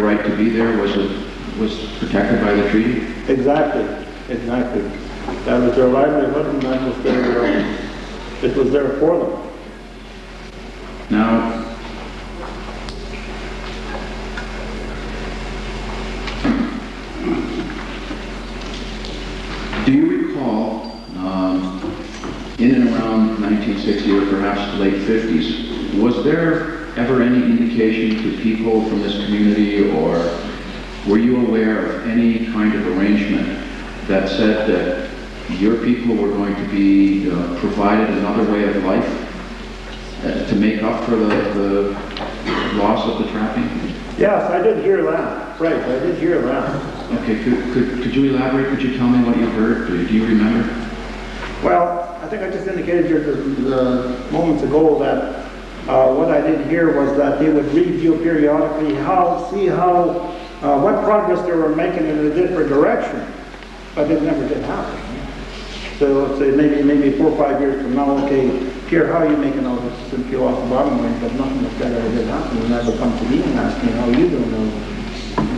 right to be there was protected by the treaty? Exactly, exactly. That was their livelihood, and that was their, it was there for them. Now, do you recall, in and around 1960 or perhaps late 50s, was there ever any indication to people from this community, or were you aware of any kind of arrangement that said that your people were going to be provided another way of life to make up for the loss of the trapping? Yes, I did hear that. Right, I did hear that. Okay, could you elaborate? Could you tell me what you heard? Do you remember? Well, I think I just indicated here the moments ago that what I did hear was that they would review periodically see how what progress they were making in a different direction, but it never did happen. So let's say maybe 4 or 5 years from now, okay, Pierre, how are you making out this since you lost the bottom line? But nothing like that ever did happen. And never come to me and ask me how you doing.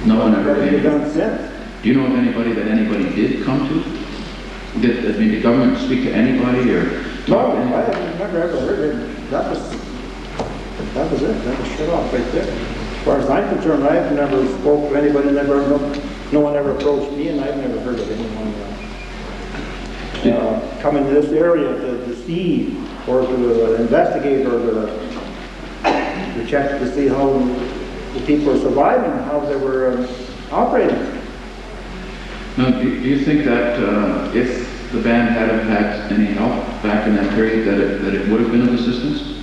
No one ever What have you came. done since? Do you know of anybody that anybody did come to? Did the government speak to anybody or No, talk to anybody? I never ever heard it. That was it. That was shut off right there. As far as I'm concerned, I've never spoke to anybody, no one ever approached me, and I've never heard of anyone coming to this area to see or to investigate or to check to see how the people are surviving, how they were operating. Now, do you think that if the band had had any help back in that period, that it would have been of assistance?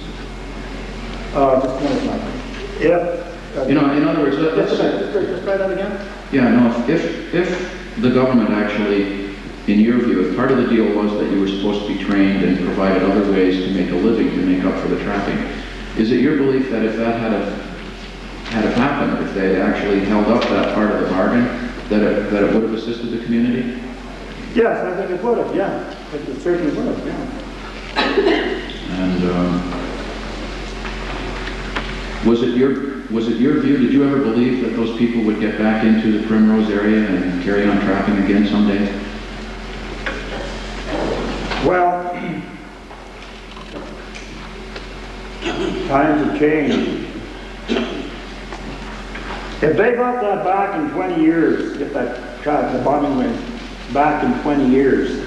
Just a minute, Michael. If In other words, let's say, just try that again. yeah, no, if the government actually, in your view, if part of the deal was that you were supposed to be trained and provided other ways to make a living to make up for the trapping, is it your belief that if that had have happened, if they had actually held up that part of the bargain, that it would have assisted the community? Yes, I think it would have, yeah. It certainly would have, yeah. And was it your view, did you ever believe that those people would get back into the Primrose area and carry on trapping again someday? Well, times have changed. If they got that back in 20 years, if the bombing went back in 20 years,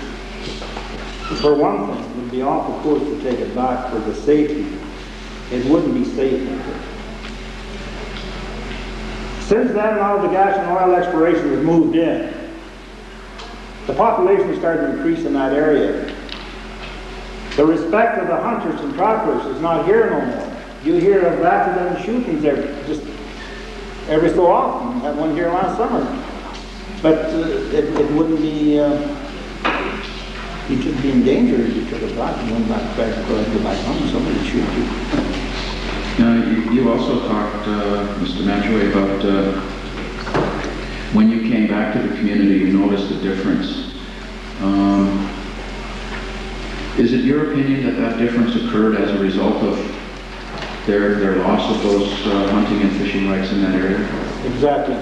for one thing, it would be awful close to take it back for the safety. It wouldn't be safe here. Since then, now the gas and oil exploration has moved in. The population has started to increase in that area. The respect of the hunters and trappers is not here no more. You hear of accidental shootings there just every so often. We had one here last summer. But it wouldn't be, you should be in danger if you took it back and went back go back home. Somebody would shoot you. Now, you also talked, Mr. Matchway, about when you came back to the community, you noticed a difference. Is it your opinion that difference occurred as a result of their loss of those hunting and fishing rights in that area? Exactly.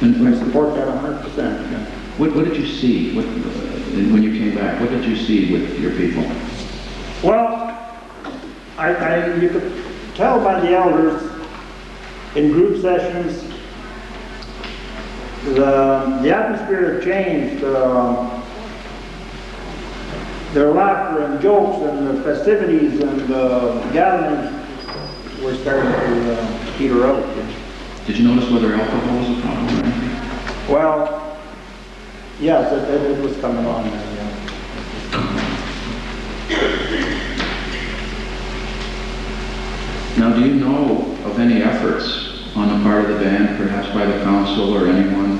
And I support that 100%. Yeah. What did you see when you came back? What did you see with your people? Well, you could tell by the elders in group sessions, the atmosphere had changed. Their laughter and jokes and the festivities and gatherings were starting to peter out. Did you notice whether alcohol was a problem or anything? Well, yes, it was coming on then, yeah. Now, do you know of any efforts on the part of the band, perhaps by the council or anyone,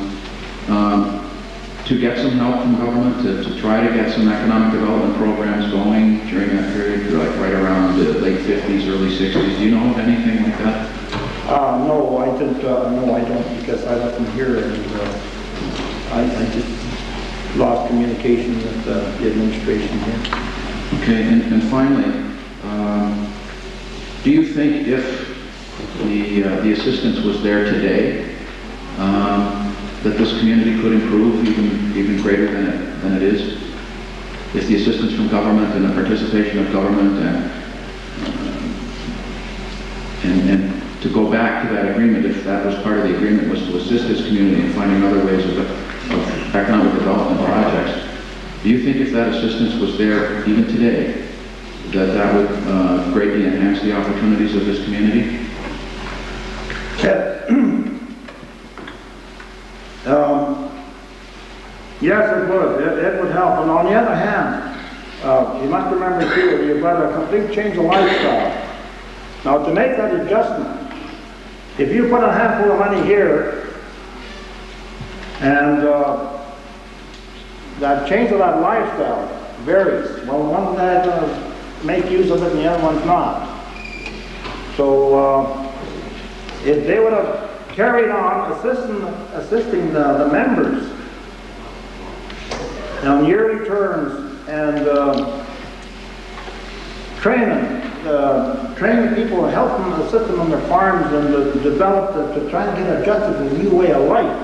to get some help from government, to try to get some economic development programs going during that period, like right around the late 50s, early 60s? Do you know of anything like that? No, I didn't. No, I don't, because I left them here, and I just lost communication with the administration here. Okay, and finally, do you think if the assistance was there today, that this community could improve even greater than it is? If the assistance from government and the participation of government and to go back to that agreement, if that was part of the agreement, was to assist this community in finding other ways of economic development projects, do you think if that assistance was there even today, that would greatly enhance the opportunities of this community? Yes, it would. It would help. And on the other hand, you must remember too, you've got a complete change of lifestyle. Now, to make that adjustment, if you put a handful of money here, and that change of that lifestyle varies. Well, one guy's going to make use of it and the other one's not. So, if they would have carried on assisting the members on yearly terms and training people and help them, assist them on their farms and to develop, to try and get adjusted to a new way of life.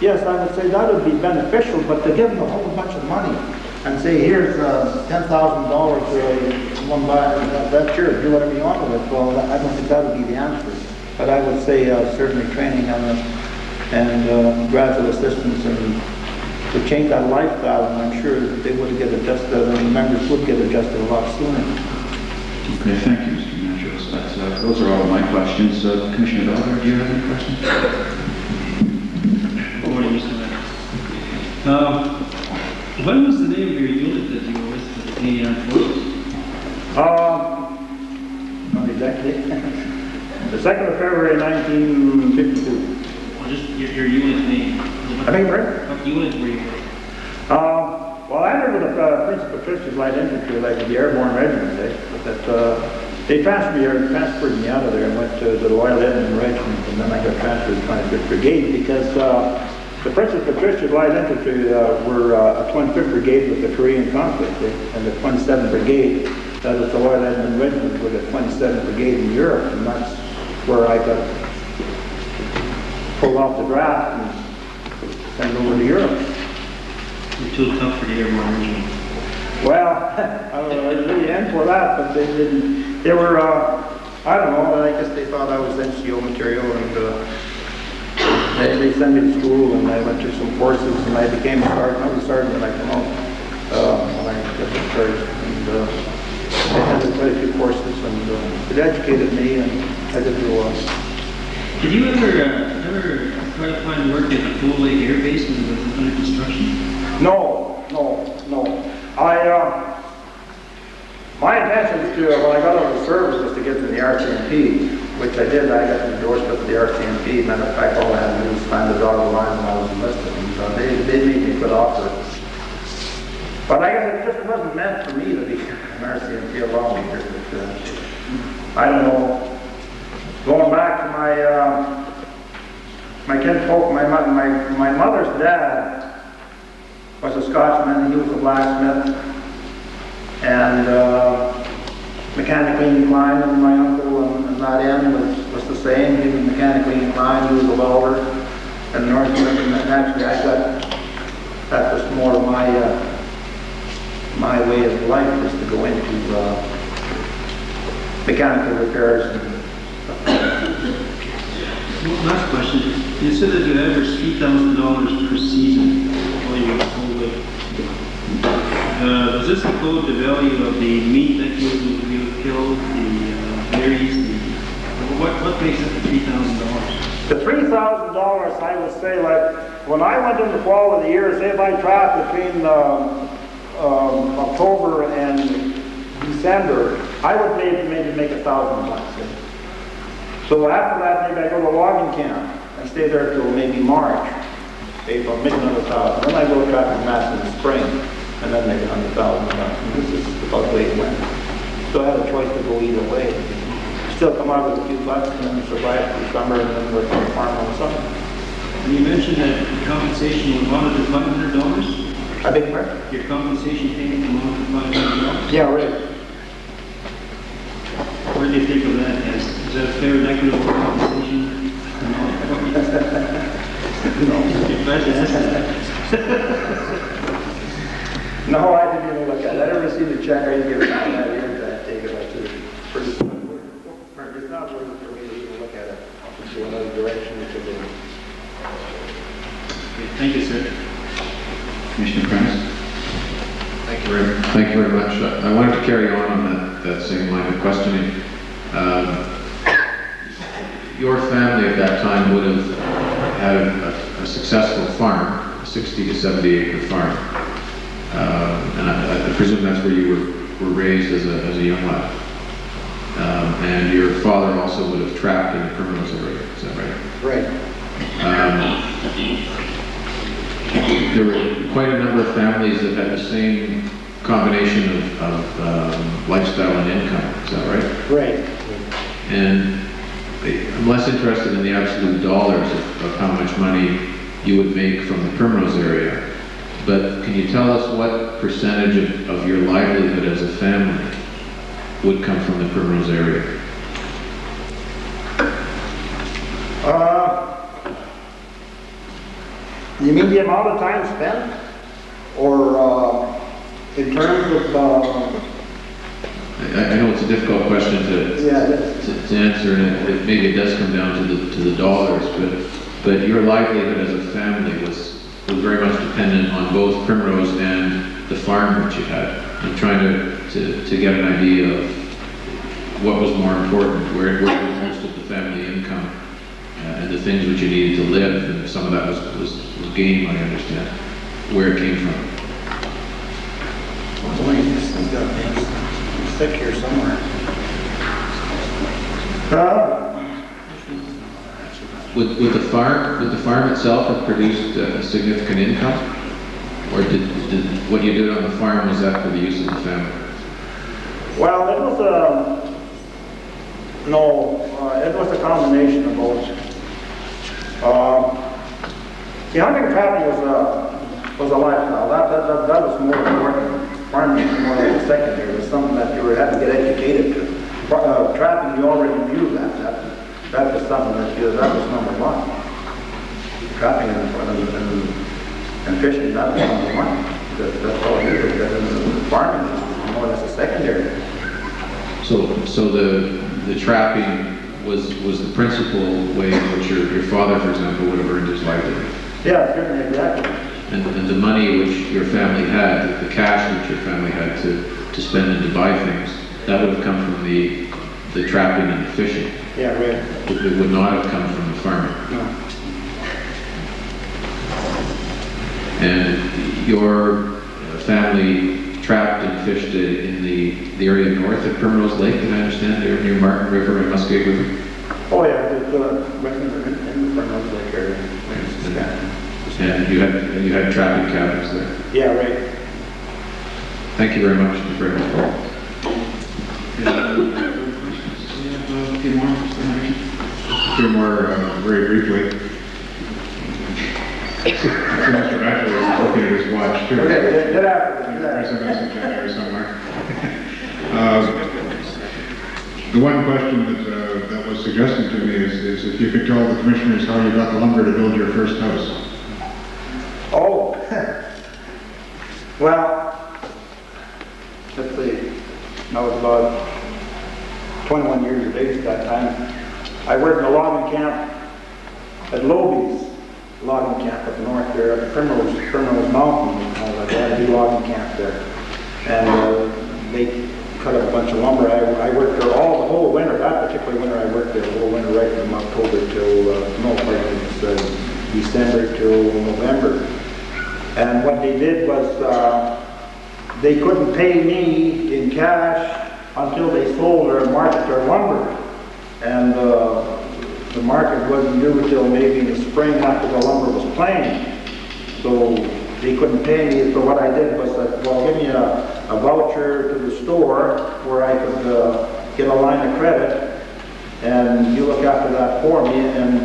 Yes, I would say that would be beneficial, but to give them a whole bunch of money and say, here's $10,000, one buy, that's yours, do whatever you want with it. Well, I don't think that would be the answer. But I would say certainly training and gradual assistance and to change that lifestyle, and I'm sure that they would get adjusted, and the members would get adjusted a lot sooner. Okay, thank you, Mr. Matthews. Those are all of my questions. Commissioner Belger, do you have any questions? Good morning, Mr. Matthews. What was the name of your unit that you were with for the Canadian Armed Forces? The 2nd of February 1952. Or just your unit name? I think, right? What unit were you with? Well, I entered with the Prince of Patricia's Light Infantry, like the Airborne Regiment, they transferred me out of there and went to the Royal Edmonton Regiment, and then I got transferred to the 25th Brigade because the Prince of Patricia's Light Infantry were a 25th Brigade with the Korean conflict, and the 27th Brigade, that was the Royal Edmonton Regiment, with the 27th Brigade in Europe, and that's where I got pulled off the draft and sent over to Europe. You're too tough for the Airborne Regiment. Well, I don't know, I was really in for that, but they didn't, they were, I don't know, I guess they thought I was NCO material, and they sent me to school, and I went through some courses, and I became a sergeant. I was a sergeant when I came out, when I got discharged, and they had quite a few courses, and it educated me, and I did real well. Did you ever try to find work at the Full Lake Air Base when it was under construction? No. My intention when I got out of the service was to get to the RCMP, which I did. I got endorsed up to the RCMP. Matter of fact, all I had to do was sign the dotted line when I was enlisted, and they made me quit off it. But I guess it just wasn't meant for me to be an RCMP alone here. I don't know. Going back to my kinfolk, my mother's dad was a Scotsman. He was a blacksmith and mechanically inclined, and my uncle on that end was the same. He was mechanically inclined. He was a welder and North American. And actually, that was more of my way of life, was to go into mechanical repairs. Last question. You said that you averaged $3,000 per season while you were at Full Lake. Does this include the value of the meat that you killed, the berries, what makes it the $3,000? The $3,000, I would say, like, when I went in the fall of the year, say if I trapped between October and December, I would maybe make $1,000. So after that, maybe I go to a logging camp and stay there till maybe March, April, make another $1,000. Then I go trapping mats in the spring, and then make $100,000. And this is about the way it went. So I had a choice to go either way. Still come out with a few bucks and then survive through the summer and then work on the farm on the summer. And you mentioned that the compensation amounted to $500? I beg your pardon? Your compensation payment amounted to $500? Yeah, right. What do you think of that as Is that fair and equitable compensation? You're glad to ask that. No, I didn't even look at it. I never seen the check. I didn't give it out. I didn't take it. I took it. It's not worth it for me to even look at it. I'll go another direction. Okay, thank you, sir. Commissioner Prentice? Thank you very much. I wanted to carry on that same line of questioning. Your family at that time would have had a successful farm, a 60 to 70 acre farm. And I presume that's where you were raised as a young lad. And your father also would have trapped in the Primrose area, is that right? Right. There were quite a number of families that had the same combination of lifestyle and income, is that right? Right. And I'm less interested in the absolute dollars of how much money you would make from the Primrose area, but can you tell us what percentage of your livelihood as a family would come from the Primrose area? You mean the amount of time spent? Or in terms of... I know it's a difficult question to answer, and maybe it does come down to the dollars, but your livelihood as a family was very much dependent on both Primrose and the farm that you had. I'm trying to get an idea of what was more important, where was most of the family income, and the things which you needed to live, and some of that was game, I understand, where it came from. Stick here somewhere. Would the farm itself have produced a significant income, or did what you did on the farm, was that for the use of the family? Well, it was it was a combination of both. The hunting and trapping was a lifestyle. That was more important. Farming was more like a secondary. It was something that you had to get educated to. Trapping, you already knew that. That was something that was number one. Trapping and fishing, that was number one. That's all you did. Farming was more or less a secondary. So the trapping was the principal way in which your father, for example, would have earned his livelihood. Yeah, certainly, exactly. And the money which your family had, the cash which your family had to spend and to buy things, that would have come from the trapping and the fishing. Yeah, right. It would not have come from the farming. No. And your family trapped and fished in the area north of Primrose Lake, did I understand, near Martin River and Muskie River? Oh yeah, it's in the Primrose Lake area. And you had trapping cabins there. Yeah, right. Thank you very much. It was very helpful. A few more, very briefly. Mr. Batchelor is looking at his watch too. Okay, get after it. There's a message in there somewhere. The one question that was suggested to me is if you could tell the commissioners how you got the lumber to build your first house. Oh, well, let's see. I was about 21 years of age at that time. I worked in a logging camp at Loby's logging camp up north there at Primrose Mountain. They had a big logging camp there. And they cut up a bunch of lumber. I worked there the whole winter. That particular winter I worked there the whole winter, right from October till, December till November. And what they did was they couldn't pay me in cash until they sold or market their lumber. And the market wasn't due until maybe in the spring after the lumber was planed. So they couldn't pay me. So what I did was, give me a voucher to the store where I could get a line of credit, and you look after that for me, and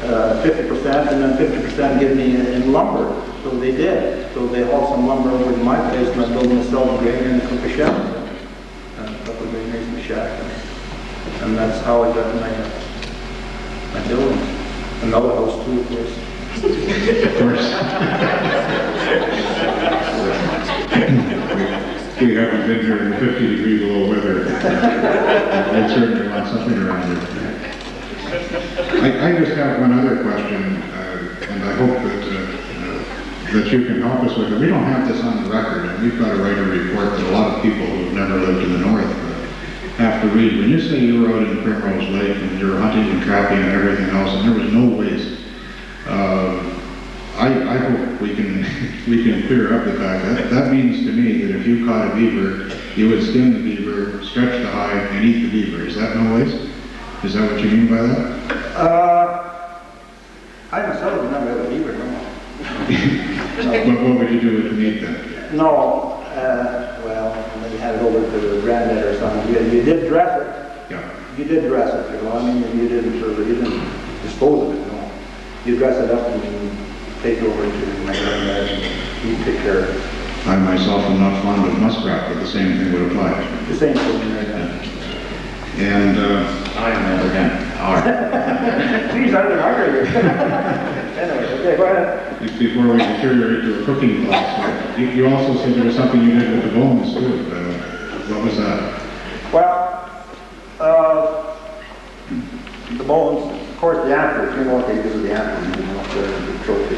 50%, and then 50% give me in lumber. So they did. So they hauled some lumber over to my place, and I built myself a granary and a cook a shack. And a couple of granaries and a shack. And that's how I got my buildings. Another house too, of course. Of course. We haven't been here in the 50-degree below weather. I'd certainly want something around it. I just have one other question, and I hope that you can help us with it. We don't have this on the record, and we've got to write a report that a lot of people who've never lived in the north have to read. When you say you were out in Primrose Lake and you're hunting and trapping and everything else, and there was no waste, I hope we can clear up the fact that means to me that if you caught a beaver, you would skin the beaver, stretch the hide, and eat the beaver. Is that no waste? Is that what you mean by that? I myself have never had a beaver, no. What would you do with the meat then? No, well, when you had it over to the granddad or something, you did dress it. Yeah. You did dress it, you know, I mean, you didn't dispose of it, no. You dress it up and you take it over to my granddad and he'd take care of it. I myself am not fond of muskrat, but the same thing would apply. The same thing right now. And I never again. All right. Geez, I've been hungry. Anyway, okay, go ahead. before we deteriorate to a cooking class, you also said there was something you did with the bones too. What was that? Well, the bones, of course, the antlers, you know what they do with the antlers, you know, the trophy.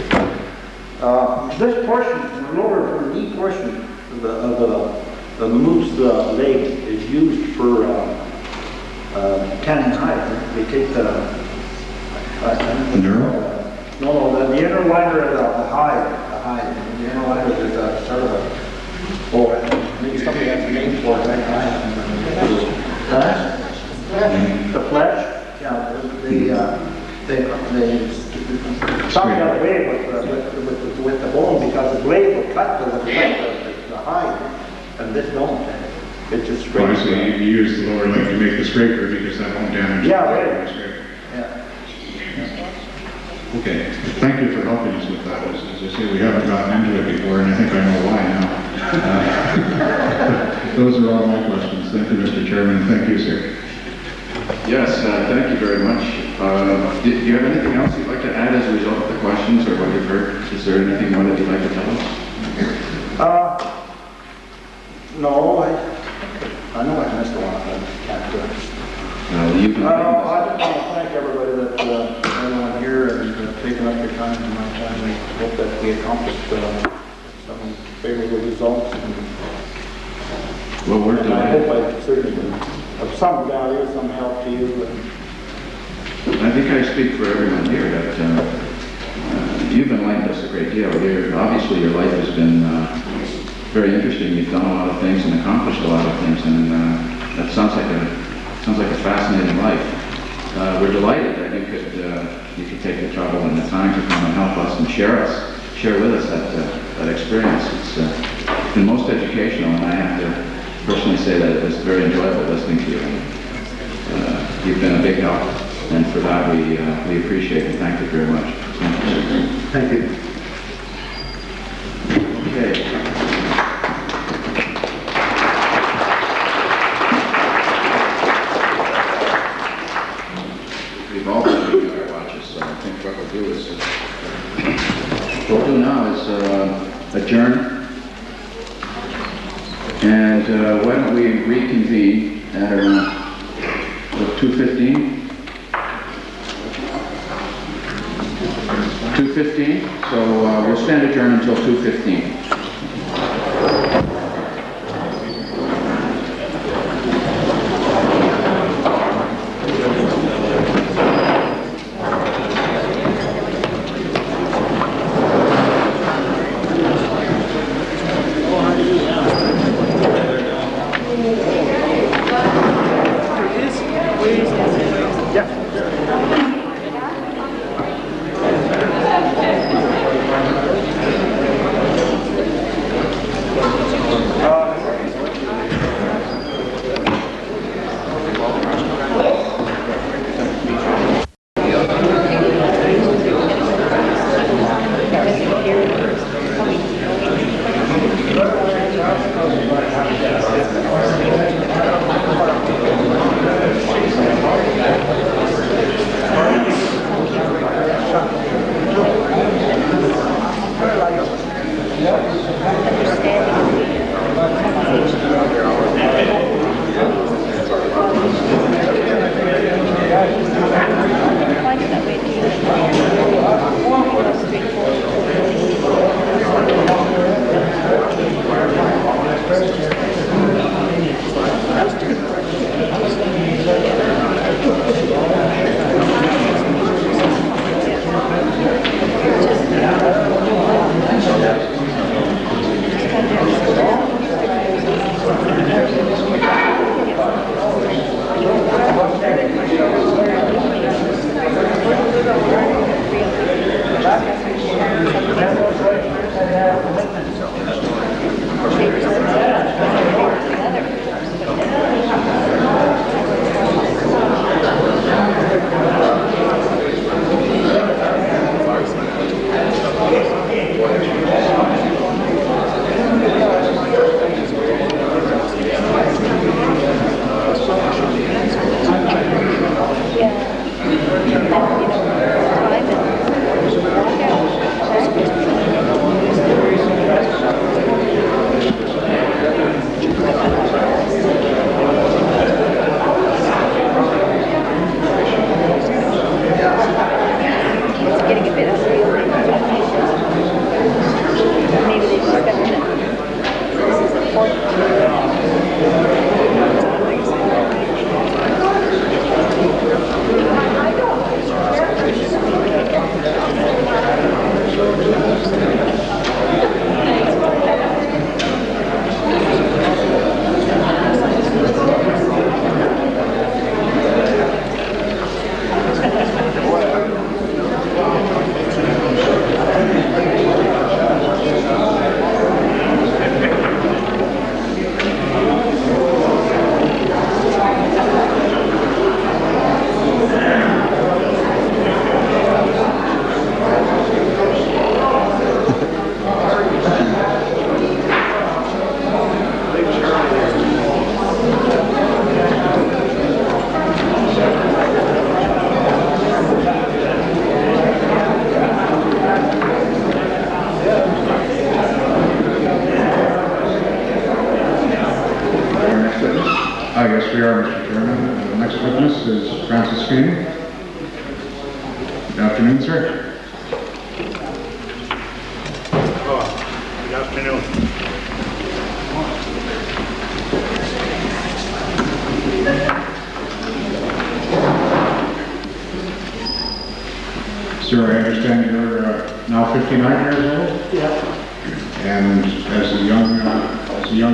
This portion, the lower from the knee portion of the moose leg is used for tanning hide. They take the nerve? No, the inner liner of the hide. The inner liner is a sort of a, maybe something that's named for it, right? The flesh, yeah, they something got away with the bone because the blade will cut the hide, and this don't. It just scrapes. Obviously, you use the lower leg to make the scraper because that won't damage. Yeah, the right. scraper. Yeah. Okay, thank you for helping us with that. As I say, we haven't gotten into it before, and I think I know why now. Those are all my questions. Thank you, Mr. Chairman. Thank you, sir. Yes, thank you very much. Do you have anything else you'd like to add as a result of the questions or what you've heard? Is there anything more that you'd like to tell us? No, I know I missed one, but I can't do it. You can. I just want to thank everybody that, everyone here and taking up your time and my time. I hope that we accomplished some favorable results. Well, we're And I hope delighted. I certainly been of some value, some help to you. I think I speak for everyone here that you've enlightened us a great deal. Obviously, your life has been very interesting. You've done a lot of things and accomplished a lot of things, and that sounds like a fascinating life. We're delighted that you could take the trouble and the time to come and help us and share with us that experience. It's been most educational, and I have to personally say that it was very enjoyable listening to you. You've been a big help, and for that we appreciate it. Thank you very much. Thank you. Okay. We've all been reading our watches, so I think what we'll do now is adjourn. And why don't we reconvene at around 2:15? 2:15, so we'll stand adjourned until 2:15. Sweeney. Good afternoon, sir. Good afternoon. Sir, I understand you're now 59 years old, Yeah. and as a young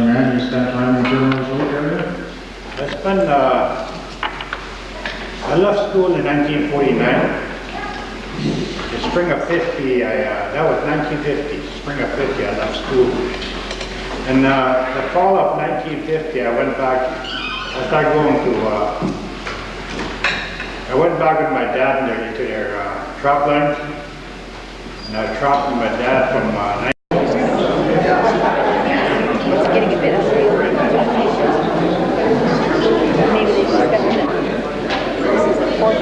man, you spent time in the Primrose Lake area? I left school in 1949. The spring of 50, that was 1950, spring of 50, I left school. And the fall of 1950, I went back with my dad and to their trop lines. And I tropped with my dad from It's getting a bit unreal. Maybe they just got it. This is a fourth.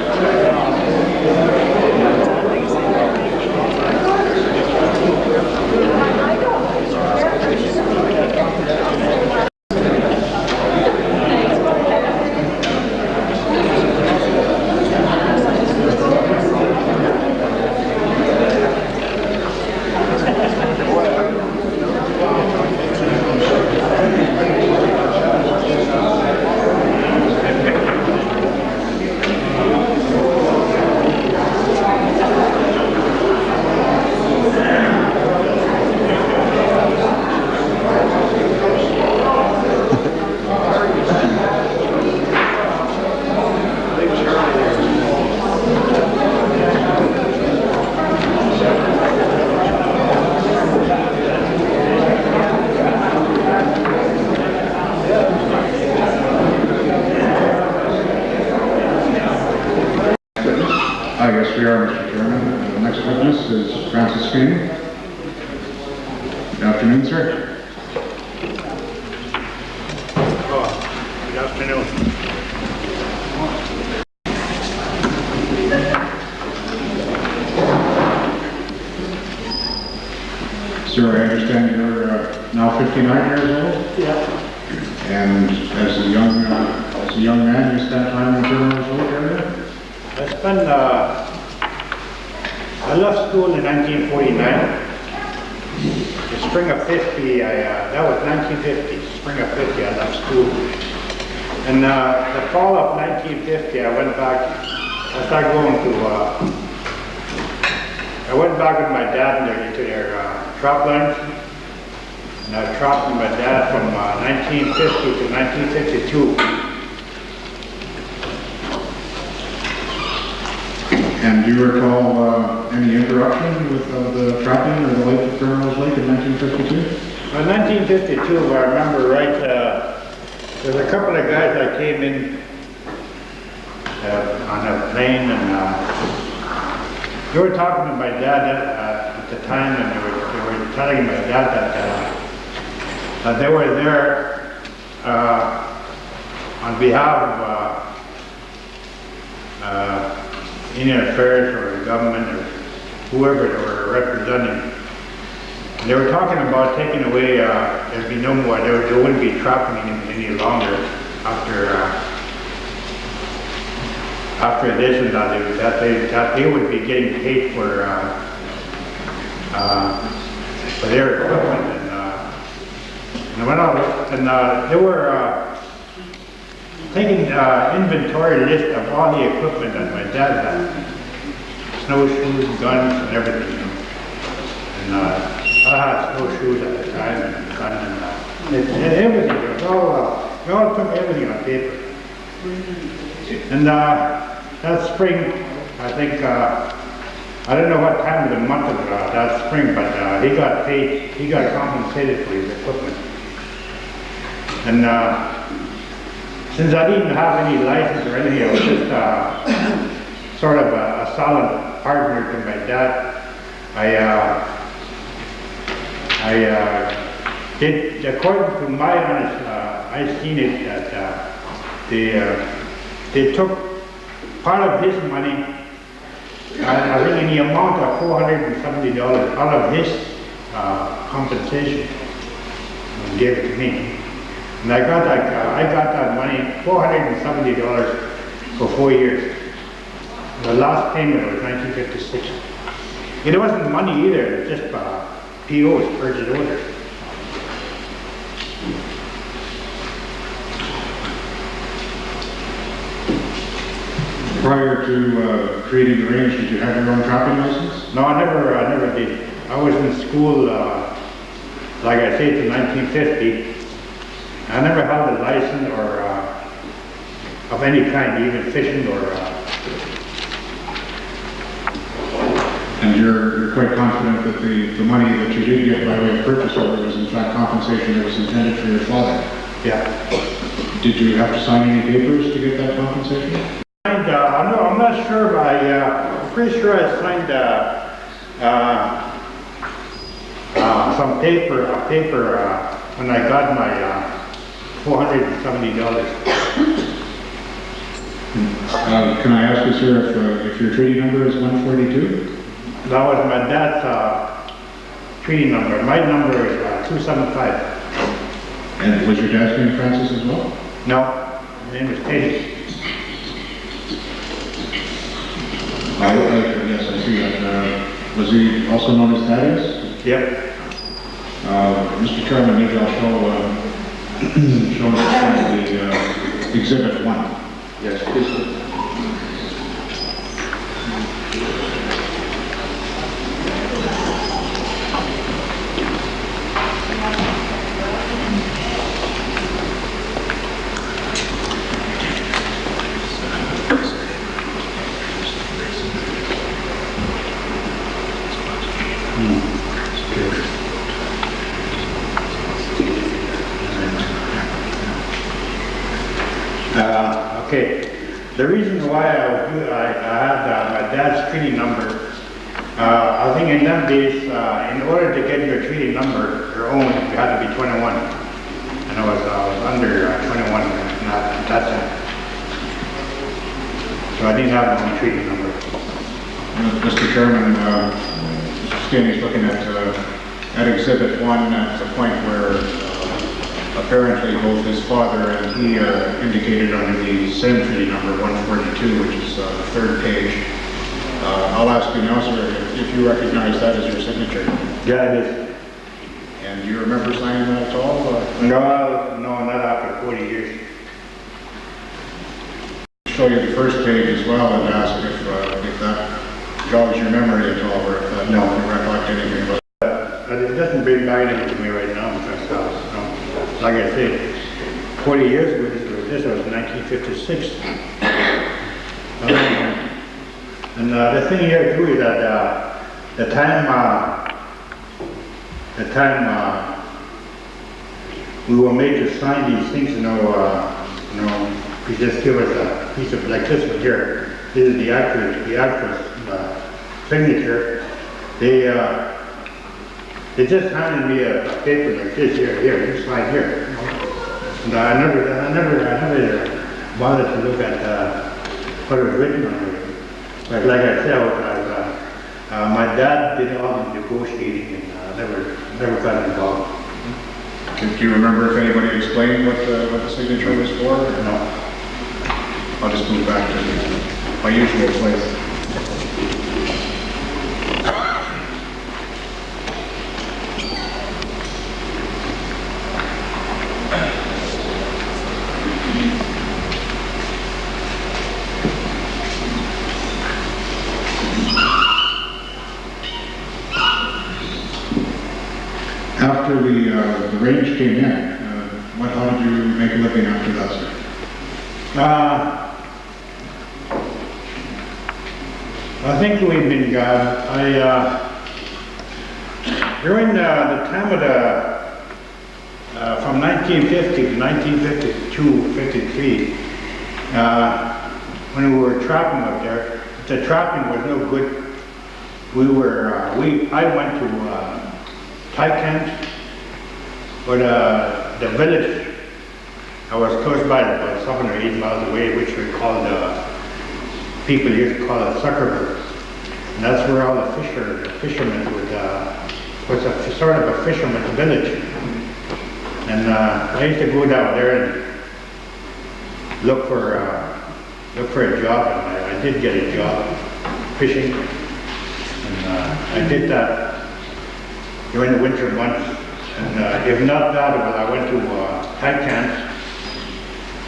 Yes, we are, Mr. Chairman. The next witness is Francis Sweeney. Good afternoon, sir. Good afternoon. Sir, I understand you're now 59 years old, Yeah. and as a young man, you spent time in the Primrose Lake area? I left school in 1949. The spring of 50, that was 1950, spring of 50, I left school. And the fall of 1950, I went back with my dad and to their trop lines. And I tropped with my dad from 1950 to 1952. And do you recall any interruption with the trapping or the lake of Primrose Lake in 1952? In 1952, if I remember right, there's a couple of guys that came in on a plane, and they were talking to my dad at the time, and they were telling my dad that they were there on behalf of Indian Affairs or the government or whoever they were representing. And they were talking about taking away, there'd be no more, there wouldn't be trapping any longer after this, and that they would be getting paid for their equipment. And they were taking inventory list of all the equipment that my dad had. Snowshoes, guns, and everything. And I had snowshoes at the time, and guns, and everything. It was all put everything on paper. And that spring, I think, I don't know what time of the month of that spring, but he got paid, he got compensated for his equipment. And since I didn't have any license or anything, I was just sort of a solid partner to my dad. I did, according to my honest, I seen it that they took part of his money, I think in the amount of $470 out of his compensation, and gave it to me. And I got that money, $470 for 4 years. The last payment was 1956. It wasn't money either, it was just POs, purchase orders. Prior to creating the range, did you have your own trapping license? No, I never did. I was in school, like I say, till 1950. I never held a license or of any kind, even fishing or. And you're quite confident that the money that you did get by way of purchase order was in fact compensation that was intended for your father? Yeah. Did you have to sign any papers to get that compensation? I'm not sure, but I'm pretty sure I signed some paper when I got my $470. Can I ask you, sir, if your treaty number is 142? That was my dad's treaty number. My number is 275. And was your dad's name Francis as well? No, his name is Teddy. Yes, I see that. Was he also known as Thaddeus? Yep. Mr. Chairman, maybe I'll show the Exhibit 1. Yes, please. Okay. The reason why I had my dad's treaty number, I think in them days, in order to get your treaty number, your own, you had to be 21. And I was under 21 at that time. So I didn't have my own treaty number. Mr. Chairman, Mr. Skinny's looking at Exhibit 1 at the point where apparently both his father and he are indicated under the same treaty number 142, which is the third page. I'll ask you now, sir, if you recognize that as your signature. Yeah, it is. And do you remember signing that at all? No, not after 40 years. Show you the first page as well and ask if that jogs your memory at all, or if that No. you recollect anything about it. It doesn't bring back anything to me right now because, like I said, 40 years ago, this was 1956. And the thing here too is that the time we were made to sign these things, you just give us a piece of like this one here. This is the actor's signature. They just handed me a paper like this here, you sign here. And I never bothered to look at what was written on it. But like I said, my dad did all the negotiating and never got involved. Do you remember if anybody explained what the signature was for? Or No. I'll just move back to my usual place. After the range came in, how did you make a living after that, sir? I think we've been, during the time of from 1950 to 1952, 53, when we were trapping up there, the trapping was no good. I went to Thai camps, but the village, I was close by, about 7 or 8 miles away, which we called, people used to call it Suckerberg. And that's where all the fishermen would, was a sort of a fisherman's village. And I used to go down there and look for a job, and I I did get a job fishing. And I did that during the winter months. And if not that, well, I went to tank camps.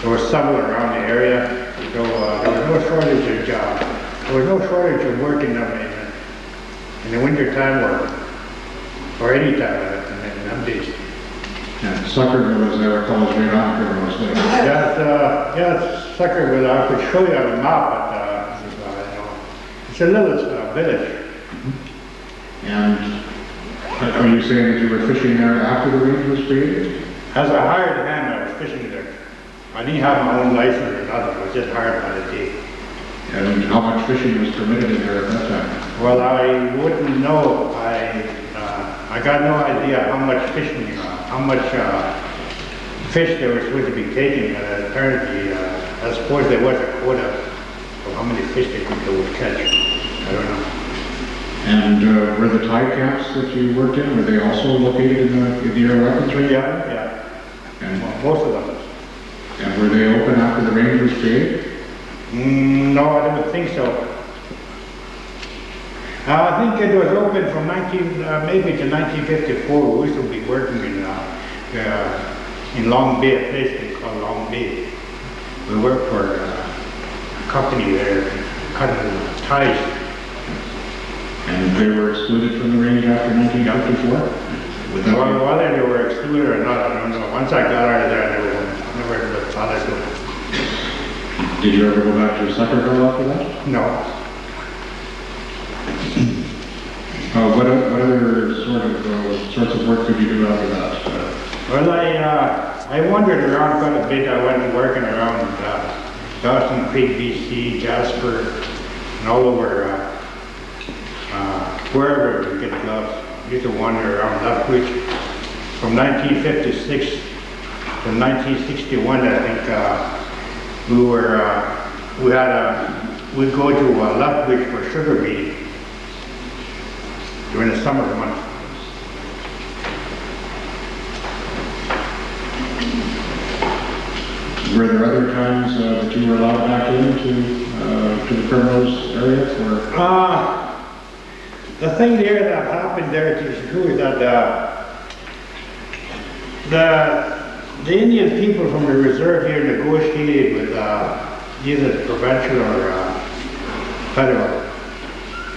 There was several around the area. So there was no shortage of jobs. There was no shortage of work in the winter time or any time in them days. And Suckerville, as I recall, is right on Primrose Lake. Yeah, Suckerville, I could show you on the map, but it's a little village. And are you saying that you were fishing there after the range was created? As a hired hand, I was fishing there. I didn't have my own license or nothing, I was just hired by the day. And how much fishing was permitted in there at that time? Well, I wouldn't know. I got no idea how much fishing, how much fish they were supposed to be taking. Apparently, I suppose there was a quota of how many fish they would catch. I don't know. And were the tide camps that you worked in, were they also located in the air weapons range? Yeah. And, Well, most of them. and were they open after the range was created? No, I don't think so. I think it was open from maybe to 1954. We used to be working in Long Bay, a place they call Long Bay. We worked for a company there, cutting ties. And they were excluded from the range after 1954? Would that Well, be- whether they were excluded or not, I don't know. Once I got out of there, I never bothered to. Did you ever go back to Suckerville after that? No. What other sorts of work could you do after that? Well, I wandered around quite a bit. I went working around Dawson Creek, BC, Jasper, and all over wherever we could get gloves. Used to wander around Lethbridge from 1956 to 1961. I think we'd go to Lethbridge for sugar beating during the summer months. Were there other times that you were allowed back into the Primrose area? Or? The thing there that happened there to true is that the Indian people from the reserve here negotiated with either the provincial or federal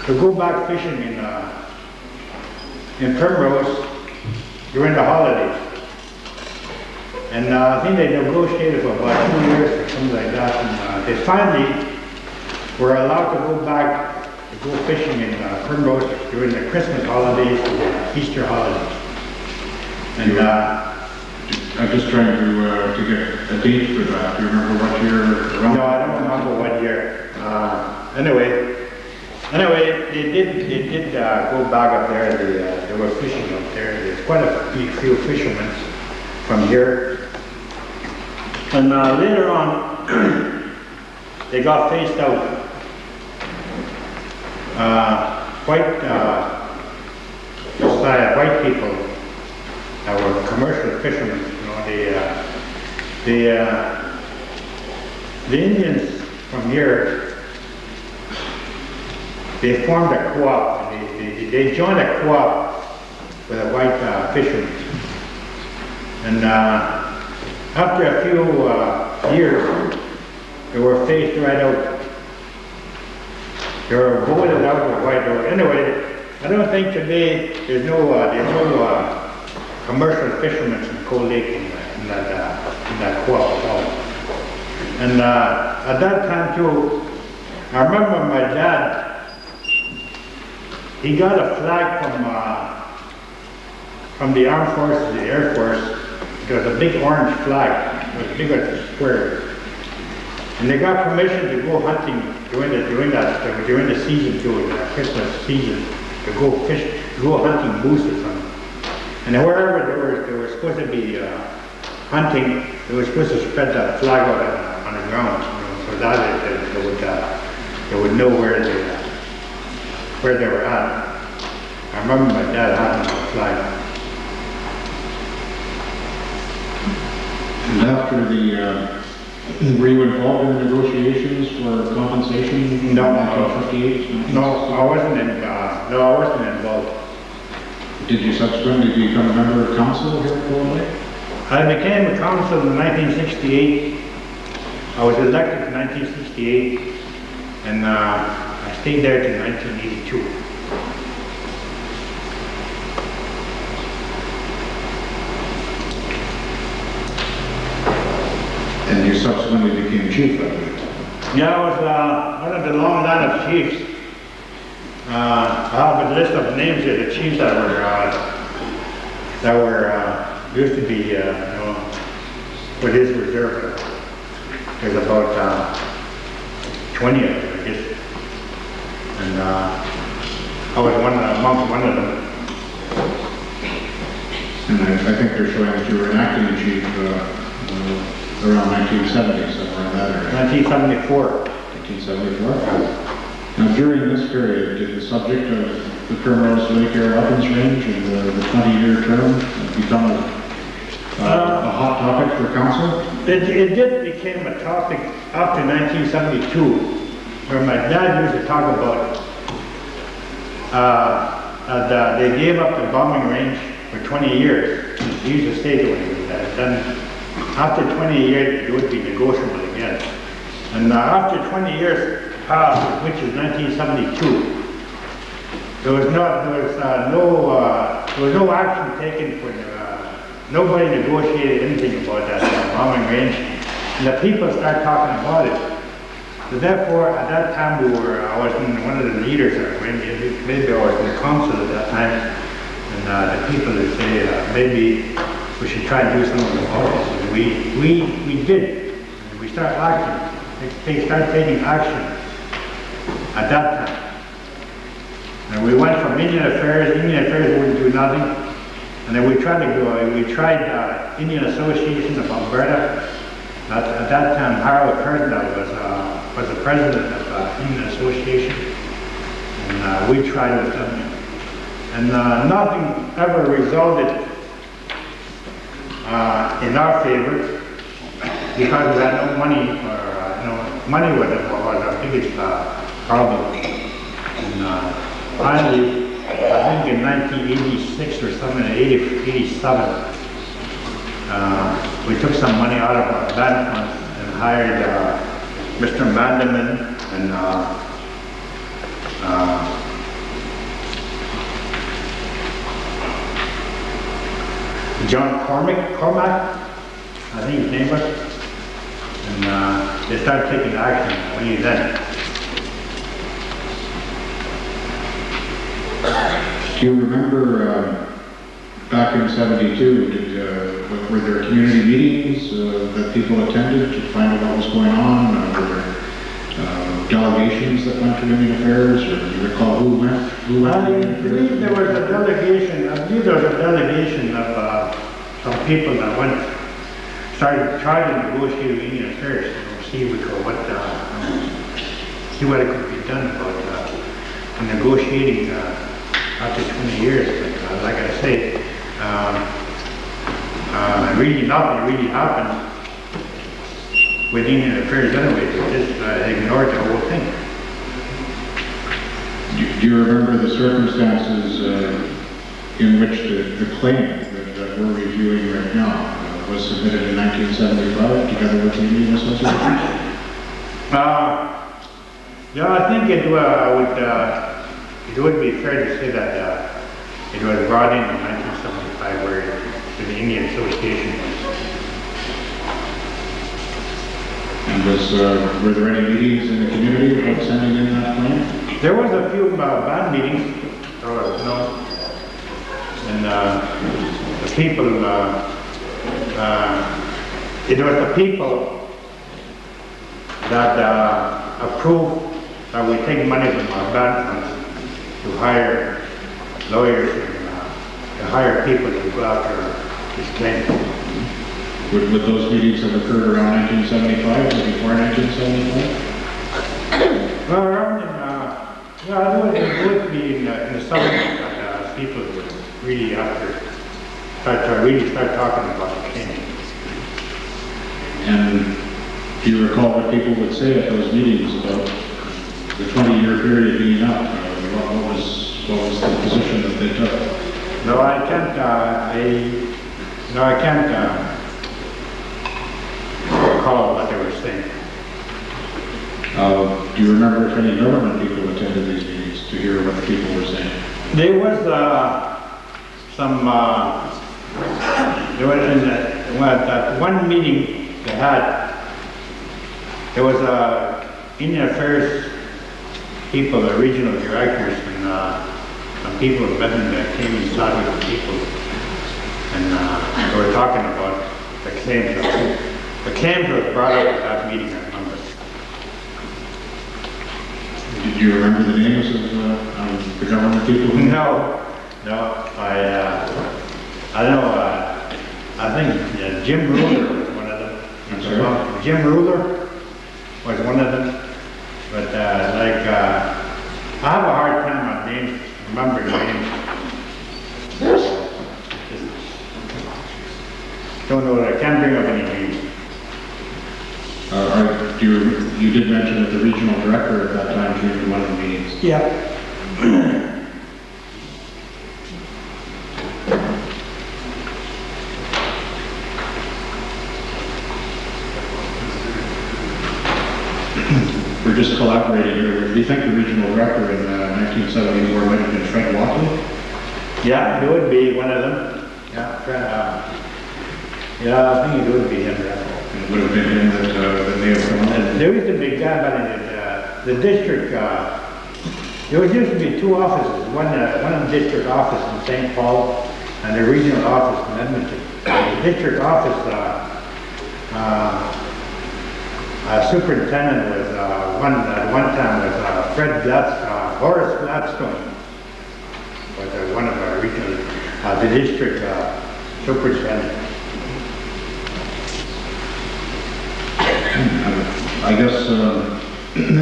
to go back fishing in Primrose during the holidays. And I think they negotiated for about 2 years or something like that. And they finally were allowed to go back to go fishing in Primrose during the Christmas holidays and the Easter holidays. And I'm just trying to get a date for that. Do you remember what year? Around? no, I don't remember what year. Anyway, they did go back up there. They were fishing up there. There's quite a few fishermen from here. And later on, they got phased out. White people that were commercial fishermen, you know, the Indians from here, they formed a co-op. They joined a co-op with a white fishermen. And after a few years, they were phased right out. They were voted out of white. Anyway, I don't think today there's no commercial fishermen in Cold Lake in that co-op at all. And at that time too, I remember my dad. He got a flag from the Armed Forces, the Air Force. It was a big orange flag. It was bigger than a square. And they got permission to go hunting during the season too, the Christmas season, to go hunting mooses. And wherever they were supposed to be hunting, they were supposed to spread that flag out on the ground, you know, so that they would know where they were at. I remember my dad having a flag. And after Were you involved in the negotiations for compensation? No. In 1958? No, I wasn't involved. Did you subsequently become a member of council here at Cold Lake? I became a council in 1968. I was elected in 1968, and I stayed there till 1982. And you subsequently became chief of it? Yeah, I was one of the long line of chiefs. I have a list of names here, the chiefs that were used to be, with his reserve. There's about 20 of them, I guess. And I was amongst one of them. And I think they're showing that you were an acting chief around 1970, somewhere in that area. 1974. 1974? Now, during this period, did the subject of the Primrose Lake Air Weapons Range and the 20-year term become a hot topic for council? It did become a topic after 1972, where my dad used to talk about they gave up the bombing range for 20 years. He used to say to him that then after 20 years it would be negotiable again. And after 20 years passed, which is 1972, there was no action taken for nobody negotiated anything about that bombing range, and the people started talking about it. So therefore, at that time, I was one of the leaders, or maybe I was in the council at that time, and the people would say maybe we should try and do something about this. And we did. And we started acting. They started taking action at that time. And we went from Indian Affairs wouldn't do nothing. And then we tried Indian Association of Alberta. At that time, Harold Curtin was the president of Indian Association. And we tried with them. And nothing ever resulted in our favor because we had no money, or money was our biggest problem. And finally, I think in 1986 or something, 87, we took some money out of our band fund and hired Mr. Mandaman and John Cormac, I think his name was, and they started taking action only then. Do you remember back in 72, were there community meetings that people attended to find out what was going on? Were there delegations that went to Indian Affairs, or do you recall who went? I believe there was a delegation. I believe there was a delegation of some people that tried to negotiate with Indian Affairs, see what it could be done about negotiating after 20 years. But like I say, really nothing really happened with Indian Affairs anyway. They just ignored the whole thing. Do you remember the circumstances in which the claim that we're reviewing right now was submitted in 1975 together with the Indian Association? Yeah, I think it would be fair to say that it was brought in 1975 where the Indian Association was. And were there any meetings in the community about sending in that claim? There was a few band meetings, and the people, it was the people that approved that we take money from our band funds to hire lawyers and to hire people to go after this claim. Would those meetings have occurred around 1975 or before 1975? Well, around it would be in the summer that people would really start talking about the claim. And Do you recall what people would say at those meetings about the 20-year period being up? What was the position that they took? No, I can't, recall what they were saying. Do you remember if any government people attended these meetings to hear what the people were saying? There was, there was that one meeting they had, there was Indian Affairs people, the regional directors, and some people in Bedford that came and talked with the people, and they were talking about the claims. The claims was brought up at that meeting, I remember. Did you remember the names of the government people? No, I know, I think Jim Ruler was one of them. I'm sorry? Jim Ruler was one of them, but I have a hard time on names, remembering names. Don't know, I can't bring up any names. You did mention that the regional director at that time came to one of the meetings. Yeah. We're just collaborating here. Do you think the regional director in 1974 might have been Fred Walkley? Yeah, it would be one of them. Yeah, I think it would be him. It would have been him that may have come on. There used to be a guy by the district, there used to be two offices, one in the district office in St. Paul and the regional office in Edmonton. The district office, superintendent was at one time was Horace Gladstone was one of our regional, the district superintendent. I guess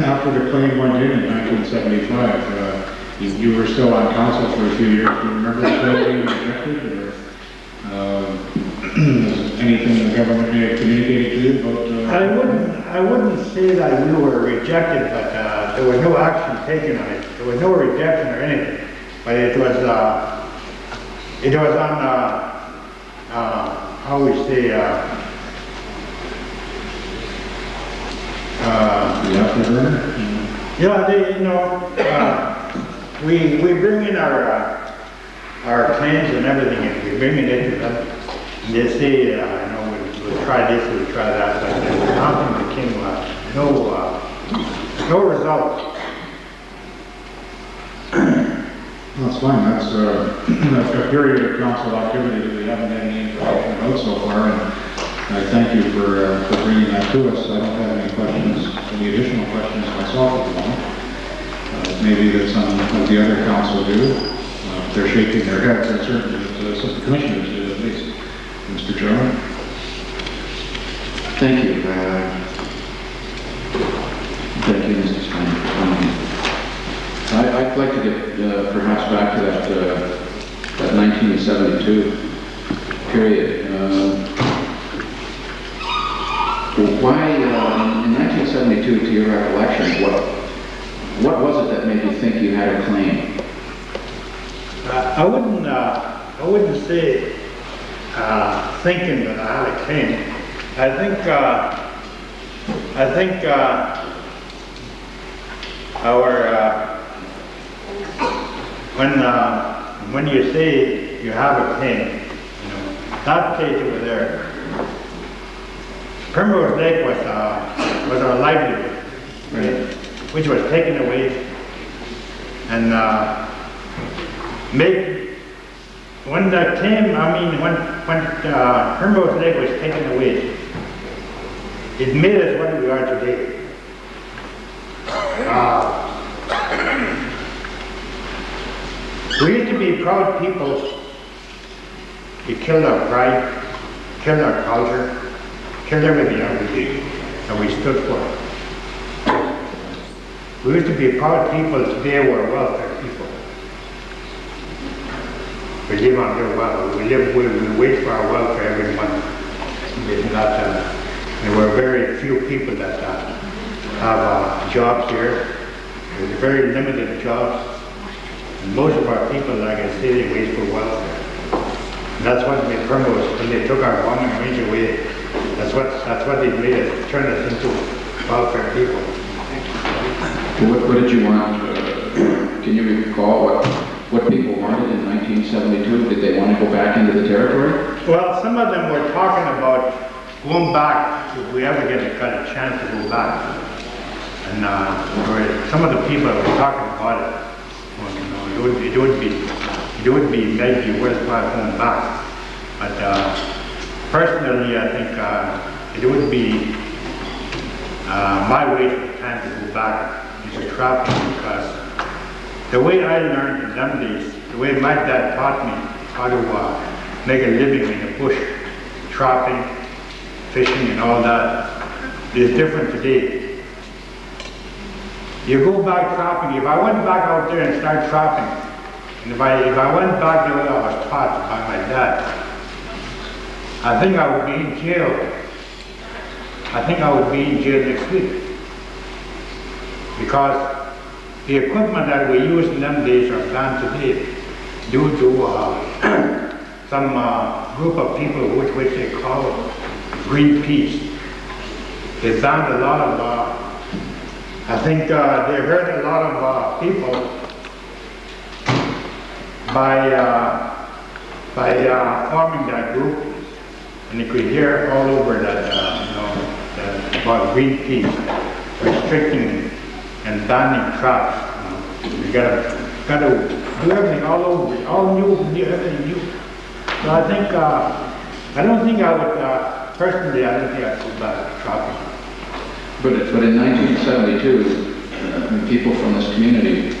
after the claim went in 1975, you were still on council for a few years. Do you remember the claim being rejected? Or was anything the government may have communicated to you about? I wouldn't say that we were rejected, but there was no action taken on it. There was no rejection or anything. But it was on how we say yeah, we bring in our claims and everything, and we bring it into them. And they say, we'll try this, we'll try that, but nothing became, no result. That's fine. That's a period of council activity that we haven't had any information about so far, and I thank you for bringing that to us. I don't have any questions, any additional questions myself at the moment. Maybe that some of the other council do. They're shaking their heads, and certainly that some of the commissioners do at least. Mr. Chairman? Thank you. Thank you, Mr. Stein. I'd like to get perhaps back to that 1972 period. Why, in 1972, to your recollection, what was it that made you think you had a claim? I wouldn't say thinking that I had a claim. I think when you say you have a claim, that case over there, Primrose Lake was our livelihood, right, which was taken away, and when that came, when Primrose Lake was taken away, it made us what we are today. We used to be proud people. We killed our pride, killed our culture, killed everything that we did, and we stood for it. We used to be proud people. Today we're welfare people. We live on their welfare. We wait for our welfare every month. There were very few people that have jobs here. There's very limited jobs. And most of our people, like I say, they wait for welfare. And that's what the primrose, when they took our bombing range away, that's what they made us, turned us into welfare people. What did you want, can you recall what people wanted in 1972? Did they want to go back into the territory? Well, some of them were talking about going back, if we ever got a chance to go back. And or some of the people were talking about it. Well, you know, it would be maybe worthwhile going back. But personally, I think it would be my waste of time to go back into traveling, because the way I learned in them days, the way my dad taught me how to make a living in the bush, trapping, fishing and all that, is different today. You go back trapping, if I went back out there and started trapping, and if I went back the way I was taught by my dad, I think I would be in jail. I think I would be in jail next week. Because the equipment that we use in them days are gone today due to some group of people which they call Greenpeace. They found a lot of, I think they hurt a lot of people by forming that group, and you could hear all over that, about Greenpeace restricting and banning traps. You gotta do everything all over, all new, everything new. So I don't think I would, personally, I don't think I'd go back trapping. But in 1972, people from this community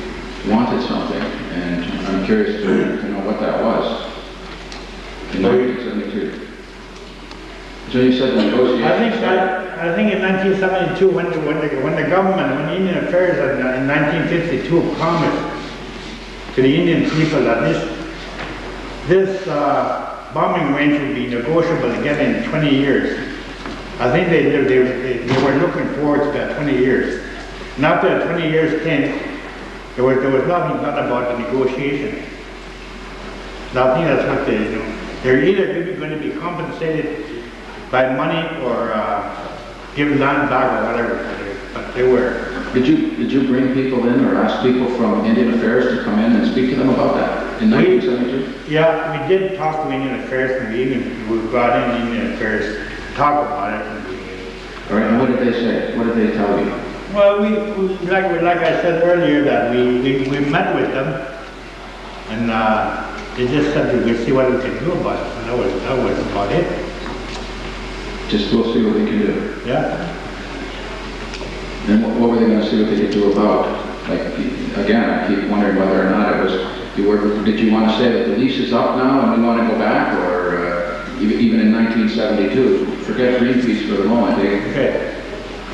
wanted something, and I'm curious to know what that was. In 1972. So you said negotiations. I think in 1972, when the government, when Indian Affairs in 1952 promised to the Indian people that this bombing range would be negotiable again in 20 years. I think they were looking forward to that 20 years. And after the 20 years came, there was nothing done about the negotiation. Nothing. That's what they do. They're either going to be compensated by money or give land back or whatever. But they were. Did you bring people in or ask people from Indian Affairs to come in and speak to them about that in 1972? Yeah, we did talk to Indian Affairs, and we brought in Indian Affairs to talk about it. All right, and what did they say? What did they tell you? Well, like I said earlier, that we met with them, and they just said we'll see what we can do about it. And that was about it. Just we'll see what we can do. Yeah. And what were they going to see what they could do about? Like, again, I keep wondering whether or not it was, did you want to say that the lease is up now and we want to go back, or even in 1972, forget Greenpeace for the moment.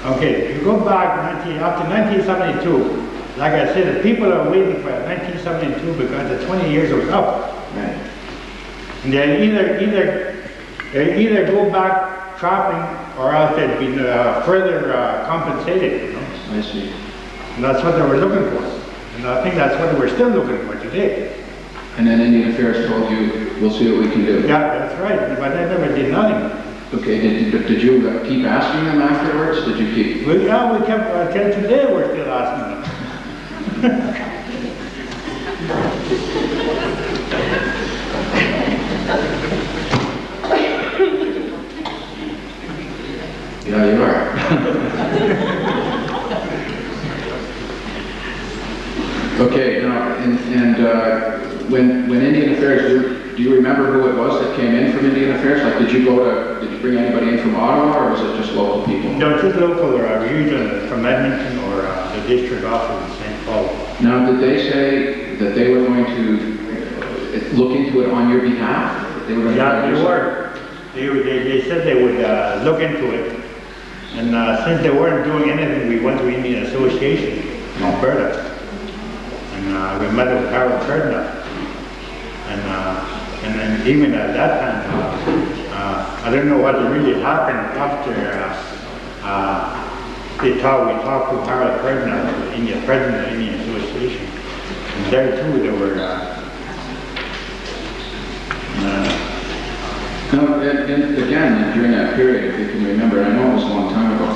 Okay, you go back after 1972, like I said, the people are waiting for 1972 because the 20 years was up. Right. And they either go back trapping or else they'd be further compensated, you know. I see. And that's what they were looking for. And I think that's what we're still looking for today. And then Indian Affairs told you, we'll see what we can do. Yeah, that's right. But they never did nothing. Okay, did you keep asking them afterwards? Did you keep? Well, yeah, we kept, until today we're still asking them. Yeah, you are. Okay, now, and when Indian Affairs, do you remember who it was that came in from Indian Affairs? Like, did you bring anybody in from Ottawa, or was it just local people? No, just local or regional, from Edmonton or the district office in St. Paul. Now, did they say that they were going to look into it on your behalf? They were going to Yeah, they were. They said they would look into it. And since they weren't doing anything, we went to Indian Association in Alberta. And we met with Harold Cardinal. And then even at that time, I don't know what really happened after, we talked to Harold President of the Indian Association. And there too, there were, Now, and again, during that period, if you can remember, I know it was a long time ago,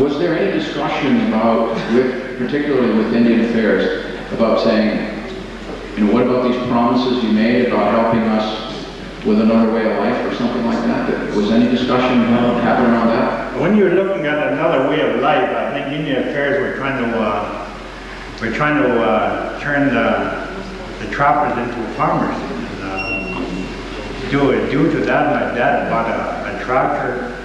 was there any discussion about, particularly with Indian Affairs, about saying, you know, what about these promises you made about helping us with another way of life or something like that? Was any discussion happen around that? when you're looking at another way of life, I think Indian Affairs were trying to turn the trappers into farmers. Due to that, my dad bought a tractor,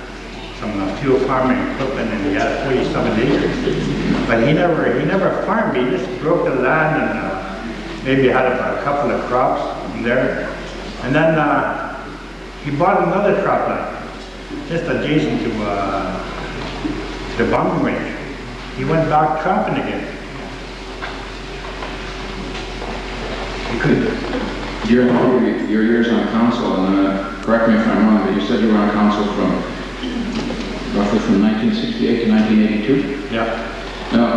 some fuel farming equipment, and he had 47 acres. But he never farmed. He just broke the land and maybe had a couple of crops there. And then he bought another crop line, just adjacent to the bombing range. He went back trapping again. You could. During your years on council, and correct me if I'm wrong, but you said you were on council from roughly from 1968 to 1982? Yeah. Now,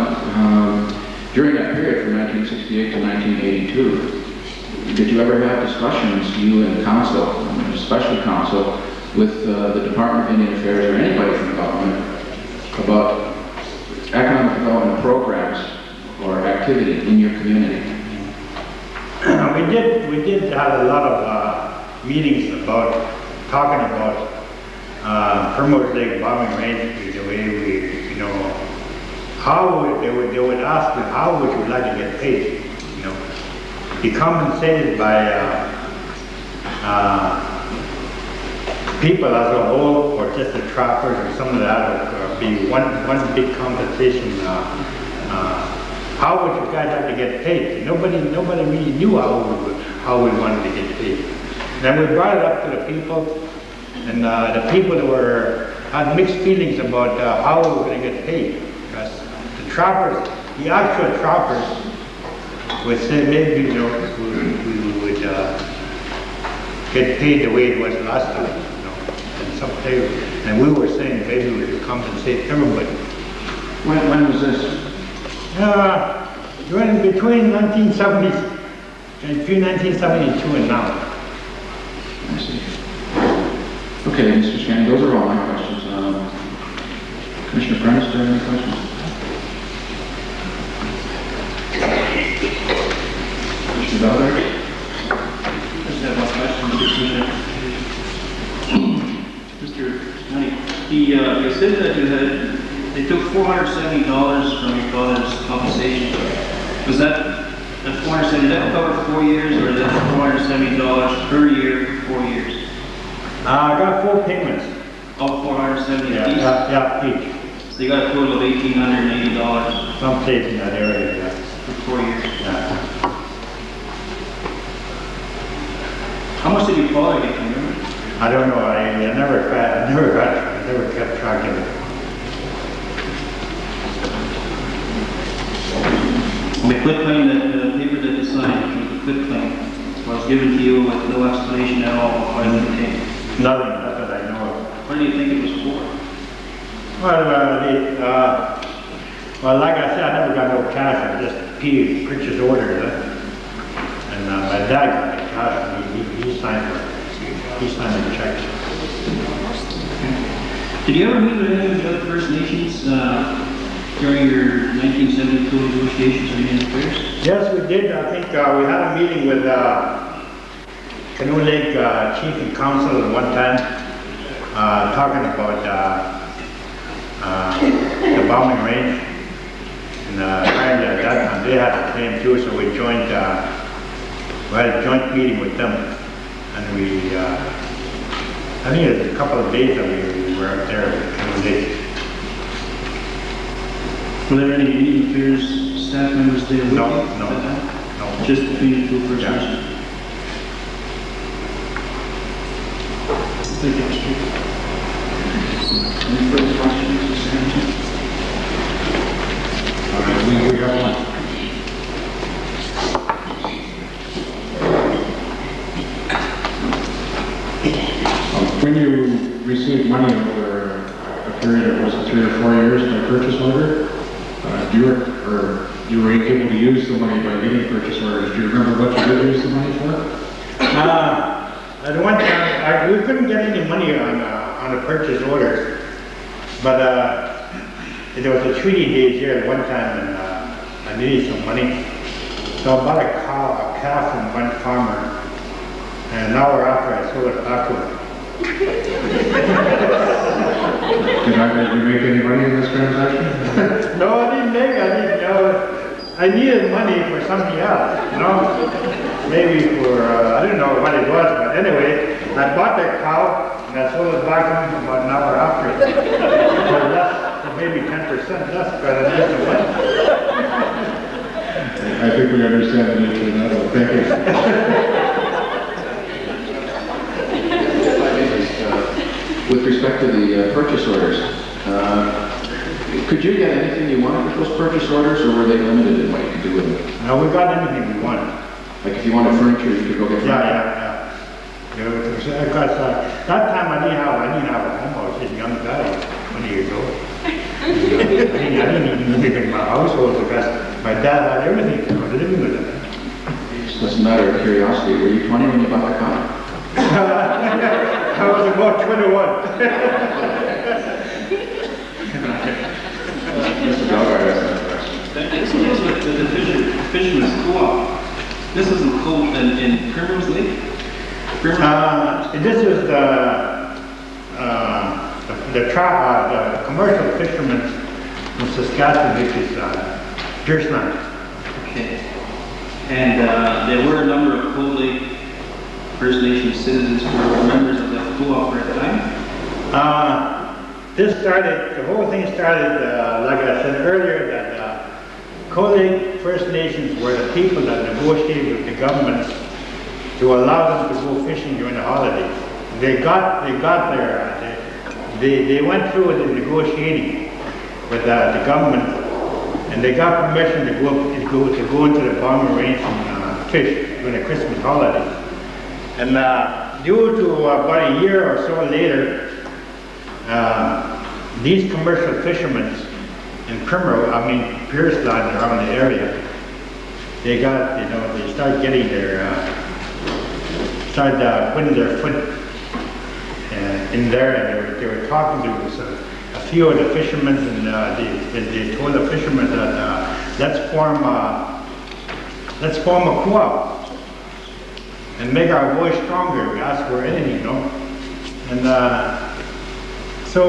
during that period from 1968 to 1982, did you ever have discussions, you and council, especially council, with the Department of Indian Affairs or anybody from government about economic development programs or activity in your community? We did have a lot of meetings talking about Primrose Lake bombing range, the way we, you know, they would ask you, how would you like to get paid? You know, be compensated by people as a whole, or just the trappers, or some of that, or be one big compensation. How would you guys like to get paid? Nobody really knew how we wanted to get paid. Then we brought it up to the people, and the people that had mixed feelings about how we were going to get paid. Because the trappers, the actual trappers, would say maybe, you know, we would get paid the way it was last time, you know. And we were saying maybe we could compensate everybody. When was this? During between 1970s and between 1972 and now. I see. Okay, Mr. Shannon, those are all my questions. Commissioner Prentice, do you have any questions? Commissioner Ballard? I just have one question, Mr. Honey. You said that they took $470 from your father's compensation. Was that $470, did that cover 4 years, or is that $470 per year for 4 years? I got 4 payments. All $470 each? Yeah, each. So you got a total of $1,880 Some states in that area, yeah. for 4 years. Yeah. How much did your father get, can you remember? I don't know, I never kept track of it. The quit claim, the paper that you signed, the quit claim, was given to you with no explanation at all of what it contained. Nothing, not that I know of. What do you think it was for? Well, like I said, I never got no cash, I just purchase orders. And my dad got the cash, and he signed the checks. Did you ever meet with any of the other First Nations during your 1972 negotiations with Indian Affairs? Yes, we did. I think we had a meeting with Canoe Lake Chief and Council at one time, talking about the bombing range. And apparently at that time they had a claim too, so we had a joint meeting with them. And I think it was a couple of days that we were up there at Canoe Lake. Were there any Indian Affairs staff members there with you? No. At that time? Just between the two First Yeah. Nations? Thank you, Mr. Chief. Any further questions, Mr. Hanson? We got one. money over a period of, was it 3 or 4 years by purchase order? You were able to use the money by getting purchase orders. Do you remember what you did use the money for? At one time, we couldn't get any money on the purchase orders, but there was a treaty days here at one time, and I needed some money. So I bought a calf from one farmer, and an hour after I sold it back to him. Did you make any money in this transaction? No, I didn't make it. I needed money for something else, maybe for, I don't know what it was, but anyway, I bought that cow and I sold it back to him about an hour after. For less, for maybe 10% less, but I didn't know. I think we understand the nature of that. Thank you. With respect to the purchase orders, could you get anything you wanted with those purchase orders, or were they limited in what you could do with them? No, we got anything we wanted. Like if you wanted furniture, you could go get furniture? Yeah. Because that time I didn't have a home. I was just a young guy, 20 years old. I didn't even live in my household because my dad had everything. I was living with him. Just a matter of curiosity, were you 20 when you bought the car? I was about 21. Mr. Belgard has another question. This was with the fisherman's co-op. This isn't in Primrose Lake? This is the commercial fishermen from Saskatchewan, which is Deersland. Okay. And there were a number of Cold Lake First Nation citizens who were members of that co-op at the time? The whole thing started, like I said earlier, that Cold Lake First Nations were the people that negotiated with the government to allow them to go fishing during the holidays. They went through the negotiating with the government, and they got permission to go into the bomber range and fish during the Christmas holidays. And due to about a year or so later, these commercial fishermen in Pierceland around the area, they started getting started putting their foot in there, and they were talking to a few of the fishermen, and they told the fishermen that let's form a co-op and make our voice stronger. We ask for anything, and so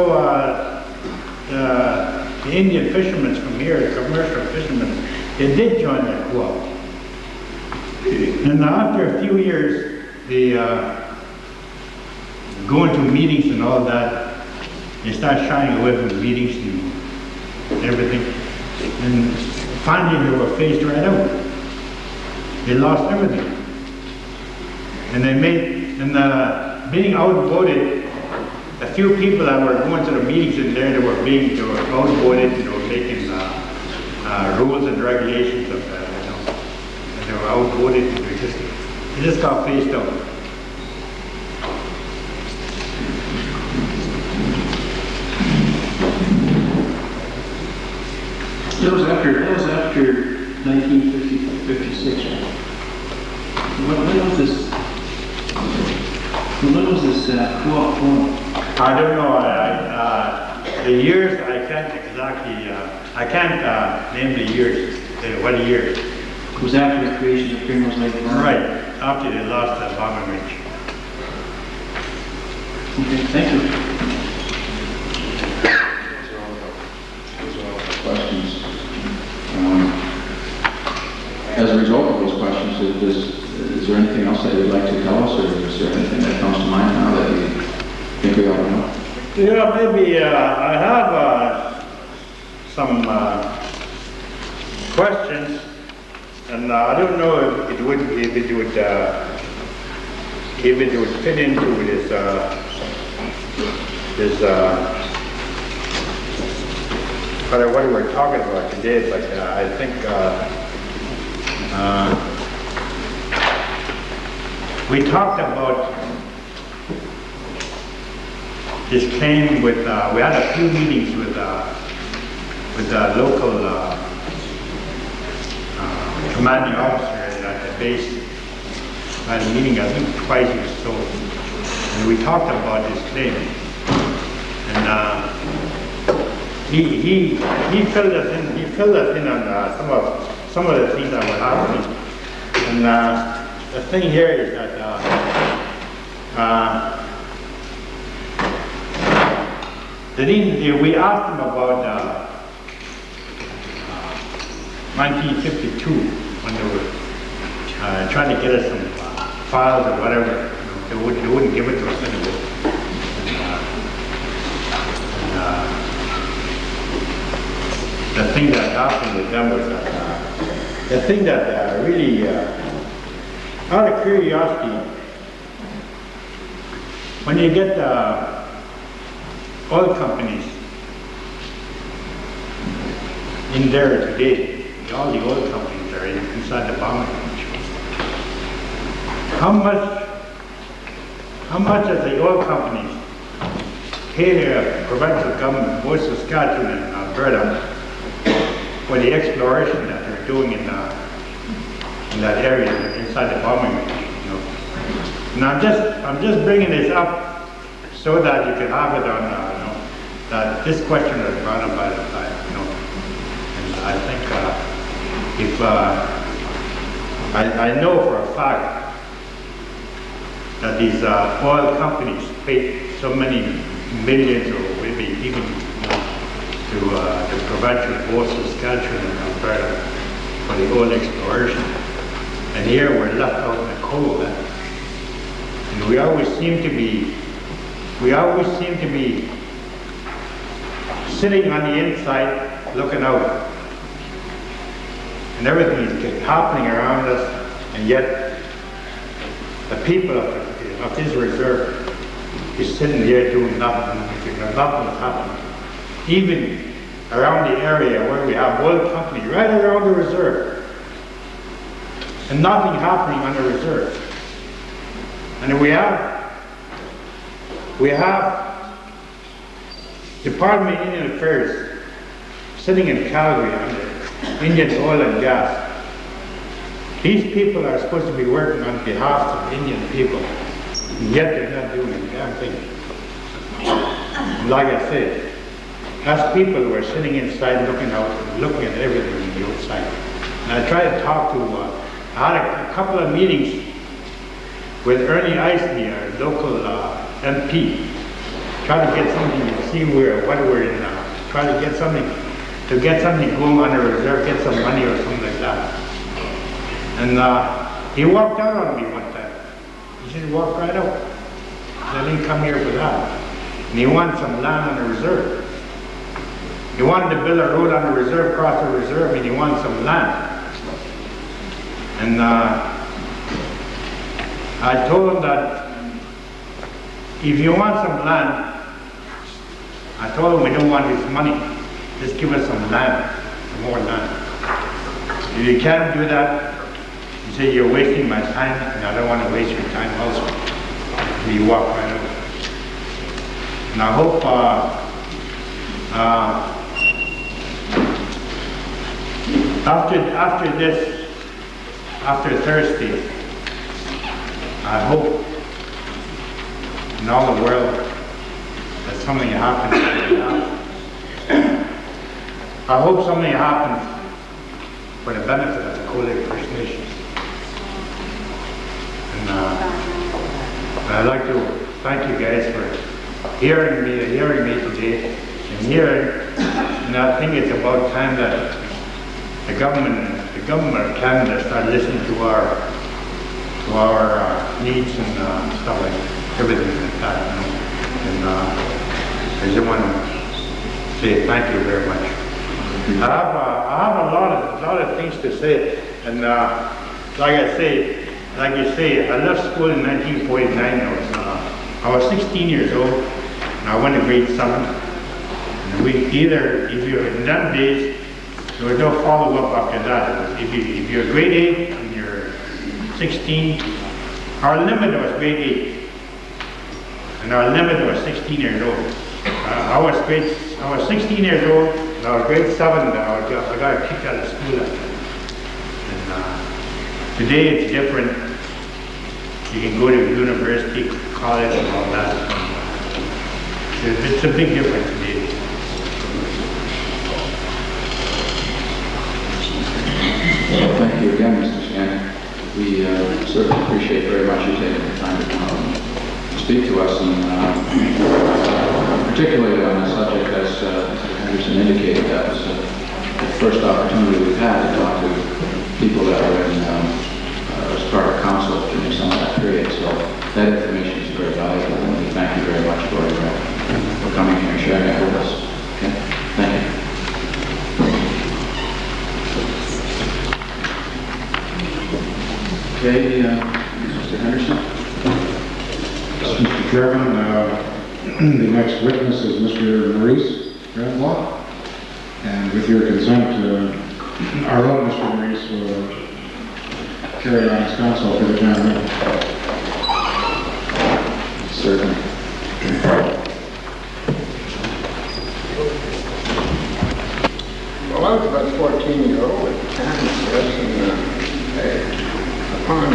the Indian fishermen from here, the commercial fishermen, they did join that co-op. And after a few years, they go into meetings and all that. They start shying away from the meetings and everything. And finally they were phased right out. They lost everything. And being outvoted, a few people that were going to the meetings in there, they were outvoted, and they were making rules and regulations of that, and they were outvoted, and they just got phased out. That was after 1956. When was this co-op formed? I don't know. The years I can't exactly. I can't name the years. What year? It was after the creation of Primrose Lake. Right after they lost that bombing range. Okay, thank you. Those are all the questions. As a result of those questions, is there anything else that you'd like to tell us, or is there anything that comes to mind now that you think we ought to know? Yeah, maybe I have some questions, and I don't know if it would fit into this what we're talking about today, but I think we talked about this claim with, we had a few meetings with the local commanding officer at the base. I had a meeting, I think twice or so, and we talked about this claim. And he filled us in on some of the things that were happening. And the thing here is that we asked him about 1952 when they were trying to get us some files or whatever. They wouldn't give it to us anyway. The thing that happened with them was that the thing that really, out of curiosity, when you get oil companies in there today, all the oil companies are inside the bombing range. How much does the oil companies pay their provincial government, both Saskatchewan and Alberta, for the exploration that they're doing in that area inside the bombing range? You know? And I'm just bringing this up so that you can have it on, that this question was brought up by and I think if I know for a fact that these oil companies pay so many millions or maybe even to the provincial both Saskatchewan and Alberta for the oil exploration, and here we're left out in the cold. And we always seem to be sitting on the inside looking out, and everything is happening around us, and yet the people of this reserve is sitting here doing nothing. Nothing is happening. Even around the area where we have oil companies, right around the reserve, and nothing happening on the reserve. And we have Department of Indian Affairs sitting in Calgary under Indian oil and gas. These people are supposed to be working on behalf of Indian people, and yet they're not doing a damn thing. Like I said, us people were sitting inside looking out, looking at everything on the outside. And I tried to talk to, I had a couple of meetings with Ernie Isley, our local MP, try to get something to see what we're in, try to get something going on the reserve, get some money or something like that. And he walked out on me one time. He said, walk right out. I didn't come here for that. And he wanted some land on the reserve. He wanted to build a road on the reserve, cross the reserve, and he wanted some land. And I told him that if you want some land, I told him we don't want his money. Just give us some land, some more land. If you can't do that, you say you're wasting my time, and I don't want to waste your time also. And you walk right out. And I hope after Thursday, I hope in all the world that something happens. I hope something happens for the benefit of the Cold Lake First Nations. And I'd like to thank you guys for hearing me today, and I think it's about time that the government of Canada start listening to our needs and stuff like everything like that. And I just want to say thank you very much. I have a lot of things to say, and like you say, I left school in 1949. I was 16 years old, and I went to grade 7. And in them days, there was no follow-up after that. If you're grade 8 and you're 16, our limit was grade 8. and our limit was 16 years old. I was 16 years old, and I was grade 7, and I got kicked out of school after that. And today it's different. You can go to university, college, and all that. It's a big difference today. Well, thank you again, Mr. Shannon. We certainly appreciate very much you taking the time to come and speak to us, and particularly on a subject as Mr. Henderson indicated, that was the first opportunity we've had to talk to people that were in, as part of council during some of that period. So that information is very valuable, and we thank you very much for coming here and sharing it with us. Okay? Thank you. Okay, Mr. Henderson. Mr. Chairman, the next witness is Mr. Maurice Grandlaw. And with your consent, our own Mr. Maurice will carry on his counsel for the gentleman. Certainly. Well, I was about 14-year-old at the time, and upon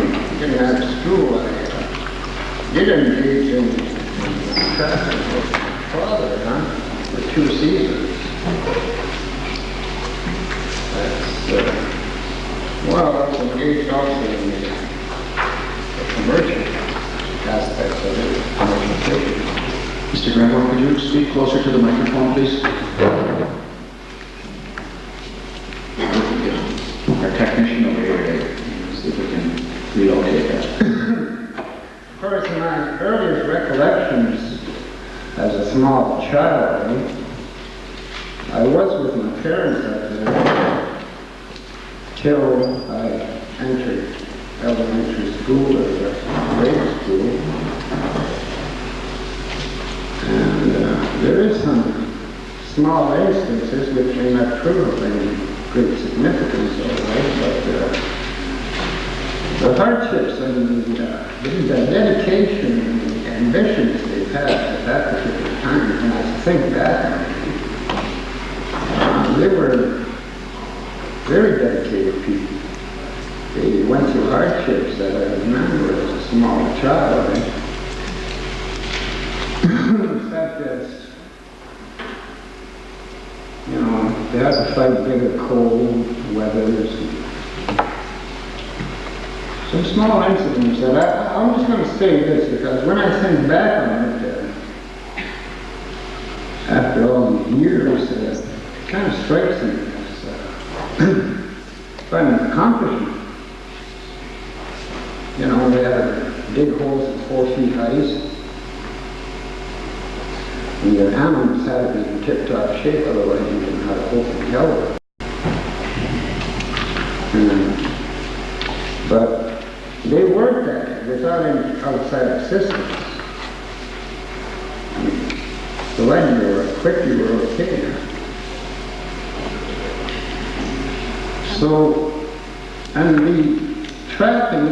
getting out of school, I did engage in traffic with my father, for 2 seasons. Well, I was engaged also in the commercial aspects of it, commercial fishing. Mr. Grandlaw, could you speak closer to the microphone, please? Our technician over here, see if we can relocate that. Of course, in my earliest recollections as a small child, I was with my parents up there till I entered elementary school or grade school. And there is some small instances which may not prove of any great significance, all right, but the hardships and the dedication and the ambitions they've had at that particular time, and I think back, they were very dedicated people. They went through hardships that I remember as a small child. Such as, you know, they had to fight bitter cold weathers. Some small incidents that I'm just going to say this, because when I think back on it, after all these years, it kind of strikes me as quite an accomplishment. You know, they had to dig holes at 4 feet height, and your animals had to be in tip-top shape, otherwise you didn't have open hell. But they worked at it without any outside assistance. So when you were quick, you were okay. So, and the trapping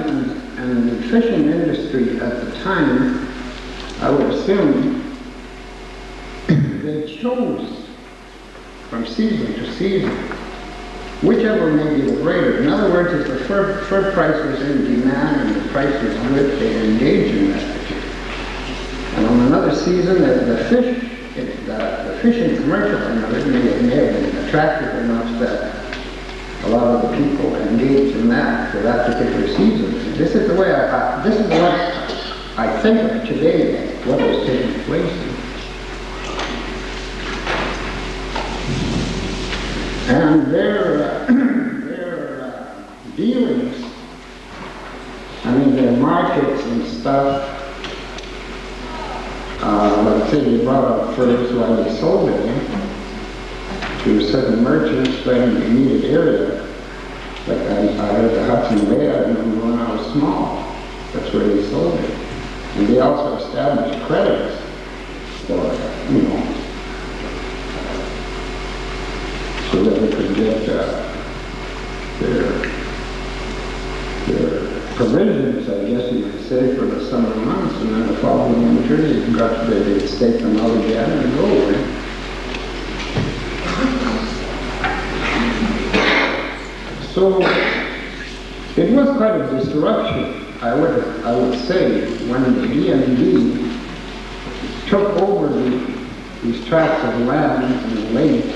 and the fishing industry at the time, I would assume, they chose from season to season, whichever may be the greater. In other words, if the fur price was in demand and the price was good, they engaged in that. And on another season, the fishing commercial end of it may have been attractive enough that a lot of the people engaged in that for that particular season. This is the way this is what I think of today, what was taking place. And their dealings, I mean their markets and stuff, let's say they brought out furs while they sold it to certain merchants right in the immediate area. Like I heard the Hudson Bay, I remember when I was small, that's where they sold it. And they also established credits for, you know, so that they could get their provisions, I guess you might say, for the summer months, and then the following winter, you've got to stake them out again and go away. So it was quite a disruption, I would say, when the DMV took over these tracts of land in the lake.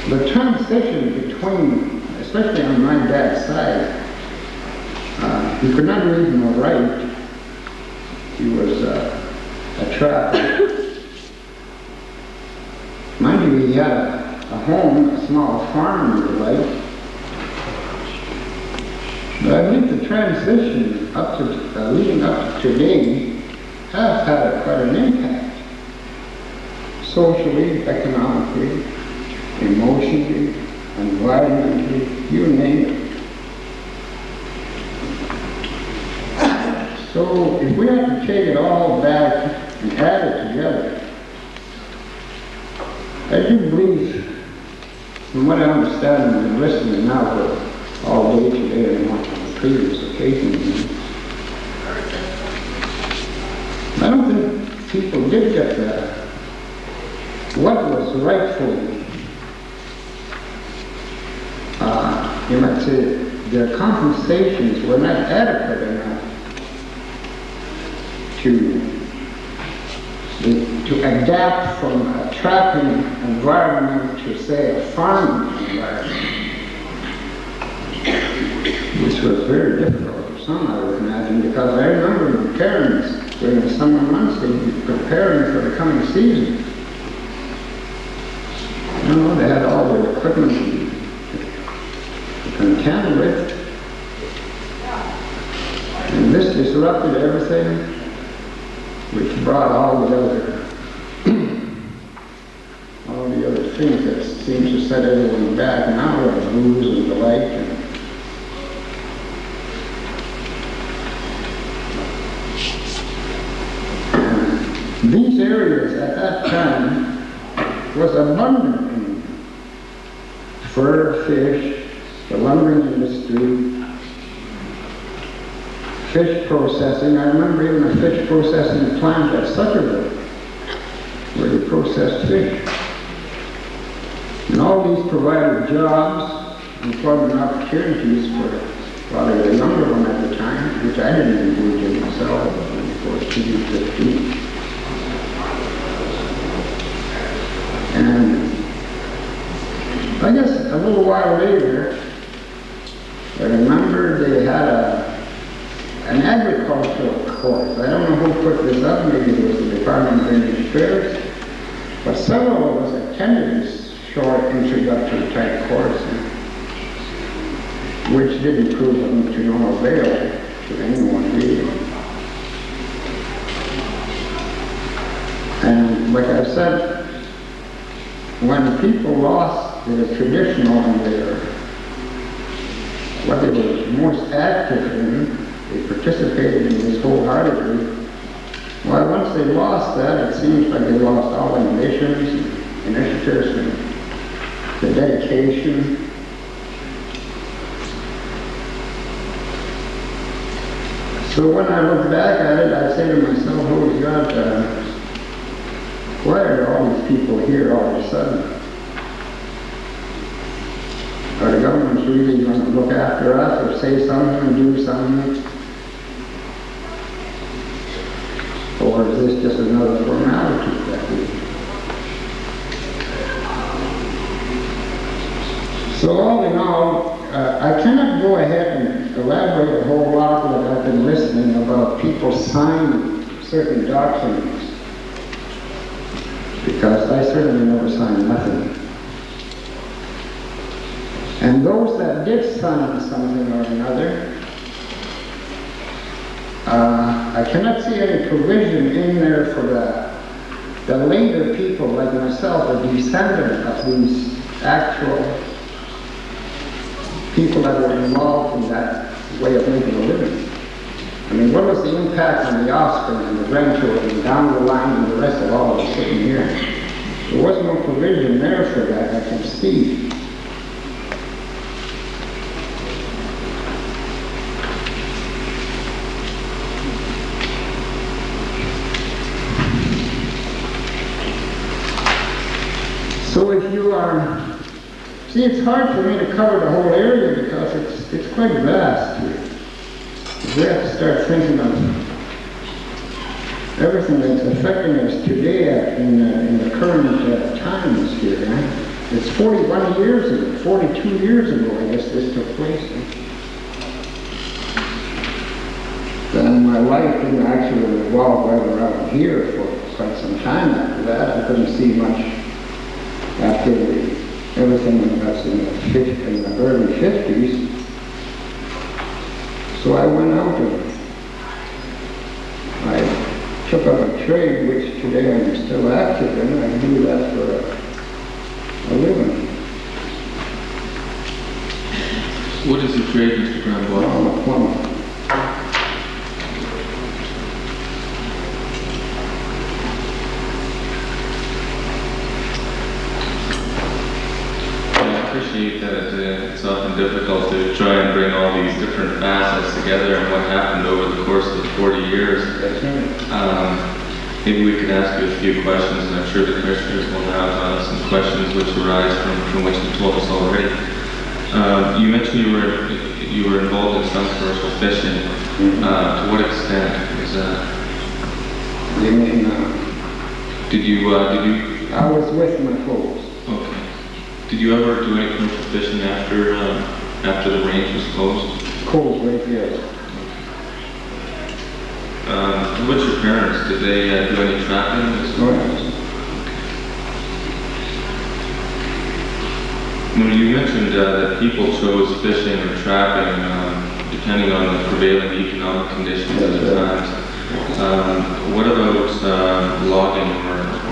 The transition between, especially on my dad's side, he could not read nor write. He was a trapper. Mind you, he had a home, a small farm in the lake. But I think the transition up to leading up to today has had quite an impact, socially, economically, emotionally, environmentally, you name it. So if we have to take it all back and add it together, I do believe, from what I understand and listening now for all day today and on the previous occasions, I don't think people did get that. What was rightfully, you might say, their compensations were not adequate enough to adapt from a trapping environment to, say, a farming environment, which was very difficult for some, I would imagine, because I remember my parents during the summer months, they'd be preparing for the coming season. You know, they had all their equipment to contend with, and this disrupted everything, which brought all the other things that seems to set everyone back now, like booze and the like. And these areas at that time was abundant in fur, fish, the lumbering industry, fish processing. I remember even a fish processing plant at Sutterville, where they processed fish. And all these provided jobs, employment opportunities for a lot of the younger one at the time, which I didn't engage in myself when I was 14, 15. And I guess a little while later, I remember they had an agricultural course. I don't know who put this up, maybe it was the Department of Indian Affairs, but several of us attended this short introductory type course, which didn't prove to no avail to anyone really. And like I said, when people lost their traditional and what they were most active in, they participated in this wholeheartedly. Well, once they lost that, it seems like they lost all ambitions, initiatives, and the dedication. So when I look back at it, I say to myself, oh God, why are all these people here all of a sudden? Are the governments really going to look after us or say something and do something? Or is this just another formality that we... So all in all, I cannot go ahead and elaborate a whole lot that I've been listening about people signing certain documents, because I certainly never signed nothing. And those that did sign something or another, I cannot see any provision in there for the later people like myself, a descendant of these actual people that were involved in that way of making a living. I mean, what was the impact on the offspring and the grandchildren down the line and the rest of all of us sitting here? There was no provision there for that, I can see. So if you are, see, it's hard for me to cover the whole area because it's quite vast here. We have to start thinking of everything that's affecting us today in the current times here. It's 41 years ago, 42 years ago, I guess this took place. Then my life didn't actually revolve right around here for quite some time after that. I couldn't see much after everything that's in the early 50s. So I went out and I took up a trade which today I'm still active in. I do that for a living. What is your trade, Mr. Granbois? I'm a plumber. I appreciate that it's often difficult to try and bring all these different facets together and what happened over the course of the 40 years. Maybe we can ask you a few questions, and I'm sure the commissioners will have some questions which arise from what you told us already. You mentioned you were involved in some commercial fishing. To what extent was that? You mean, Did you? I was with my folks. Okay. Did you ever do any commercial fishing after the range was closed? Cold right there. What's your parents? Did they do any trapping? When you mentioned that people chose fishing or trapping depending on the prevailing economic conditions at the time, what about logging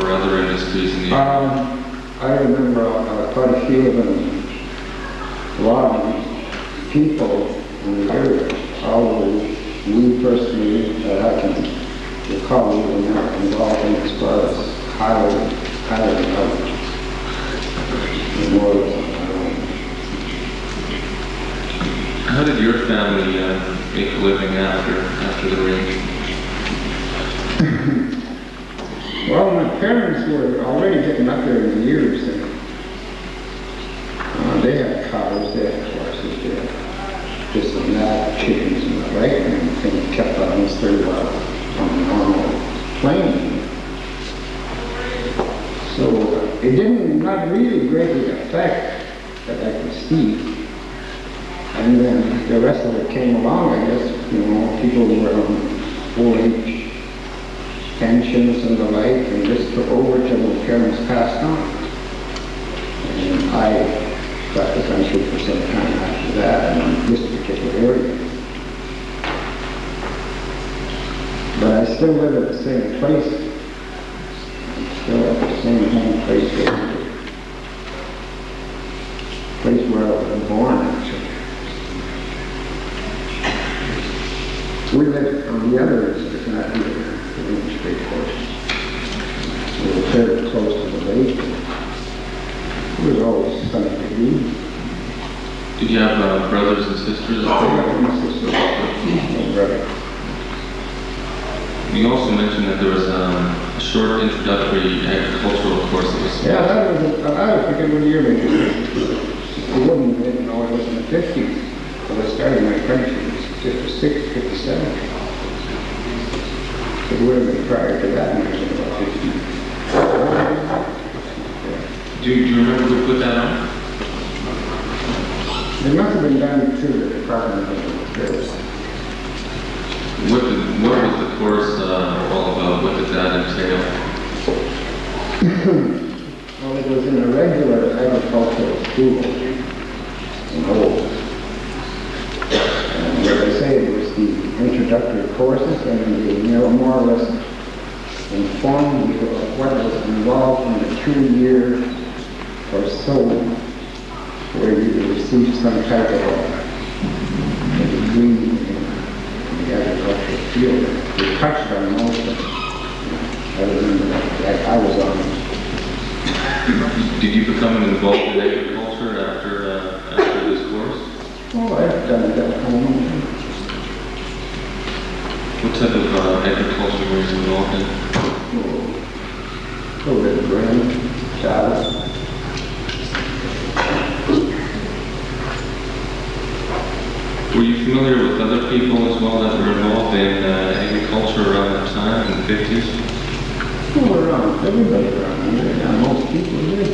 or other industries in the area? I remember quite a few of them, a lot of people in the area, although we personally, I can recall we were not involved in as far as highway How did your family make a living after the range? Well, my parents were already getting up there in the years, and they had cows, they had horses, they had this and that, chickens and the like, and everything kept on this third on the normal plane. So it didn't not really greatly affect that I could see. And then the rest of it came along, I guess, people were on old-age pensions and the like, and just took over till my parents passed on. And I got the country for some time after that, in this particular area. But I still live at the same place. I'm still at the same home place where I was born, actually. We lived on the other end, not here, the Main Street portion. We were very close to the lake. It was always something to do. Did you have brothers and sisters? No brother. You also mentioned that there was a short introductory agricultural course that was... Yeah, I forget what year they did. It wasn't, it was in the 50s. So I started my apprenticeship. 56, 57. It would have been prior to that, when I was about 15. Do you remember who put that on? It must have been done through the Department of Affairs. What was the course all about? What did that entail? Well, it was in a regular agricultural school in Old. And what I say, it was the introductory courses, and they more or less informed you of what was involved in the 2 years or so where you received some type of a degree in the agricultural field. We touched on most of it. I remember that I was on it. Did you become involved in agriculture after this course? Oh, I've done that at home. What type of agriculture were you involved in? A little bit of grain, cattle. Were you familiar with other people as well that were involved in agriculture around that time in the 50s? All around, everybody around, yeah, most people did.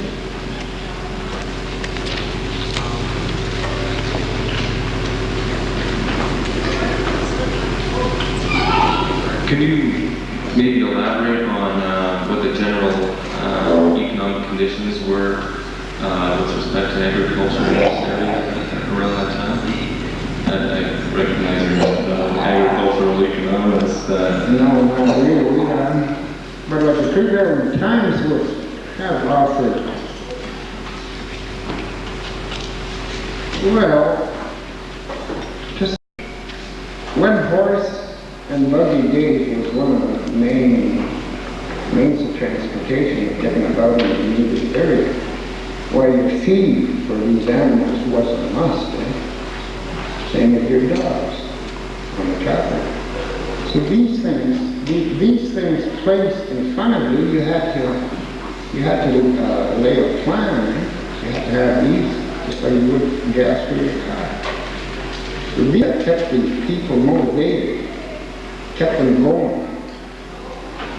Can you maybe elaborate on what the general economic conditions were with respect to agriculture in this area around that time? I recognize you're not an agricultural economist. No, not really, but like the prevailing times was have offered, well, just when horse and buggy days was one of the main means of transportation of getting about in the immediate area. Why your feed for these animals wasn't a must, Same with your dogs on the tractor. So these things placed in front of you, you had to lay a plan. You had to have these just like you would gas for your car. So these kept these people motivated, kept them going.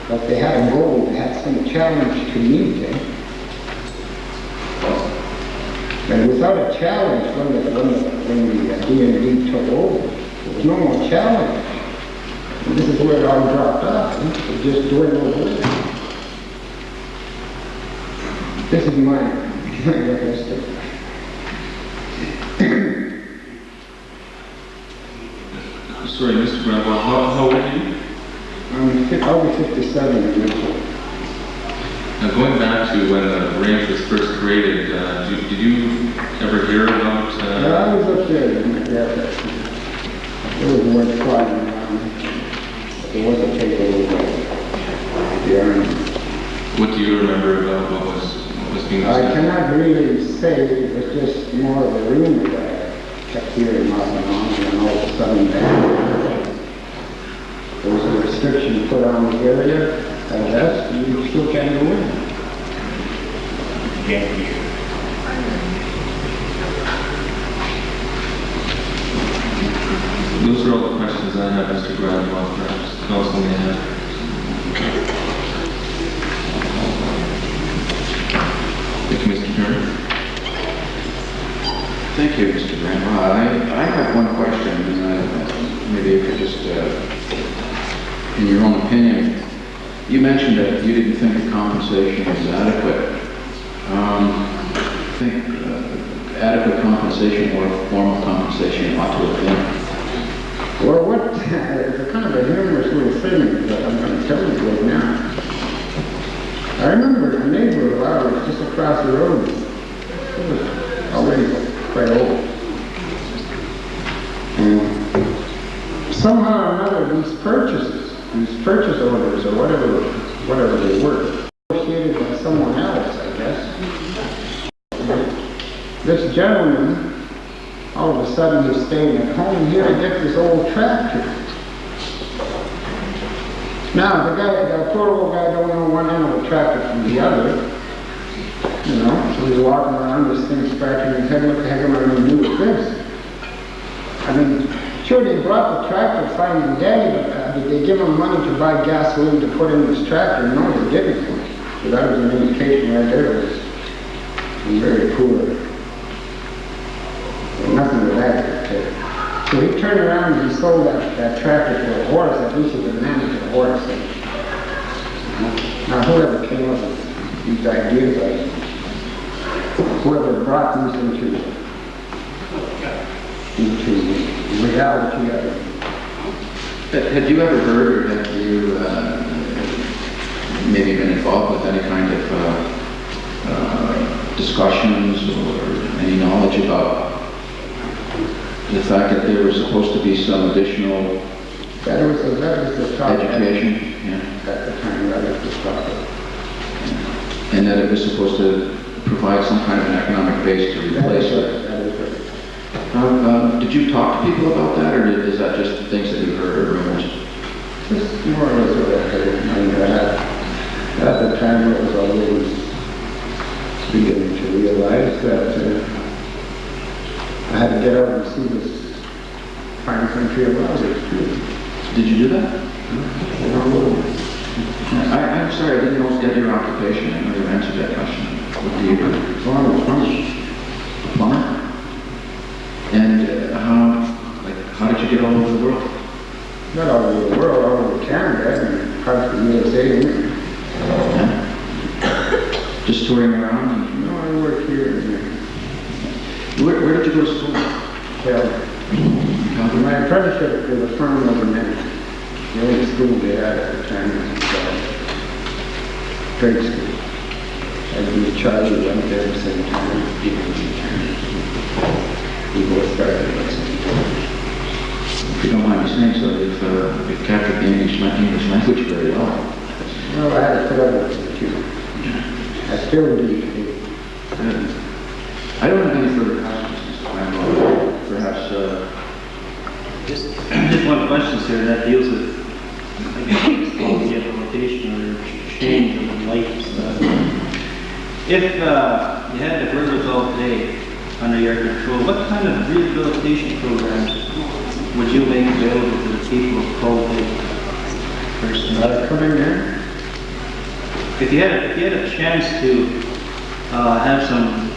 Like they had a goal, they had some challenge to meet. And without a challenge, when the D&D took over, there was no more challenge. And this is where it all dropped off. It just dwindled away. This is my record. Sorry, Mr. Grandpa, how old are you? I'll be 57 in April. Now, going back to when the ranch was first created, did you ever hear about? I was up there, yeah. There was one flying around. There was a takeover of the Army. What do you remember about what was being I discussed? cannot really say, it was just more of a rumor that I kept hearing off and on, and all of a sudden, there was a restriction put on the area, I guess, and you still can't go in. Those are all the questions I have, Mr. Grandpa. Perhaps Council may have. Thank you, Mr. Chairman. Thank you, Mr. Grandma. I have one question, and maybe you could just, in your own opinion, you mentioned that you didn't think the compensation was adequate. I think adequate compensation or formal compensation ought to have been. Well, it's a kind of a humorous little thing that I'm going to tell you right now. I remember a neighbor of ours just across the road, he was already quite old. And somehow or another, these purchase orders or whatever they were, negotiated by someone else, I guess. This gentleman, all of a sudden he's staying at home here to get this old tractor. Now, the poor old guy don't know one end of the tractor from the other. So he's walking around, this thing scratching his head, what the heck am I going to do with this? I mean, sure, they brought the tractor fine and dandy, but did they give him money to buy gasoline to put in this tractor? No, they didn't. So that was an indication right there. It was very poor. Nothing of that. So he turned around and he sold that tractor for a horse. At least he could manage a horse. Now, whoever came up with these ideas, whoever brought these into reality of it. Had you ever heard, or had you maybe been involved with any kind of discussions or any knowledge about the fact that there was supposed to be some additional That was the topic. education? At the time, that was the topic. And that it was supposed to provide some kind of an economic base to replace it. That is right. Did you talk to people about that, or is that just things that you heard or rumors? Just more or less what I heard. At the time, it was always beginning to realize that I had to get out and see this Fine Country of Others too. Did you do that? I'm sorry, I didn't almost get your occupation. I know you answered that question. What do you do? Plumber. Plumber? And how did you get all over the world? Not all over the world, all over Canada and parts of the USA. Yeah. Just touring around? No, I work here and Where did you go to school? there. My apprenticeship was a firm over there. The only school they had at the time was grade school. And me and Charlie went there at the same time. We both started at the same time. If you don't mind me saying so, you've captured the English language very well. Well, I had to put up with it too. I still do today. I don't have any further questions, Mr. Landlord. Perhaps, Just one question, sir, that deals with, I guess, the implementation or change of the life stuff. If you had the wherewithal today under your control, what kind of rehabilitation programs would you make available to the people of Cold Lake personally? Come in there. If you had a chance to have some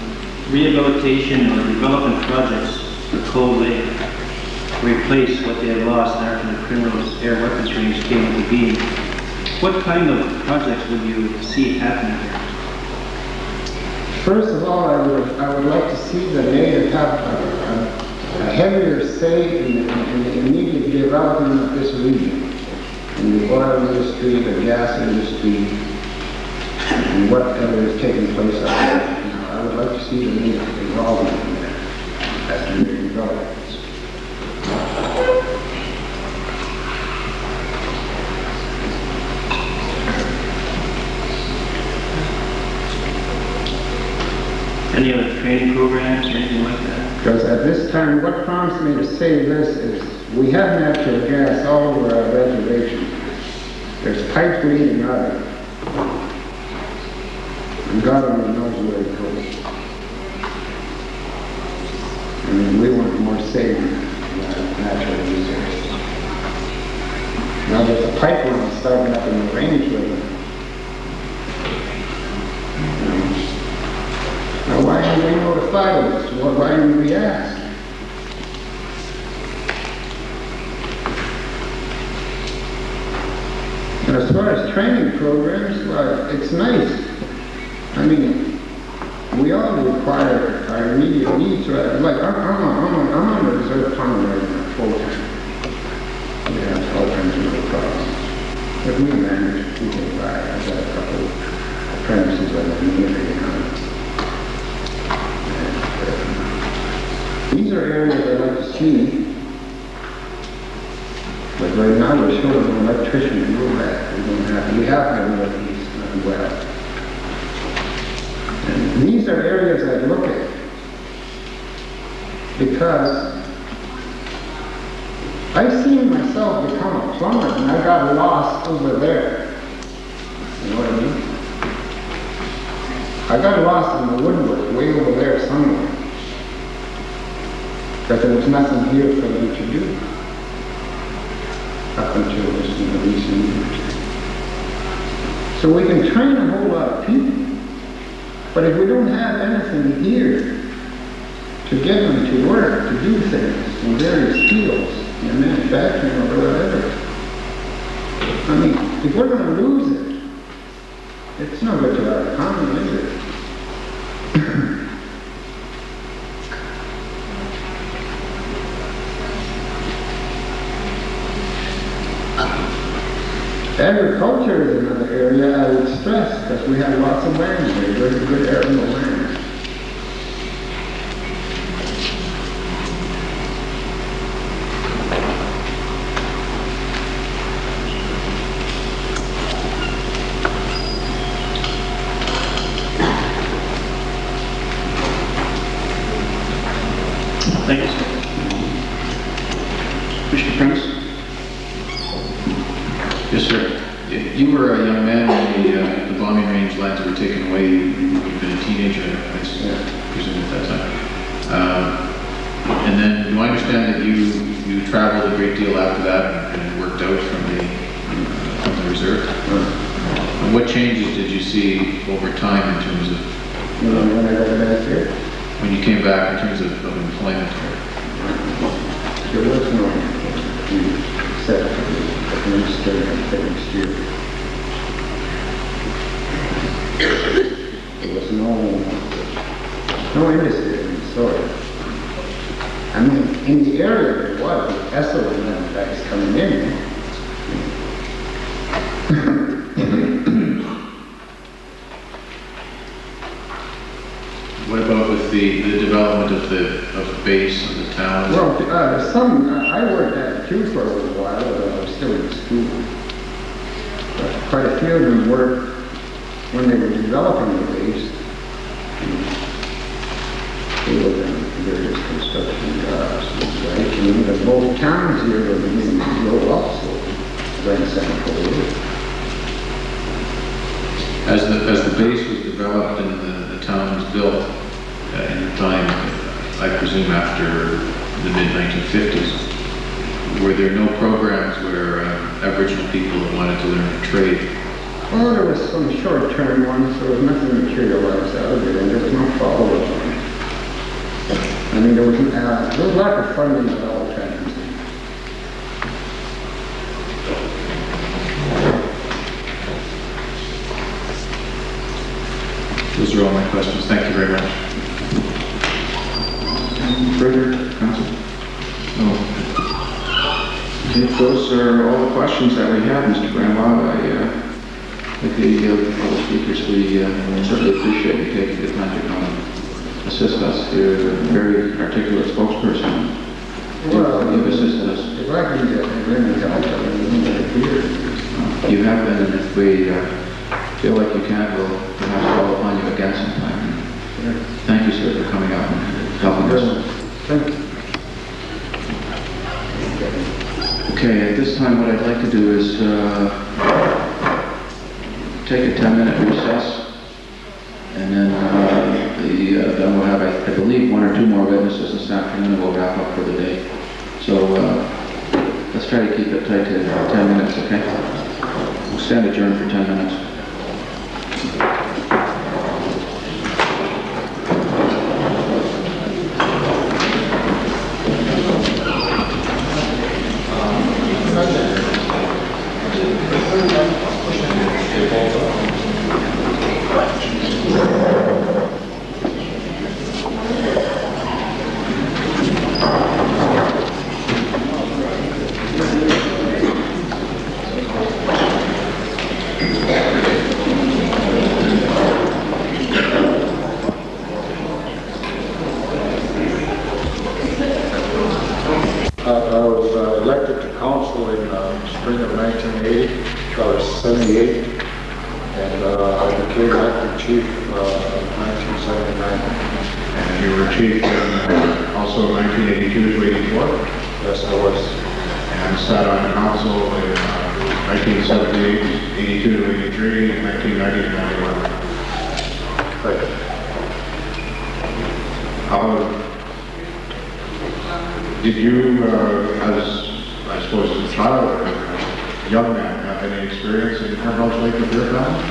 rehabilitation or development projects for Cold Lake, replace what they had lost after the Primrose Air Weapons Range came into being, what kind of projects would you see happening there? First of all, I would like to see the native have a heavier say in the immediate development of this region. In the oil industry, the gas industry, and whatever is taking place out there. I would like to see the native involvement in that as the developments. Any other training programs or anything like that? Because at this time, what prompts me to say this is we have natural gas all over our reservation. There's pipes leading out of it. And God only knows where it goes. I mean, we want more saving in our natural resources. Now there's a pipeline starting up in the range with it. Now why didn't we notify us? Well, why didn't we ask? And as far as training programs, well, it's nice. I mean, we all require our immediate needs, right? Like, I'm on the reserve fund right now, full time. We have all kinds of little problems. If we manage, we can buy. I've got a couple of apprentices that are near, these are areas I'd like to see. But right now, we're short of an electrician to do that. We have had one of these well. And these are areas I look at because I've seen myself become a plumber and I got lost over there. You know what I mean? I got lost in the woodwork way over there somewhere. That there was nothing here for them to do up until this recent years. So we can train a whole lot of people, but if we don't have anything here to get them to work, to do things in various fields, in manufacturing or whatever, I mean, if we're going to lose it, it's no good to our economy, is it? Agriculture is another area I would stress because we have lots of land here, good arable land. Thank you, sir. Mr. Prince? Yes, sir. You were a young man when the bombing range lands were taken away. You'd been a teenager, I presume, at that time. And then, do I understand that you you traveled a great deal after that and worked out from the reserve? And what changes did you see over time in terms of, When I got back here, when you came back in terms of employment? there was no except for the administrative the next year. There was no industry in the soil. I mean, in the area there was, the Essel and them guys coming in. What about with the development of the base of the town? Well, I worked at it too for a little while, but I was still in school. But quite a few of them worked when they were developing the base. They were in various construction jobs, right? And the both towns here were beginning to grow up, so Grand Central. As the base was developed and the town was built, in the time, I presume after the mid-1950s, were there no programs where Aboriginal people wanted to learn a trade? Well, there was some short-term ones, so there was nothing materialized out of it, and there was no follow-up on it. I mean, there was lack of funding at all times. Those are all my questions. Thank you very much. Further, Council? No. If those are all the questions that we have, Mr. Grandma, with the other speakers, we certainly appreciate you taking the time to come and assist us. You're a very articulate spokesperson. Well, You've assisted us. if I can get any help, I mean, here. You have been, and if we feel like you can, we'll perhaps call upon you again sometime. Thank you, sir, for coming out and helping us. Thank you. Okay, at this time, what I'd like to do is take a 10-minute recess, and then then we'll have, I believe, one or two more witnesses this afternoon, and we'll wrap up for the day. So let's try to keep it tight to 10 minutes, okay? We'll stand adjourned for 10 minutes. I was elected to council in spring of 1980. I was 78, and I became acting chief in 1979. And you were chief in also 1982 to 84, Yes, I was. and sat on council in 1978, 82 to 83, and 1990 to 91. Right. Did you, as I suppose a child or a young man, have any experience in Primrose Lake with your family?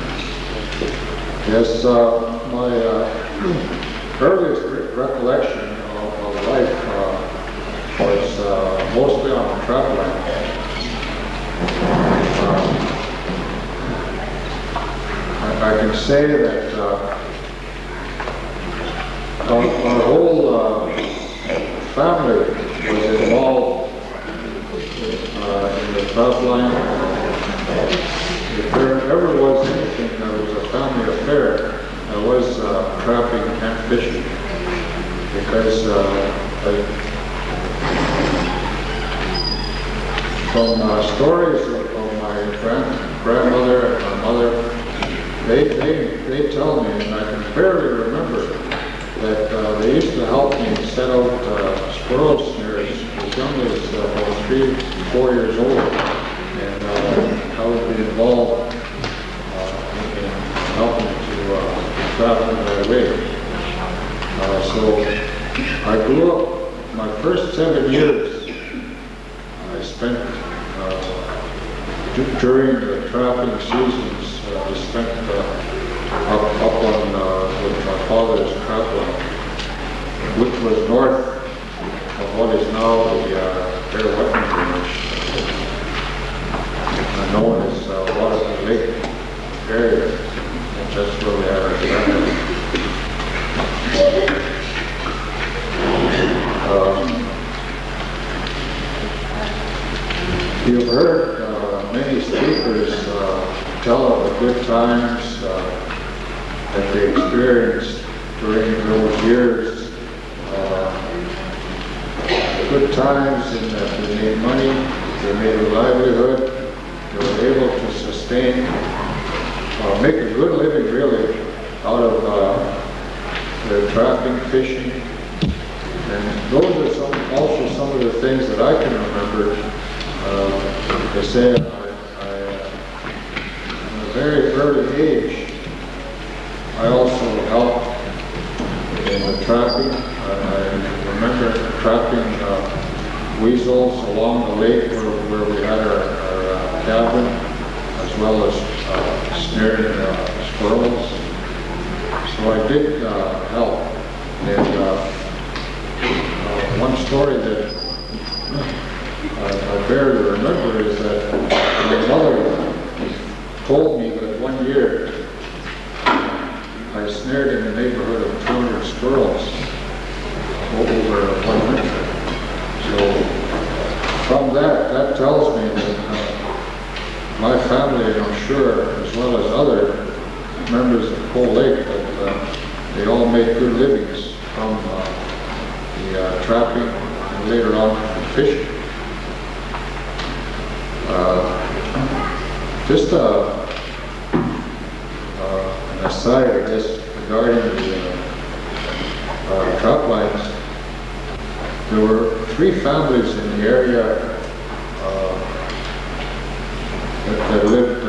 Yes, my earliest recollection of life was mostly on the travel line. I can say that our whole family was involved in the travel line. If there ever was anything that was a family affair, it was trapping and fishing. Because from stories of my grandmother and my mother, they tell me, and I can barely remember, that they used to help me set out squirrel snares as young as about 3, 4 years old, and I would be involved in helping to trap them that way. So I grew up, my first 7 years spent, during the trapping seasons, we spent up on with my father's trap line, which was north of what is now the Bear Weapons Range, known as Waterloo Lake area. And that's where we had our trap. You've heard many speakers tell of the good times that they experienced during those years. Good times in that they made money, they made a livelihood, they were able to sustain, make a good living really out of their trapping, fishing. And those are also some of the things that I can remember. They say at a very early age, I also helped in the trapping. I remember trapping weasels along the lake where we had our cabin, as well as snaring squirrels. So I did help. And one story that I barely remember is that my mother told me that one year I snared in the neighborhood of 200 squirrels over one winter. So from that tells me that my family, and I'm sure, as well as other members of Cold Lake, that they all made good livings from the trapping and later on fishing. Just an aside, I guess, regarding the trap lines. There were 3 families in the area that lived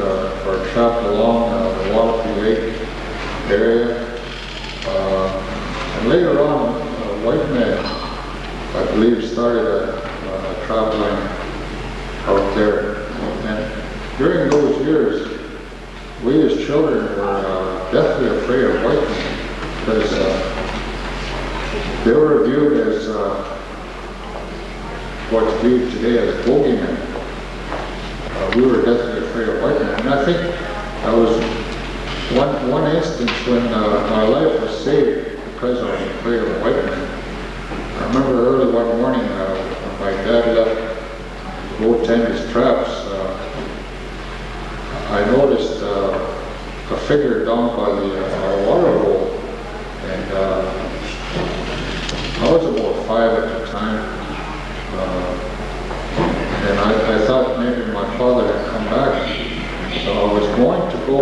or trapped along the Waterloo Lake area. And later on, a white man, I believe, started a trap line out there. And during those years, we as children were deathly afraid of white men because they were viewed as what's viewed today as bogeymen. We were deathly afraid of white men. And I think that was one instance when my life was saved because I was afraid of white men. I remember early one morning when my dad left to go tend his traps, I noticed a figure down by our water hole, and I was about 5 at the time, and I thought maybe my father had come back, so I was going to go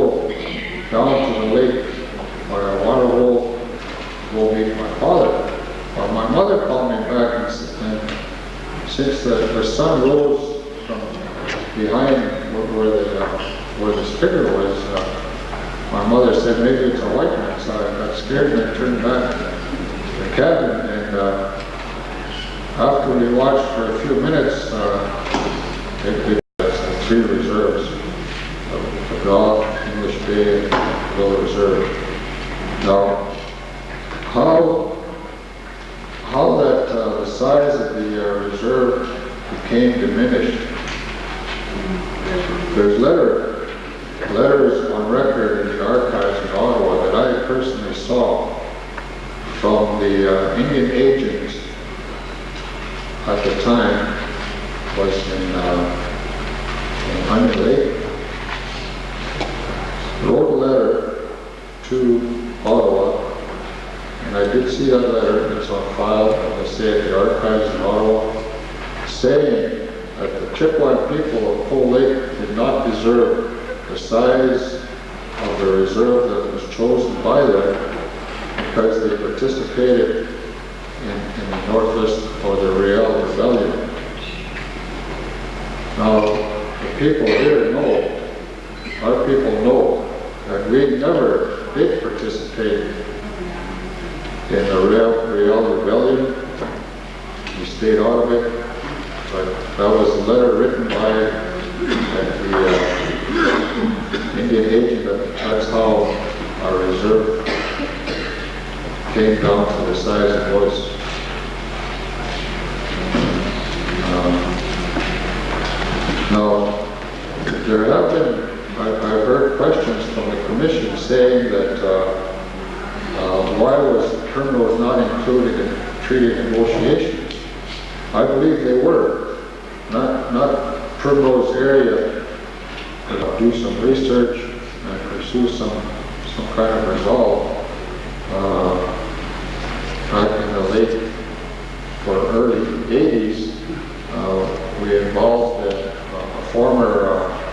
down to the lake by our water hole to go meet my father. Well, my mother called me back, and since the sun rose from behind where the figure was, my mother said maybe it's a white man. So I got scared and I turned back to the cabin. And after we watched for a few minutes, it was 3 reserves: the Gulf, English Bay, and Bill Reserve. Now, how that the size of the reserve became diminished. There's letters on record in the archives in Ottawa that I personally saw from the Indian agent at the time, was in Onion Lake. Wrote a letter to Ottawa, and I did see that letter. It's on file, as I say, at the archives in Ottawa, saying that the Chippewa people of Cold Lake did not deserve the size of the reserve that was chosen by them because they participated in the Northwest or the Riel Rebellion. Now, the people here know, our people know, that we never did participate in the Riel Rebellion. We stayed out of it. but that was a letter written by the Indian agent. That's how our reserve came down to the size it was. Now, there have been, I've heard questions from the commission saying that why was terminals not included in treaty negotiations? I believe they were. Not Primrose area, do some research and pursue some kind of resolve. Back in the late or early 80s, we involved a former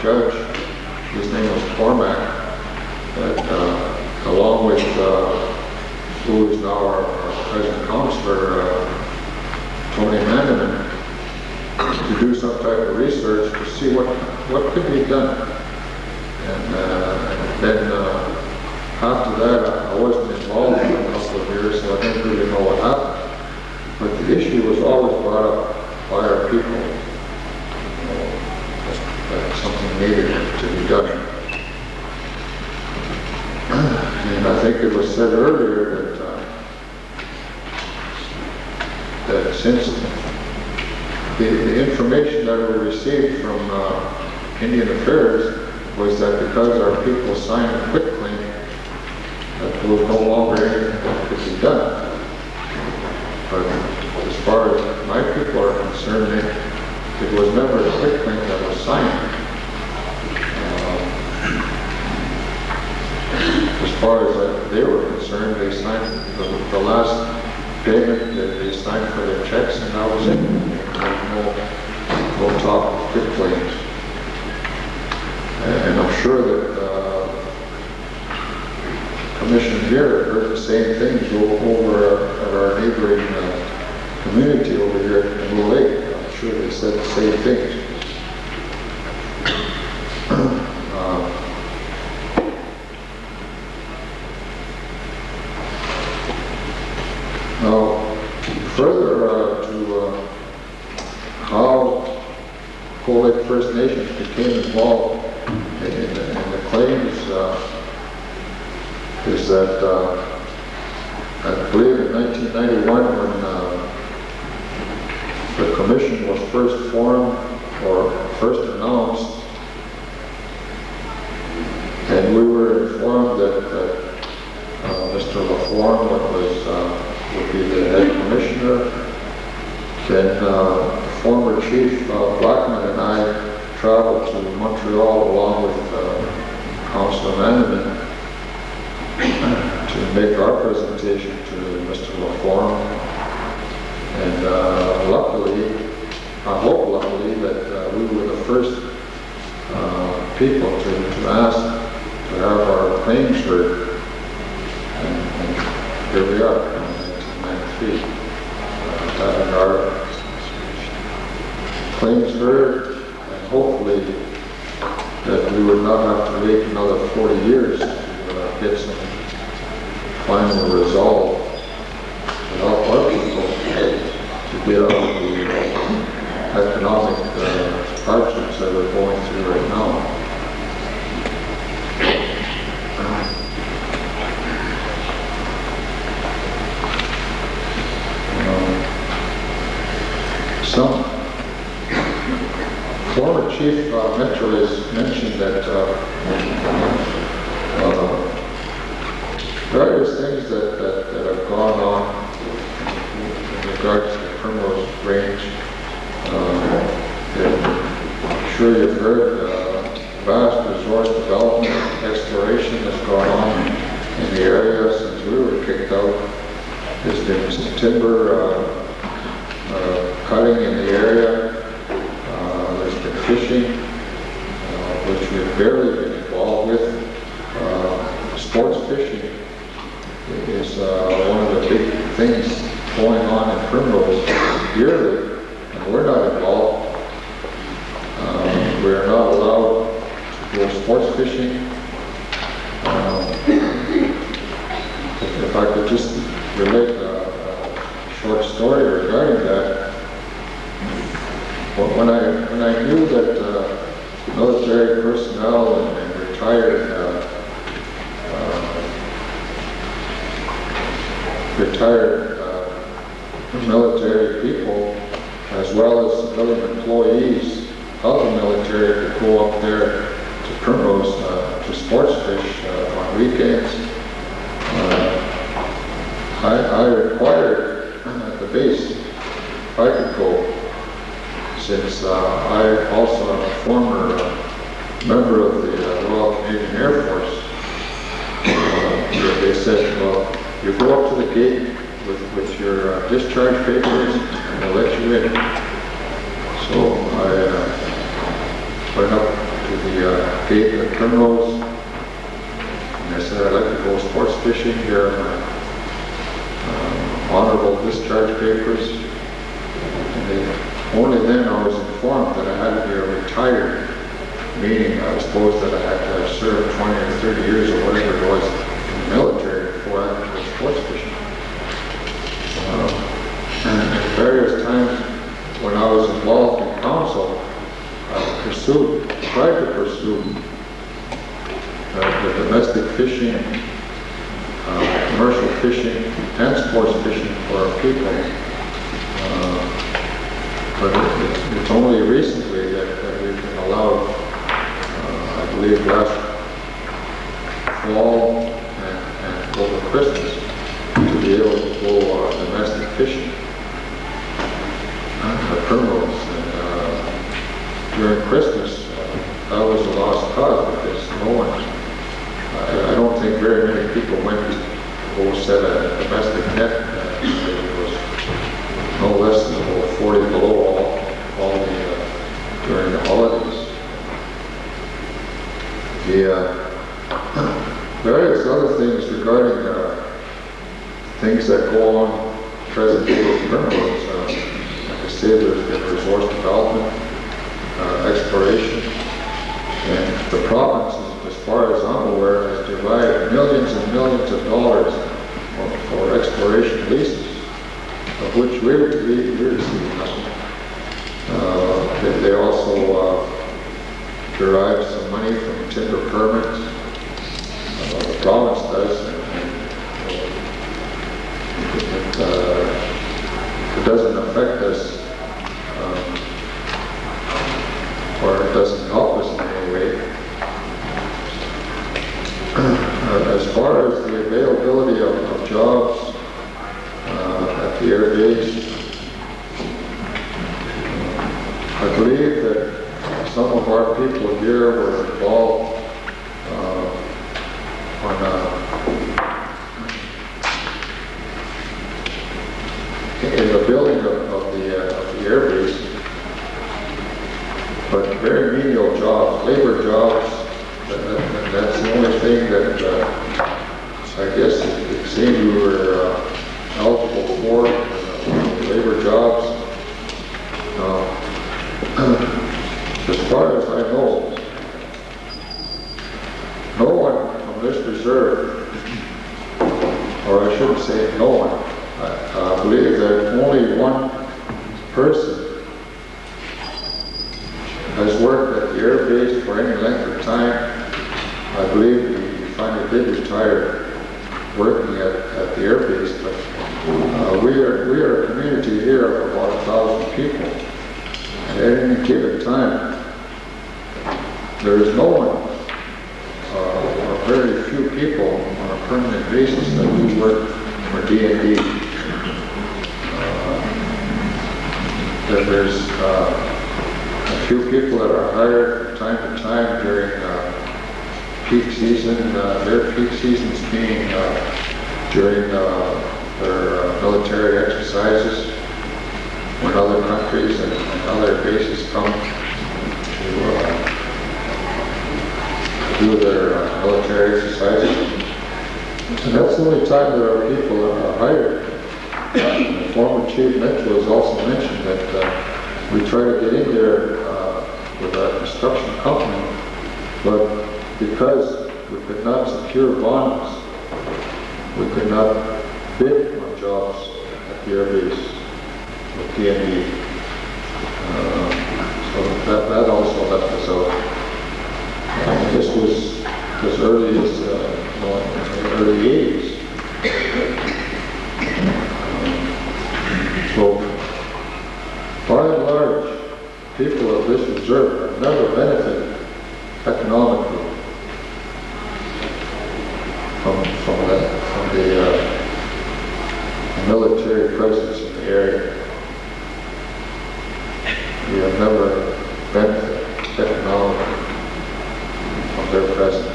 judge, his name was Cormac, that along with who is now our present counselor, Tony Mandaman, to do some type of research to see what could be done. And then after that, I wasn't involved for a couple of years, so I didn't really know what happened. But the issue was always brought up by our people, that something needed to be done. And I think it was said earlier that since the information that we received from Indian Affairs was that because our people signed a quitclaim, that there was no longer anything that could be done. But as far as my people are concerned, it was never a quitclaim that was signed. As far as they were concerned, they signed the last payment that they signed for their checks, and that was it. No talk of quitclaims. And I'm sure that Commission here heard the same things over at our neighboring community over here in Blue Lake. I'm sure they said the same things. Now, further to how Cold Lake First Nations became involved in the claims is that I believe in 1991 when the commission was first formed or first announced, and we were informed that Mr. LaForme would be the head commissioner. Then former Chief Blackman and I traveled to Montreal along with Councillor Mandaman to make our presentation to Mr. LaForme. And luckily, I hope luckily, that we were the first people to ask to have our claims heard. And here we are in 1993. Having our claims heard, and hopefully that we would not have to wait another 40 years to get some final resolve to help our people to get out of the economic hardships that we're going through right now. Some former Chief Metro has mentioned that various things that have gone on in regards to the Primrose Range. I'm sure you've heard vast resource development exploration has gone on in the area since we were kicked out. There's been some timber cutting in the area. There's been fishing, which we've barely been involved with. Sports fishing is one of the big things going on in Primrose yearly, and we're not involved. We're not allowed to go sports fishing. If I could just relate a short story regarding that. when I knew that military personnel and retired military people, as well as civilian employees of the military, could go up there to Primrose to sports fish on weekends. I required at the base if I could go, since I also am a former member of the Royal Canadian Air Force. They said, well, you go up to the gate with your discharge papers and they'll let you in. So I went up to the gate at Primrose and I said, I'd like to go sports fishing. Here are my honorable discharge papers. And only then I was informed that I had to be a retired, meaning I was supposed that I had to have served 20 or 30 years or whatever it was in the military before I could go sports fishing. And at various times when I was involved in council, I tried to pursue the domestic fishing, commercial fishing, and sports fishing for our people. But it's only recently that we've been allowed, I believe last fall and over Christmas, to be able to go domestic fishing at Primrose. And during Christmas, that was a lost cause because no one, I don't think very many people went to go set a domestic net. It was no less than about 40 below during the holidays. The various other things regarding things that go on present day with Primrose, like I say, there's been resource development, exploration, and the province, as far as I'm aware, has divided millions and millions of dollars for exploration leases, of which we receive nothing. They also derive some money from timber permits. The province does, and it doesn't affect us, or it doesn't help us in any way. As far as the availability of jobs at the air base, I believe that some of our people here were involved in the building of the air base, but very menial jobs, labor jobs. And that's the only thing that I guess it seemed we were eligible for, labor jobs. As far as I know, no one from this reserve, or I shouldn't say no one, I believe that only one person has worked at the air base for any length of time. I believe he finally did retire working at the air base, but we are a community here of about 1,000 people. And at any given time, there is no one, or very few people on a permanent basis that do work for D&D. There's a few people that are hired from time to time during peak season, their peak seasons being during their military exercises, when other countries and other bases come to do their military exercises. And that's the only time that our people are hired. The former Chief Mitchell has also mentioned that we try to get in there with our construction company, but because we could not secure bonds, we could not bid on jobs at the air base with DND. as early as, in the early 80s. So, by and large, people of this reserve have never benefited economically from the military presence in the area. We have never benefited economically from their presence.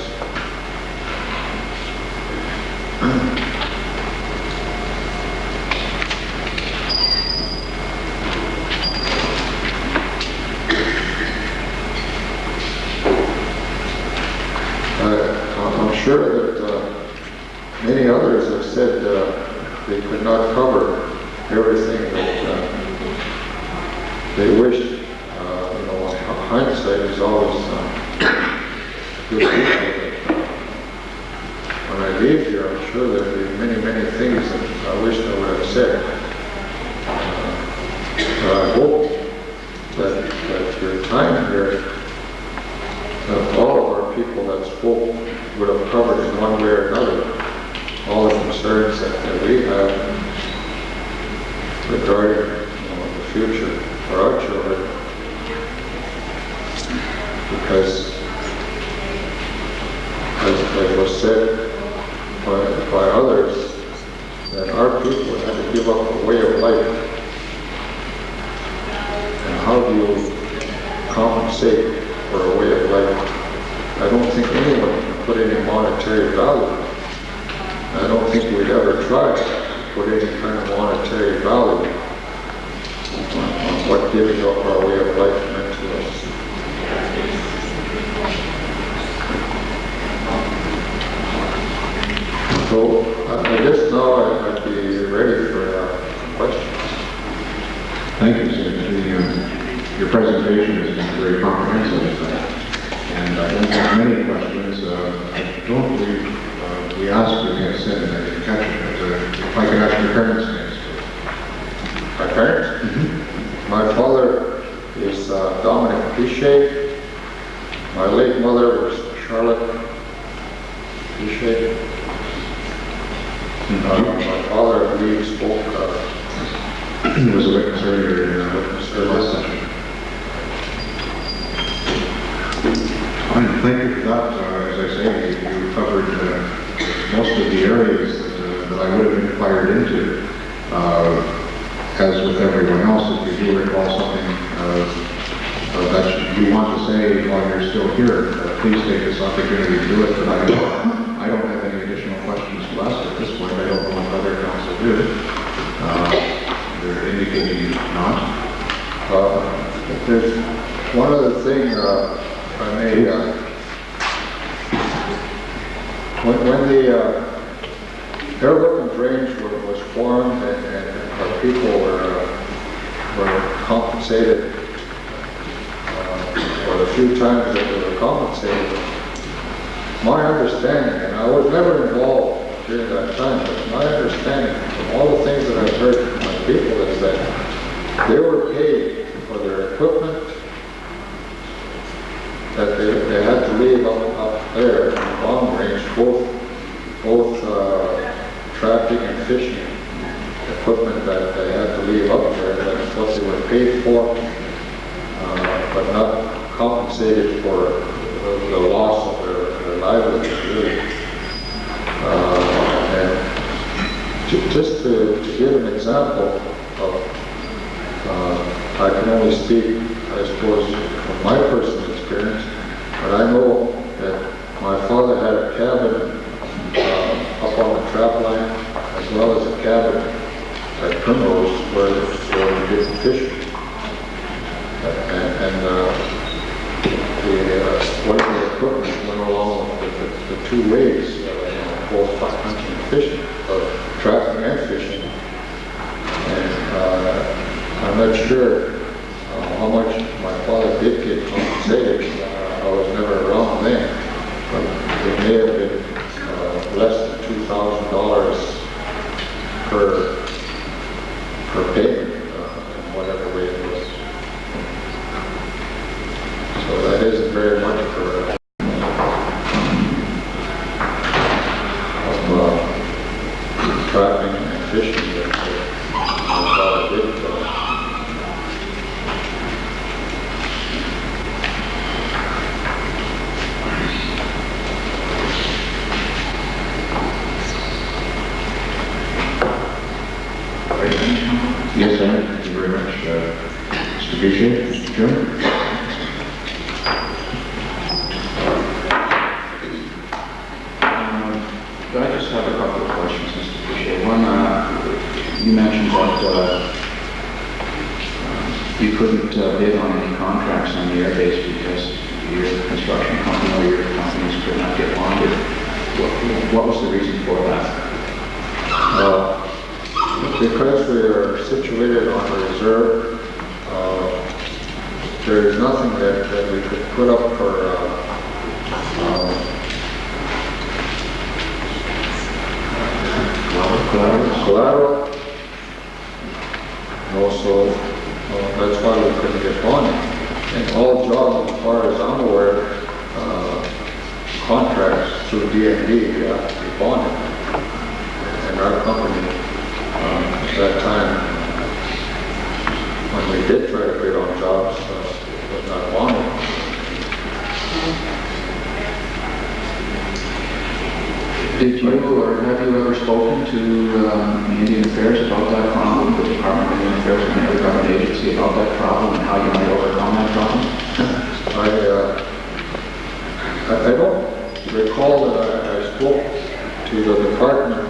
I'm sure that many others have said they could not cover everything that they wished. Hindsight is always good. When I leave here, I'm sure there'll be many, many things that I wish I would have said. But I hope that your time here, that all of our people that spoke would have covered in one way or another all the concerns that we have regarding the future for our children. Because, as was said by others, that our people had to give up a way of life. And how do you compensate for a way of life? I don't think anyone can put any monetary value. I don't think we'd ever try to put any kind of monetary value on what giving up our way of life meant to us. So I guess now I'd be ready for questions. Thank you, sir. Your presentation has been very comprehensive, and I don't have many questions. I don't believe we asked what you said, and I didn't catch it. But if I could ask your parents' names, please. My parents? Mm-hmm. My father is Dominic Pichet. My late mother was Charlotte Pichet. My father, I believe, spoke. He was a witness earlier in the last session. Fine, thank you for that. As I say, you covered most of the areas that I would have inquired into. As with everyone else, if you do recall something that you want to say while you're still here, please take this opportunity to do it. But I don't have any additional questions to ask at this point. I don't know if other council do. They're indicating not. There's one other thing I may. When the Air Weapons Range was formed and our people were compensated for the few times that they were compensated, my understanding, and I was never involved during that time, but my understanding from all the things that I've heard from my people is that they were paid for their equipment that they had to leave up there in the bomb range, both trapping and fishing equipment that they had to leave up there. That's what they were paid for, but not compensated for the loss of their livelihood, really. And just to give an example of, I can only speak, I suppose, from my personal experience, but I know that my father had a cabin up on the trap line, as well as a cabin at Primrose where we did fishing. And one of the equipment went along with the two ways, both hunting and fishing, or trapping and fishing. And I'm not sure how much my father did get compensated. I was never around then, but it may have been less than $2,000 per payment, in whatever way it was. So that isn't very much for Mr. Bichet, Mr. Chairman. I just have a couple of questions, Mr. Boucher. One, you mentioned that you couldn't bid on any contracts on the airbase because your construction company or your companies could not get bonded. What was the reason for that? Because we are situated on a reserve, there is nothing that we could put up for collateral. And also, that's why we couldn't get bonded. And all jobs, as far as I'm aware, contracts through DND have to be bonded. And our company, at that time, when we did try to bid on jobs, was not bonded. Did you or have you ever spoken to Indian Affairs about that problem, the Department of Indian Affairs and every government agency about that problem and how you might overcome that problem? I don't recall that I spoke to the department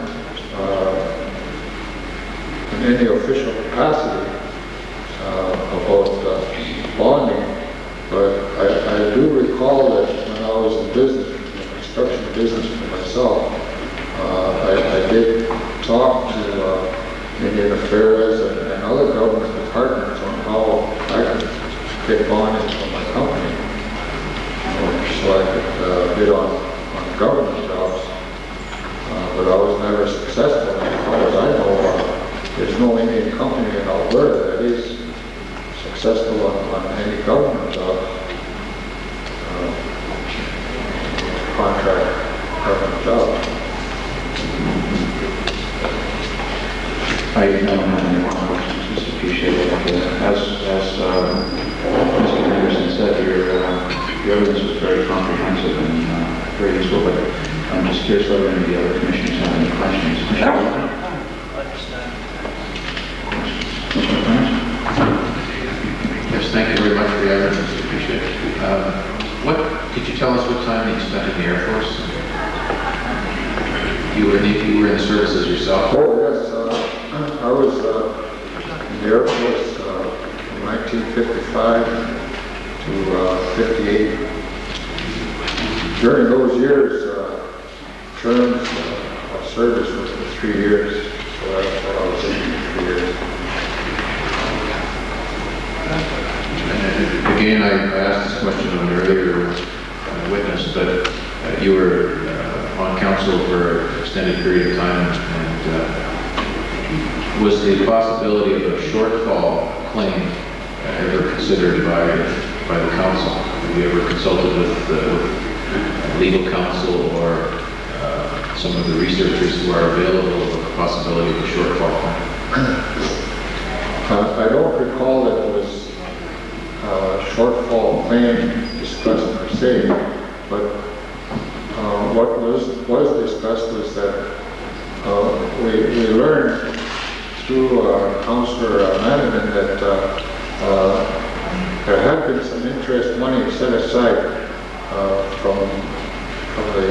in any official capacity about bonding, but I do recall that when I was in business, in construction business for myself, I did talk to Indian Affairs and other government departments on how I could get bonding from my company, so I could bid on government jobs, but I was never successful. As far as I know, there's no Indian company in Alberta that is successful on any government job, contract government job. I don't have any more questions, just appreciate it. As Mr. Anderson said, your evidence was very comprehensive and very useful, but I'm just curious whether any of the other commissioners have any questions. Yes, thank you very much for the evidence, appreciate it. Could you tell us what time you spent in the Air Force? You were in the services yourself? Oh, yes. I was in the Air Force from 1955 to 58. During those years, terms of service was for 3 years, so that's what I was in for 3 years. And again, I asked this question on the earlier witness, but you were on council for an extended period of time, and was the possibility of a shortfall claim ever considered by the council? Have you ever consulted with legal counsel or some of the researchers who are available of the possibility of a shortfall claim? I don't recall that there was a shortfall claim discussed per se, but what was discussed was that we learned through Councillor Manaman that there had been some interest money set aside from the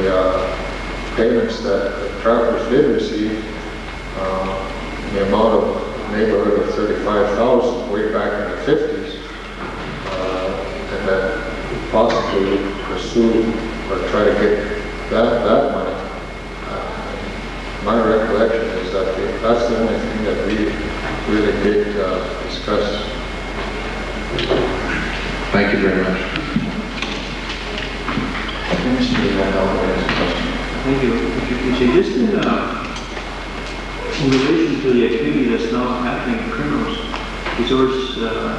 payments that the travelers did receive in the amount of neighborhood of $35,000 way back in the 50s, and that possibly pursue or try to get that money. My recollection is that that's the only thing that we really did discuss. Thank you very much. Thank you. Would you just in relation to the activity that's now happening in criminals, resource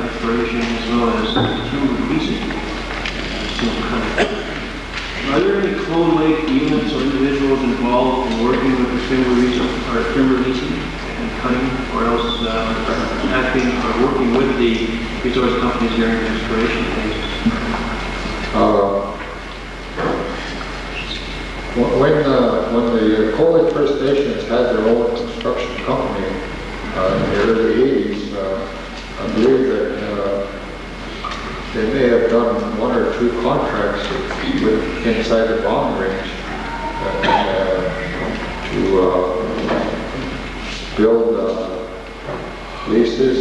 exploration as well as timber leasing, are there any Clone Lake units or individuals involved in working with the timber leasing and cutting, or else acting or working with the resource companies during the exploration phase? When the Coal Lake First Nations had their own construction company in the early 80s, I believe 2 contracts inside the bombing range to build leases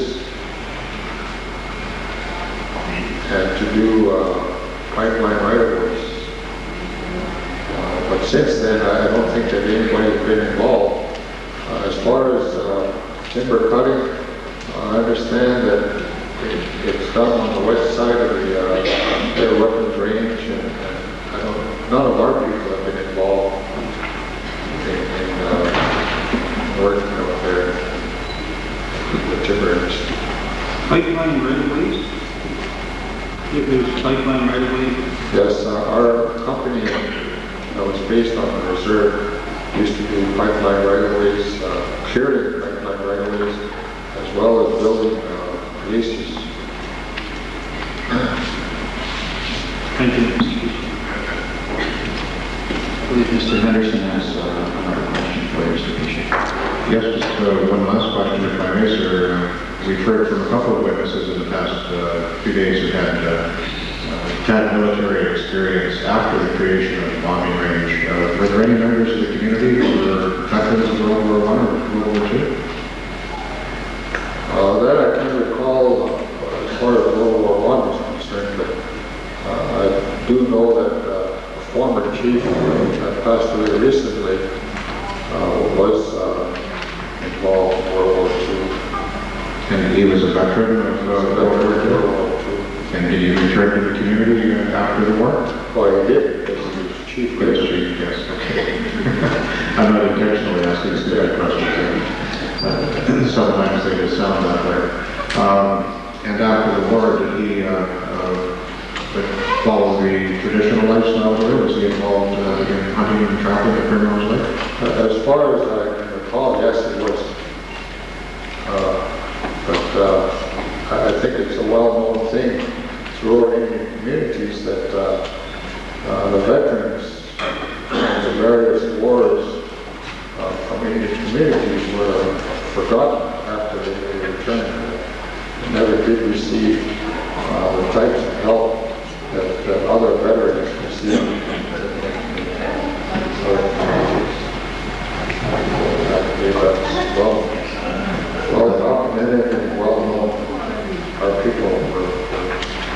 and to do pipeline right-of-ways. But since then, I don't think that anybody's been involved. As far as timber cutting, I understand that it's done on the west side of the Air Weapons Range, and none of our people have been involved in working up there with the timber industry. Pipeline right-of-ways? There's pipeline right-of-ways? Yes, our company that was based on the reserve used to do pipeline right-of-ways, clearing pipeline right-of-ways, as well as building leases. Thank you. I believe Mr. Henderson has another question for you, Mr. Bishop. Yes, just one last question, if I may, sir. We've heard from a couple of witnesses in the past few days who had military experience after the creation of the bombing range. Were there any members of the community who were veterans of World War I or World War II? That I can recall as far as World War I was concerned, but I do know that a former chief that passed away recently was involved in World War II. And he was a veteran of World War II? And did he return to the community after the war? Well, he did, because he was chief. Yes, chief, yes, okay. I'm not intentionally asking these bad questions. Sometimes they just sound that way. And after the war, did he follow the traditional lifestyle there? Was he involved in hunting and trapping at Primrose Lake? As far as I can recall, yes, he was. But I think it's a well-known thing throughout Indian communities that the veterans of the various wars from Indian communities were forgotten after they returned. They never did receive the types of help that other veterans received in other communities. I believe that's well documented and well known. Our people were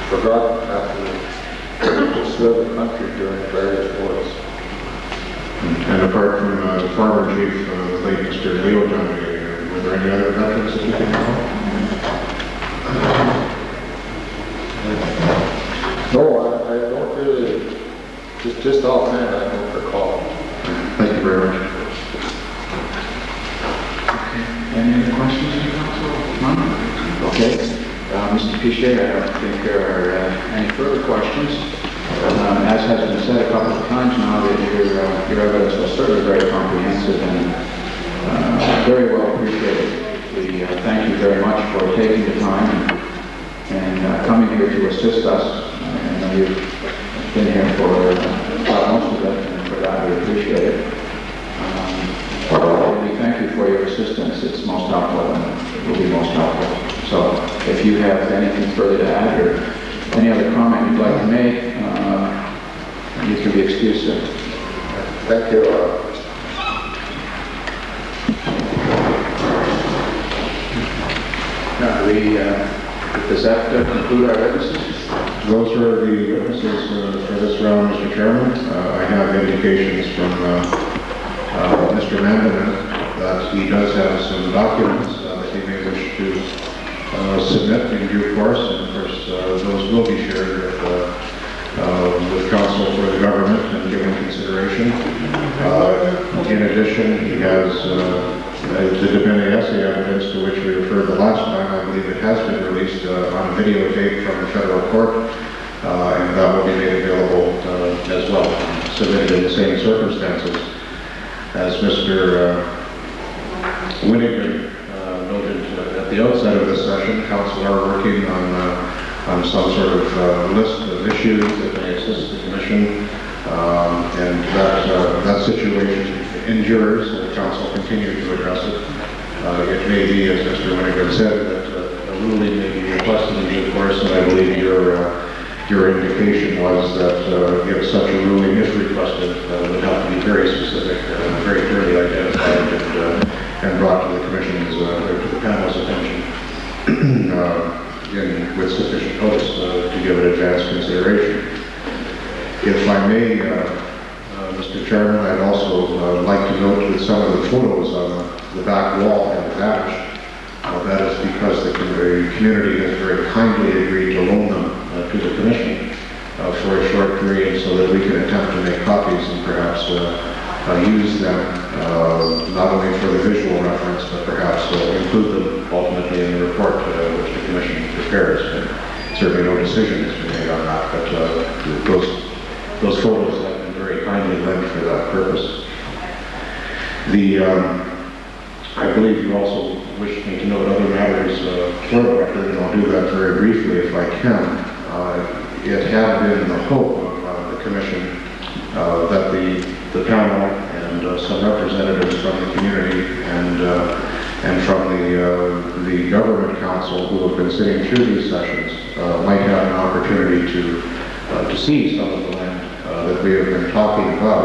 forgotten after they served the country during various wars. And apart from the former chief, the late Mr. Leo John, were there any other veterans that you can know? No, I don't really, just offhand, I don't recall. Thank you very much. Any other questions from the council? None? Okay. Mr. Pichet, I don't think there are any further questions. As has been said a couple of times now, that your evidence was certainly very comprehensive and very well appreciated. We thank you very much for taking the time and coming here to assist us. I know you've been here for most of it, and for that we appreciate it. We thank you for your assistance. It's most helpful and it will be most helpful. So if you have anything further to add or any other comment you'd like to make, you can be excused, sir. Thank you. Does that conclude our witnesses? Those are the witnesses for this round, Mr. Chairman. I have indications from Mr. Mandamin that he does have some documents that he may wish to submit in due course, and of course those will be shared with counsel for the government and given consideration. In addition, he has the Debene-Essay evidence to which we referred the last time. I believe it has been released on videotape from the federal court, and that will be made available as well, submitted in the same circumstances. As Mr. Winnigan noted at the outset of this session, council are working on some sort of list of issues that may assist the commission, and that situation endures, and the council continue to address it. It may be, as Mr. Winnigan said, that a ruling may be requested in due course, and I believe your your indication was that if such a ruling is requested, it would have to be very specific, very clearly identified and brought to the Commission's, to the panel's attention with sufficient notice to give it advanced consideration. If I may, Mr. Chairman, I'd also like to note that some of the photos on the back wall have vanished. That is because the community has very kindly agreed to loan them to the Commission for a short period so that we can attempt to make copies and perhaps use them not only for the visual reference, but perhaps include them ultimately in the report which the Commission prepares. And certainly no decision has been made on that, but those photos have been very kindly lent for that purpose. I believe you also wish me to note other matters for the record, and I'll do that very briefly if I can. It had been the hope of the Commission that the panel and some representatives from the community and from the Government Council who have been sitting through these sessions might have an opportunity to see some of the land that we have been talking about.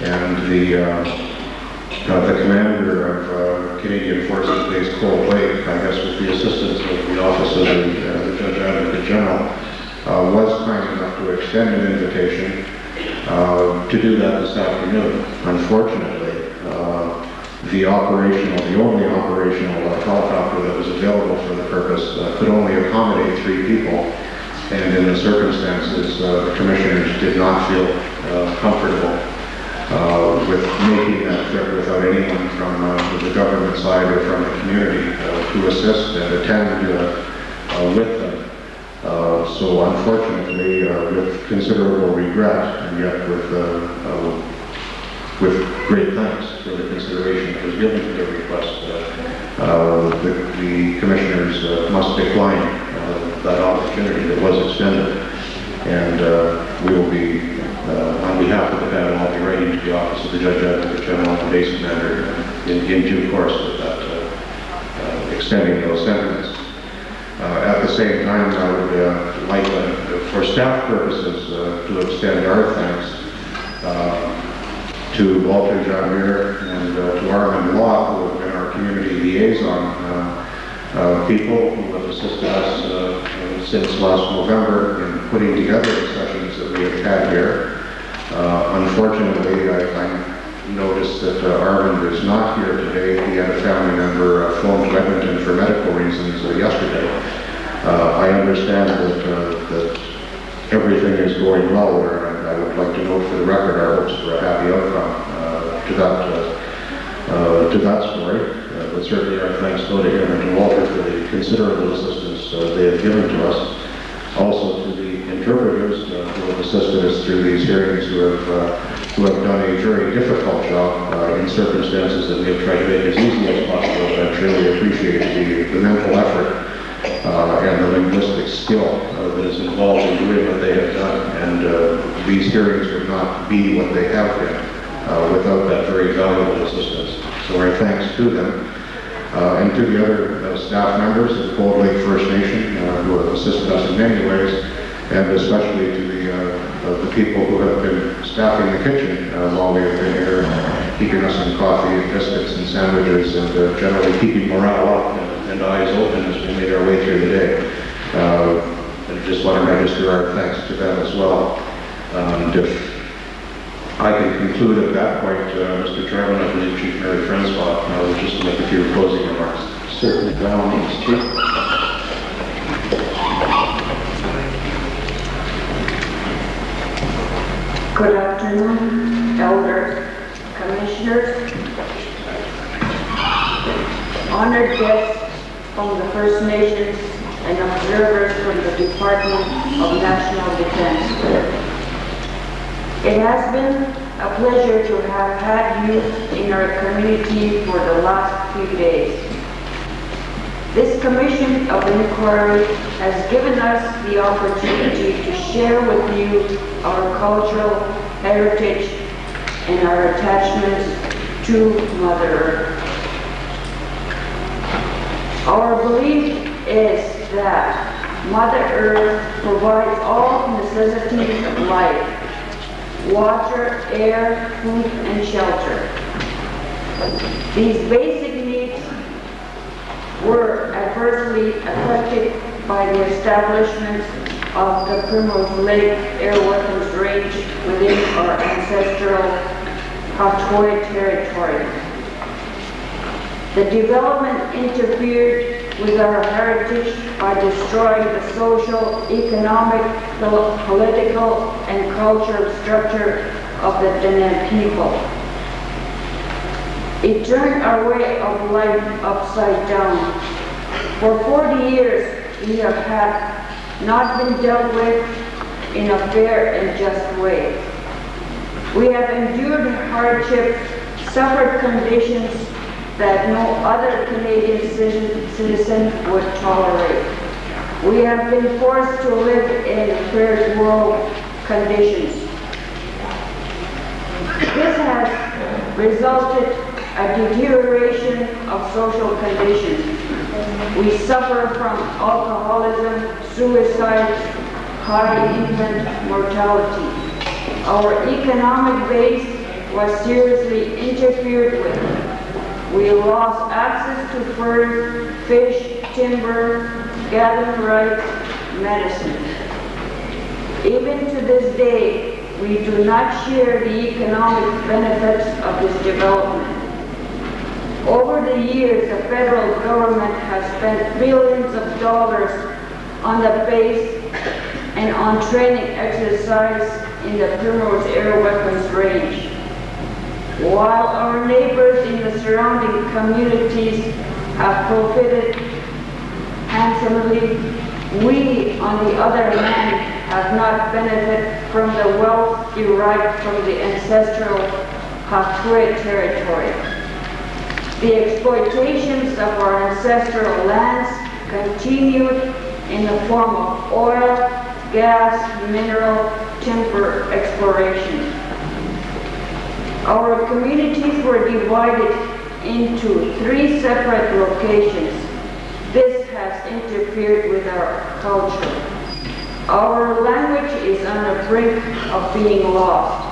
And the commander of Canadian Forces Base Cold Lake, I guess with the assistance of the Office of the Judge Advocate General, was kind enough to extend an invitation to do that this afternoon. Unfortunately, the only operational helicopter that was available for the purpose could only accommodate 3 people, and in the circumstances, the commissioners did not feel comfortable with making that trip without anyone from the government side or from the community to assist and attend with them. So unfortunately, with considerable regret, and yet with great thanks for the consideration that was given to their request, the commissioners must decline that opportunity that was extended, and we will be, on behalf of the panel, I'll be writing to the Office of the Judge Advocate General and the Base Commander in due course with that, extending those sentiments. At the same time, I would like, for staff purposes, to extend our thanks to Walter Jamir and to Armin Law, who have been our community liaison people who have assisted us since last November in putting together the sessions that we have had here. Unfortunately, I noticed that Armin is not here today. He had a family member phone to Edmonton for medical reasons yesterday. I understand that everything is going well there, and I would like to note for the record our hopes for a happy outcome to that story. But certainly our thanks go to him and to Walter for the considerable assistance they have given to us. Also to the interpreters who have assisted us through these hearings, who have done a very difficult job in circumstances that we have tried to make as easy as possible. I truly appreciate the mental effort and the linguistic skill that is involved in doing what they have done. And these hearings would not be what they have been without that very valuable assistance. So our thanks to them. And to the other staff members of the Cold Lake First Nation who have assisted us in many ways, and especially to the people who have been staffing the kitchen while we have been here, keeping us in coffee and biscuits and sandwiches, and generally keeping morale up and eyes open as we made our way through the day. I just want to register our thanks to them as well. And if I can conclude at that point, Mr. Chairman, I believe Chief Mary Francois would just make a few closing remarks. Certainly, by all means, Chief. Good afternoon, elders, commissioners, honored guests from the First Nations, and observers from the Department of National Defense. It has been a pleasure to have had you in our community for the last few days. This Commission of Inquiry has given us the opportunity to share with you our cultural heritage and our attachments to Mother Earth. Our belief is that Mother Earth provides all necessities of life: water, air, food, and shelter. These basic needs were adversely affected by the establishment of the Primrose Lake Air Weapons Range within our ancestral Hautoi territory. The development interfered with our heritage by destroying the social, economic, political, and cultural structure of the Dene people. It turned our way of life upside down. For 40 years, we have not been dealt with in a fair and just way. We have endured hardship, suffered conditions that no other Canadian citizen would tolerate. We have been forced to live in third world conditions. This has resulted a deterioration of social conditions. We suffer from alcoholism, suicide, high infant mortality. Our economic base was seriously interfered with. We lost access to furs, fish, timber, gathering rights, medicine. Even to this day, we do not share the economic benefits of this development. Over the years, the federal government has spent billions of dollars on the base and on training exercise in the Primrose Air Weapons Range. While our neighbors in the surrounding communities have profited handsomely, we, on the other hand, have not benefited from the wealth derived from the ancestral Hautoi territory. The exploitations of our ancestral lands continued in the form of oil, gas, mineral, timber exploration. Our communities were divided into 3 separate locations. This has interfered with our culture. Our language is on the brink of being lost.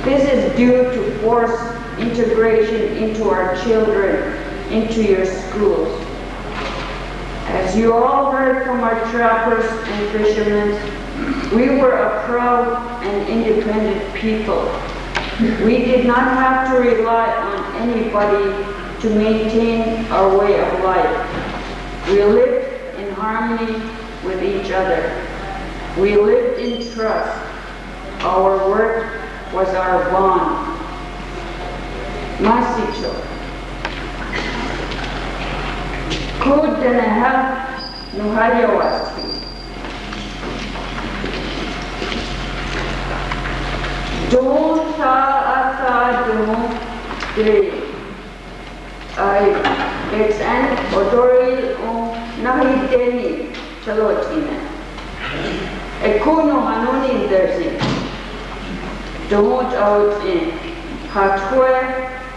This is due to forced integration into our children, into your schools. As you all heard from our trappers and fishermen, we were a proud and independent people. We did not have to rely on anybody to maintain our way of life. We lived in harmony with each other. We lived in trust. Our work was our bond. Masicho. Kudeneha nuhayawasti. Don't sa don't it's an odori nahi deni chalotina. Ekuno hanoni dersi. Don't out in Hautoi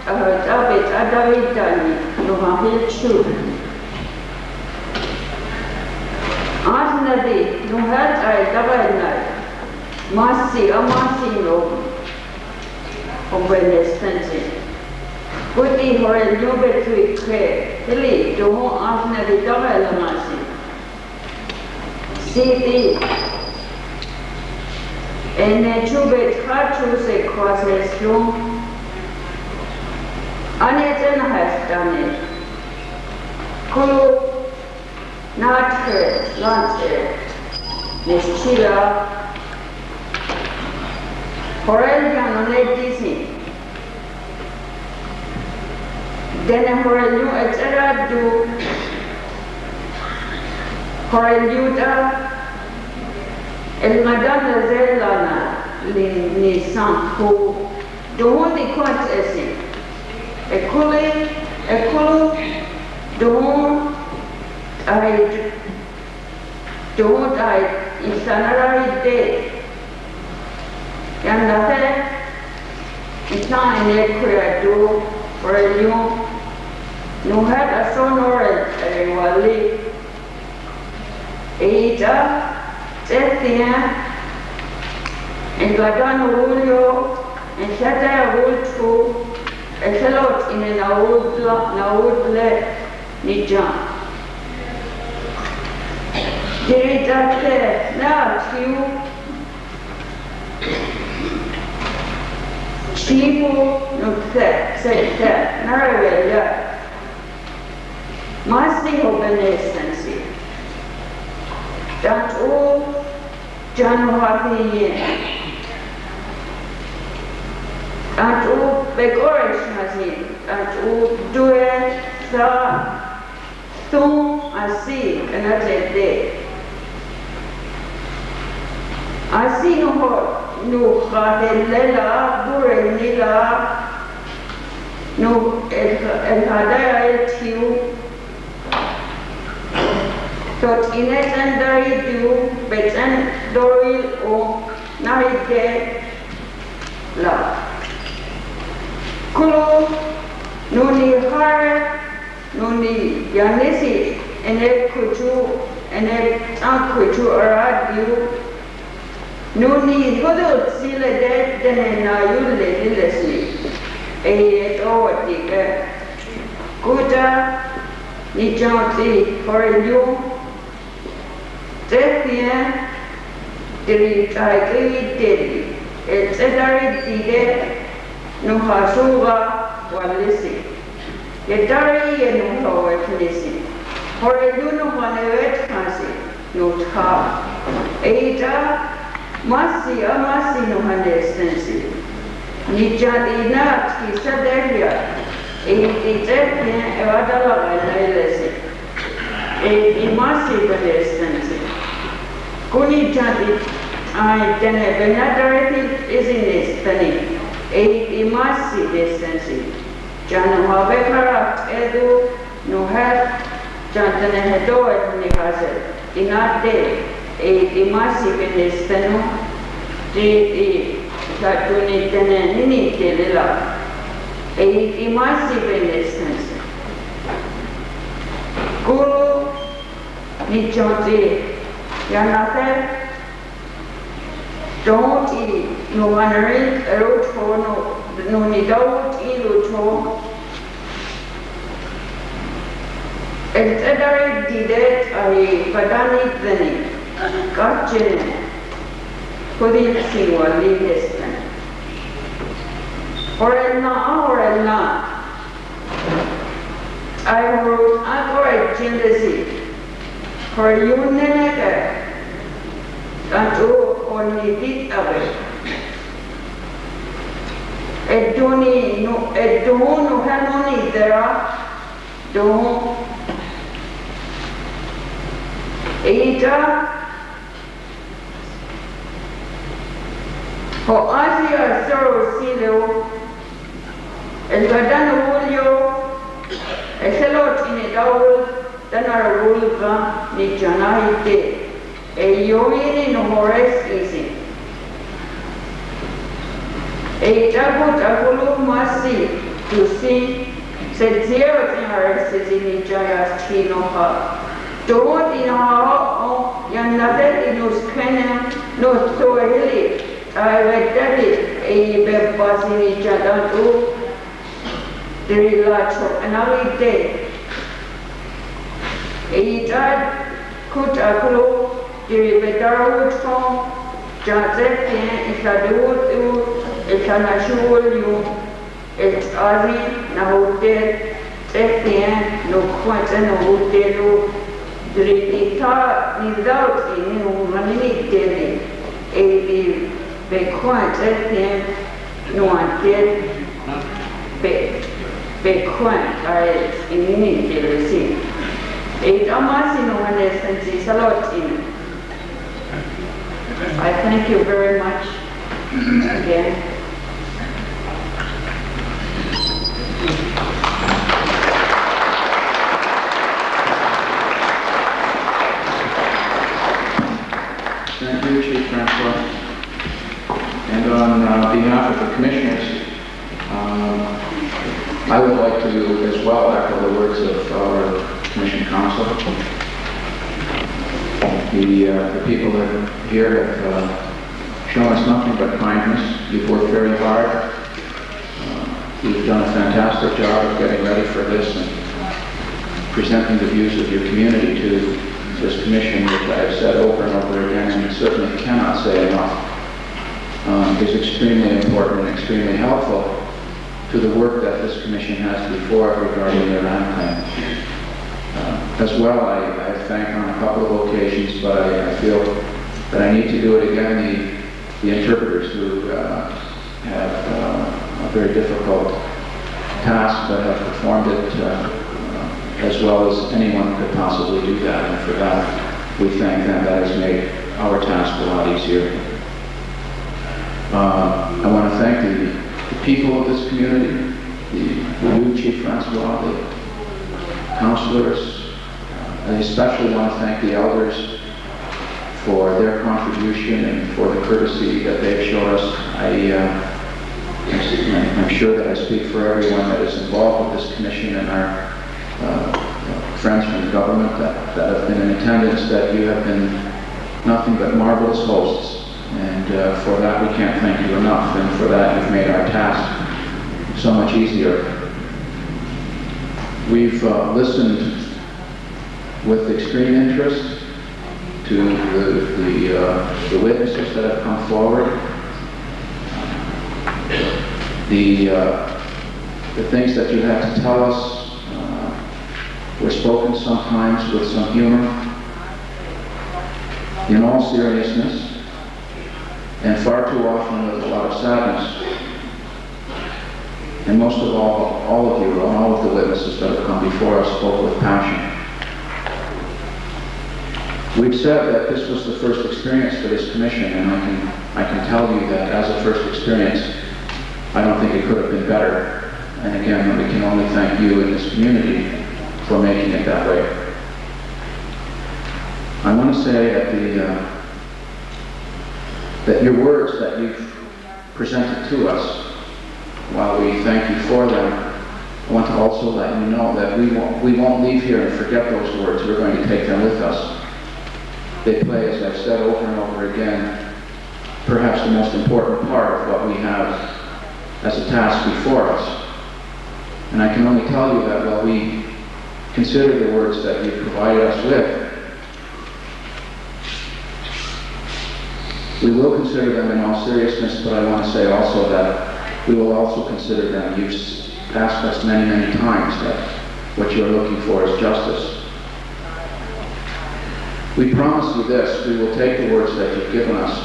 Abit Adavitani Nuhahil Chu. Asnadi Nuhat I Davanai Masi Amasi no Obenestancy. Kuti Hore Nube to Kre, Hilly, Domo Asnadi Davalamasi. Siti and Chubet Hatu se Quasesum. Aneten has done it. Kulu not her, not her. Nishira Horelian on a dizzy. Then a Horelu etc. do Horeluda El Madame Zelana Nisan who don't the quantity. Ekulu, don't I insanity day. And nothing, it's not an equia do for a new, no had a son or a wali. Eita, Tethia, and Gadano Julio, and Shata Wultu, and Shalot in an Naudle Nijan. Diridate, now you. Chivo no se naravella mas diho benestancy that all January that all begorish nazi that all do it sa tum asi another day asi no khadelela burenila no el hadaya tiu tot inetendari du beten doril o naike la kulo nuni hare nuni yanesi ene kuchu ene tankuchu aradiu Nuni hudut sila dene na yulle lilesi e towatika kuta ni janti forilyu tefia diri taiki diri e tedari dige no hasuga walisi e dari e no hawa finisi forilyu no hanevet kasi no ta eita Masi no handestensi. Ni jadi nat ki saderia. E tepne evadala gailesi. E masi handestensi. Kuni jadi ai tene benadari isines tani. E masi destensi. Janu habekara edu no have jantane hedoet ni hazel. Inate e masi benestano di tatuni tene nini telela e masi benestanse guru ni jonti yanate don't no wanarin erot for no ni don't iluto el tedari didet ai padani deni Gotcha. Kodi wa lihistan. Orella. I wrote agora jindasi. For yuneneka. Antu onidit abe. Eduni no hanoni dera. Don. Eita. Ho Asia soro silo, el gadano Julio, el celot in daul, danara vulva, ni janahite, e yoini no hores easy. E tabut akulu masi, to see, said zero in hores is in jayas chino ha. Don't in ha, yan nadet in us kenem, no so hilly. I read that a bebasini jadantu dirilacho and I did. A dad could akulu diribedaru from Janzetin, Ikadu, Ikanashul, you, it's Azi, Nahote, Tefien, no Quentin, no Hotelu, Dirita, Nizauti, no Manini Deli, a Bequant him no one did bequant I immediately see. It almost no one is a lot in. I thank you very much again. Thank you, Chief Francois. And on behalf of the commissioners, I would like to as well echo the words of our commission counsel. The people that here have shown us nothing but kindness. You've worked very hard. You've done a fantastic job of getting ready for this and presenting the views of your community to this commission, which I've said over and over again, and certainly cannot say enough, is extremely important and extremely helpful to the work that this commission has before it regarding their land claim. As well, I thank on a couple of occasions, but I feel that I need to do it again, the interpreters who have a very difficult task, but have performed it as well as anyone could possibly do that, and for that we thank them. That has made our task a lot easier. I want to thank the people of this community, you, Chief Francois, the councilors. I especially want to thank the elders for their contribution and for the courtesy that they've shown us. I'm sure that I speak for everyone that is involved with this commission and our friends from the government that have been in attendance, that you have been nothing but marvelous hosts. And for that we can't thank you enough, and for that you've made our task so much easier. We've listened with extreme interest to the witnesses that have come forward. The things that you had to tell us were spoken sometimes with some humor, in all seriousness, and far too often with a lot of sadness. And most of all of you, all of the witnesses that have come before us spoke with passion. We've said that this was the first experience for this commission, and I can tell you that as a first experience, I don't think it could have been better. And again, we can only thank you in this community for making it that way. I want to say that your words that you've presented to us, while we thank you for them, I want to also let you know that we won't leave here and forget those words. We're going to take them with us. They play, as I've said over and over again, perhaps the most important part of what we have as a task before us. And I can only tell you that while we consider the words that you provided us with, we will consider them in all seriousness, but I want to say also that we will also consider them. You've asked us many, many times that what you're looking for is justice. We promise you this: we will take the words that you've given us,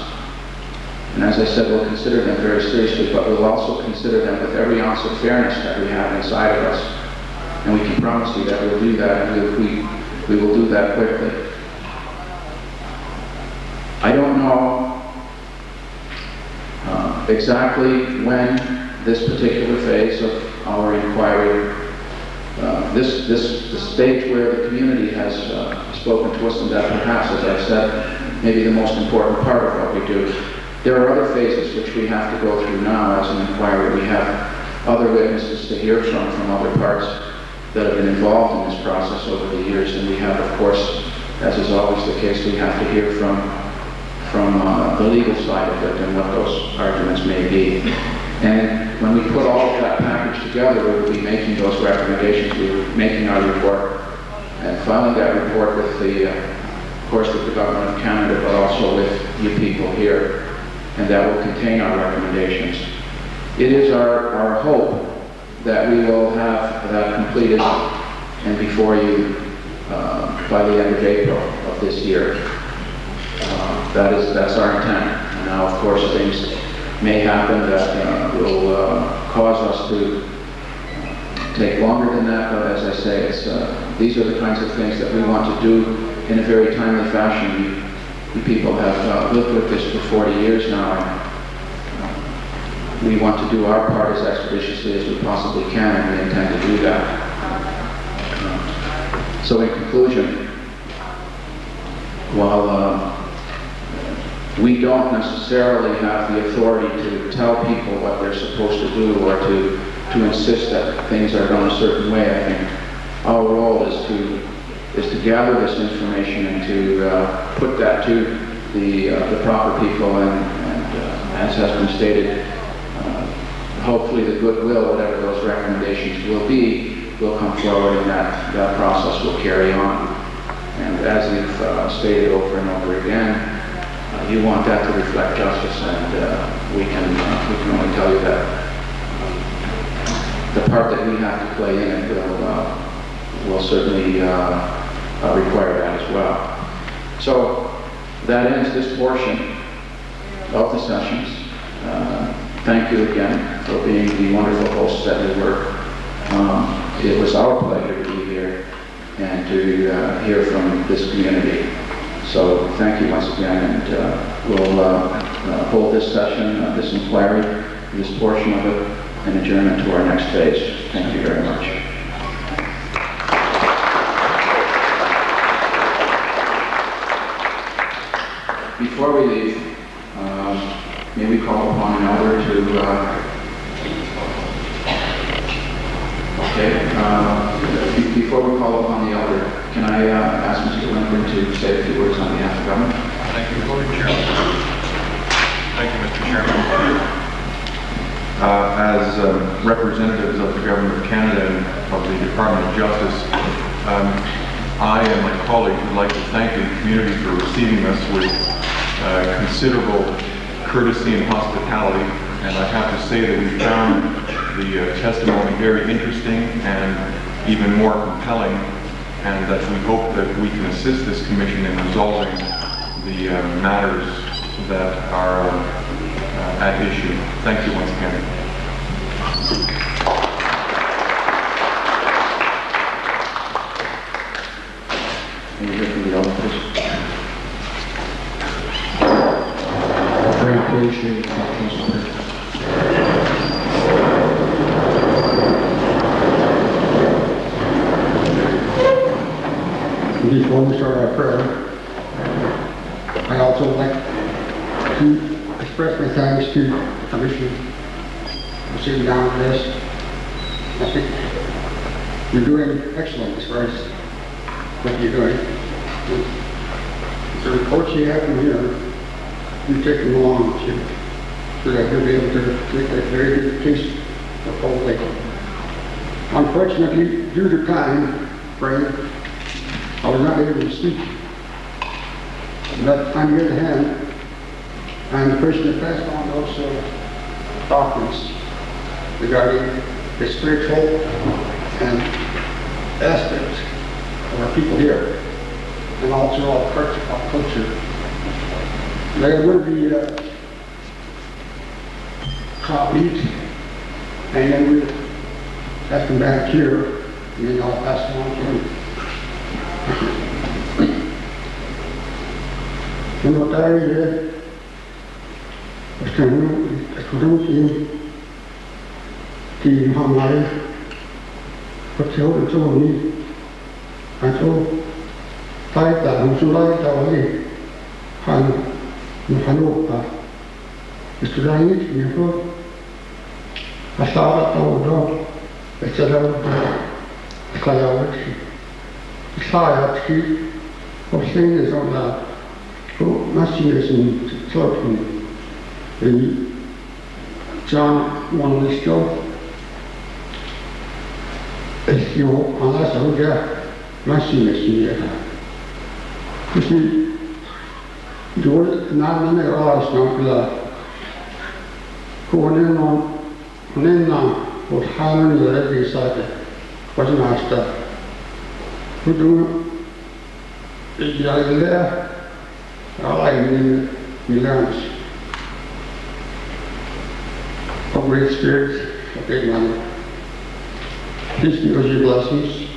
and as I said, we'll consider them very seriously, but we'll also consider them with every ounce of fairness that we have inside of us. And we can promise you that we'll do that, and we will do that quickly. I don't know exactly when this particular phase of our inquiry, the stage where the community has spoken to us, and that perhaps, as I've said, maybe the most important part of what we do. There are other phases which we have to go through now as an inquiry. We have other witnesses to hear from other parts that have been involved in this process over the years, and we have, of course, as is always the case, we have to hear from the legal side of it and what those arguments may be. And when we put all of that package together, we will be making those recommendations. We will be making our report and filing that report with of course, with the Government of Canada, but also with you people here. And that will contain our recommendations. It is our hope that we will have that completed and before you by the end of April of this year. That's our intent. And now, of course, things may happen that will cause us to take longer than that, but as I say, these are the kinds of things that we want to do in a very timely fashion. You people have lived with this for 40 years now, and we want to do our part as expeditiously as we possibly can, and we intend to do that. So in conclusion, while we don't necessarily have the authority to tell people what they're supposed to do or to insist that things are done a certain way, I think our role is is to gather this information and to put that to the proper people, and as has been stated, hopefully the goodwill, whatever those recommendations will be, will come forward, and that process will carry on. And as you've stated over and over again, you want that to reflect justice, and we can only tell you that the part that we have to play in it will certainly require that as well. So that ends this portion of the sessions. Thank you again for being the wonderful hosts that we were. It was our pleasure to be here and to hear from this community. So thank you once again, and we'll hold this session, this inquiry, this portion of it, and adjourn it to our next phase. Thank you very much. Before we leave, may we call upon an elder to, before we call upon the elder, can I ask Mr. Lindgren to say a few words on behalf of the government? Thank you, Lord Chairman. Thank you, Mr. Chairman. As representatives of the Government of Canada and of the Department of Justice, I and my colleagues would like to thank the community for receiving us with considerable courtesy and hospitality, and I have to say that we found the testimony very interesting and even more compelling, and that we hope that we can assist this commission in resolving the matters that are at issue. Thank you once again. Can you hear from the elder, please? Very appreciate it. Before we start our prayer, I also like to express my thanks to the Commission for sitting down for this. I think you're doing excellent as far as what you're doing. The reports you have from here, you take them along with you so that you'll be able to make a very good case of whole lake. Unfortunately, due to time frame, I was not able to speak. But on the other hand, I'm the person that passed on also documents regarding the spiritual and aspects of our people here, and also our culture. They will be copied, and then we'll have them back here, and then I'll pass them on to him. En notaire, कि हमारे बच्चों ने तो ताईता मुसुलाई Tawli han muhanupa isturangi nipo asara tawdo echara kayawati sayati obscene is on the machines in talking in John 1 this job if you unless I would get machines here you see Dole na ne ras na kula ko ne na ko hanan le de sa de was na sta ku do ya le ala ni milans of great spirit of great man. Please give us your blessings,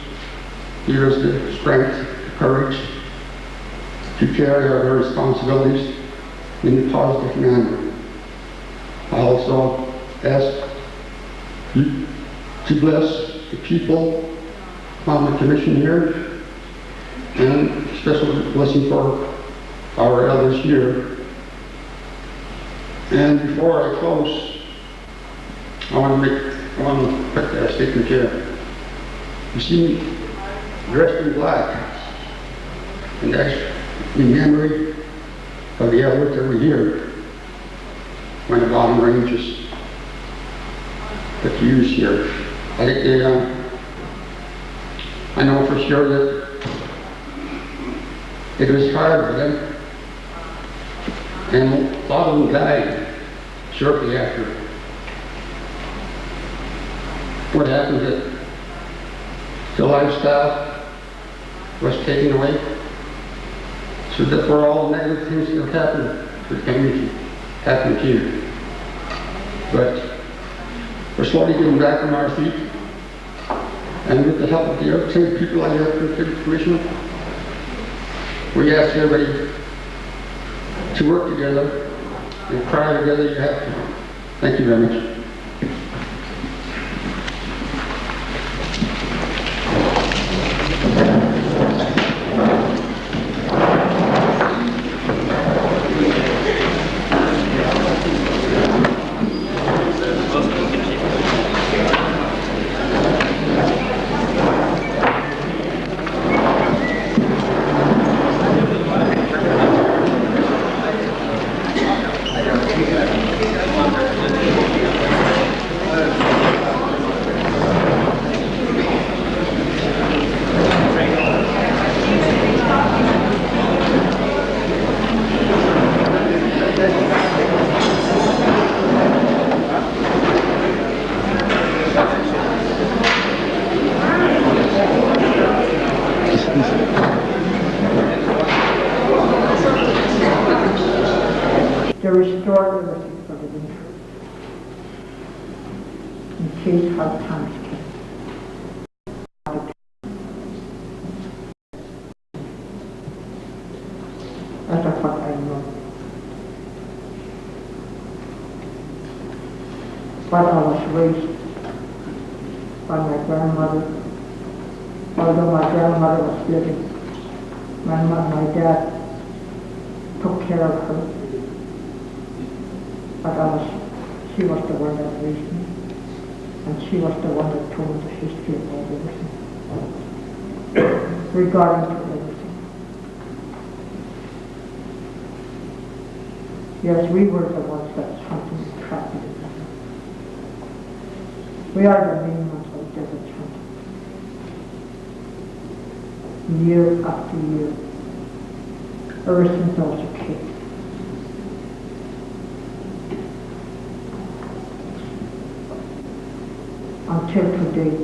give us the strength, the courage to carry our responsibilities in a positive manner. I also ask you to bless the people on the commission here, and special blessing for our elders here. And before I close, I want to put a statement here. You see me dressed in black. And that's in memory of the elders that were here when the bottom ranges that you use here. I think they, I know for sure that it was hard for them. And a lot of them died shortly after. What happened that the lifestyle was taken away, so that for all negative things that happened to the community, happened here. But we're slowly getting back on our feet, and with the help of the outside people like the City Commission, we ask everybody to work together and cry together. You have to. Thank you very much. To restore everything for the winter, in case hard times came. That's what I know. But I was raised by my grandmother. Although my grandmother was living, my dad took care of her. But she was the one that raised me, and she was the one that told the history of all everything, regarding to everything. Yes, we were the ones that hunted and trapped it. We are the main ones of desert hunting. Year after year, ever since I was a kid. Until today,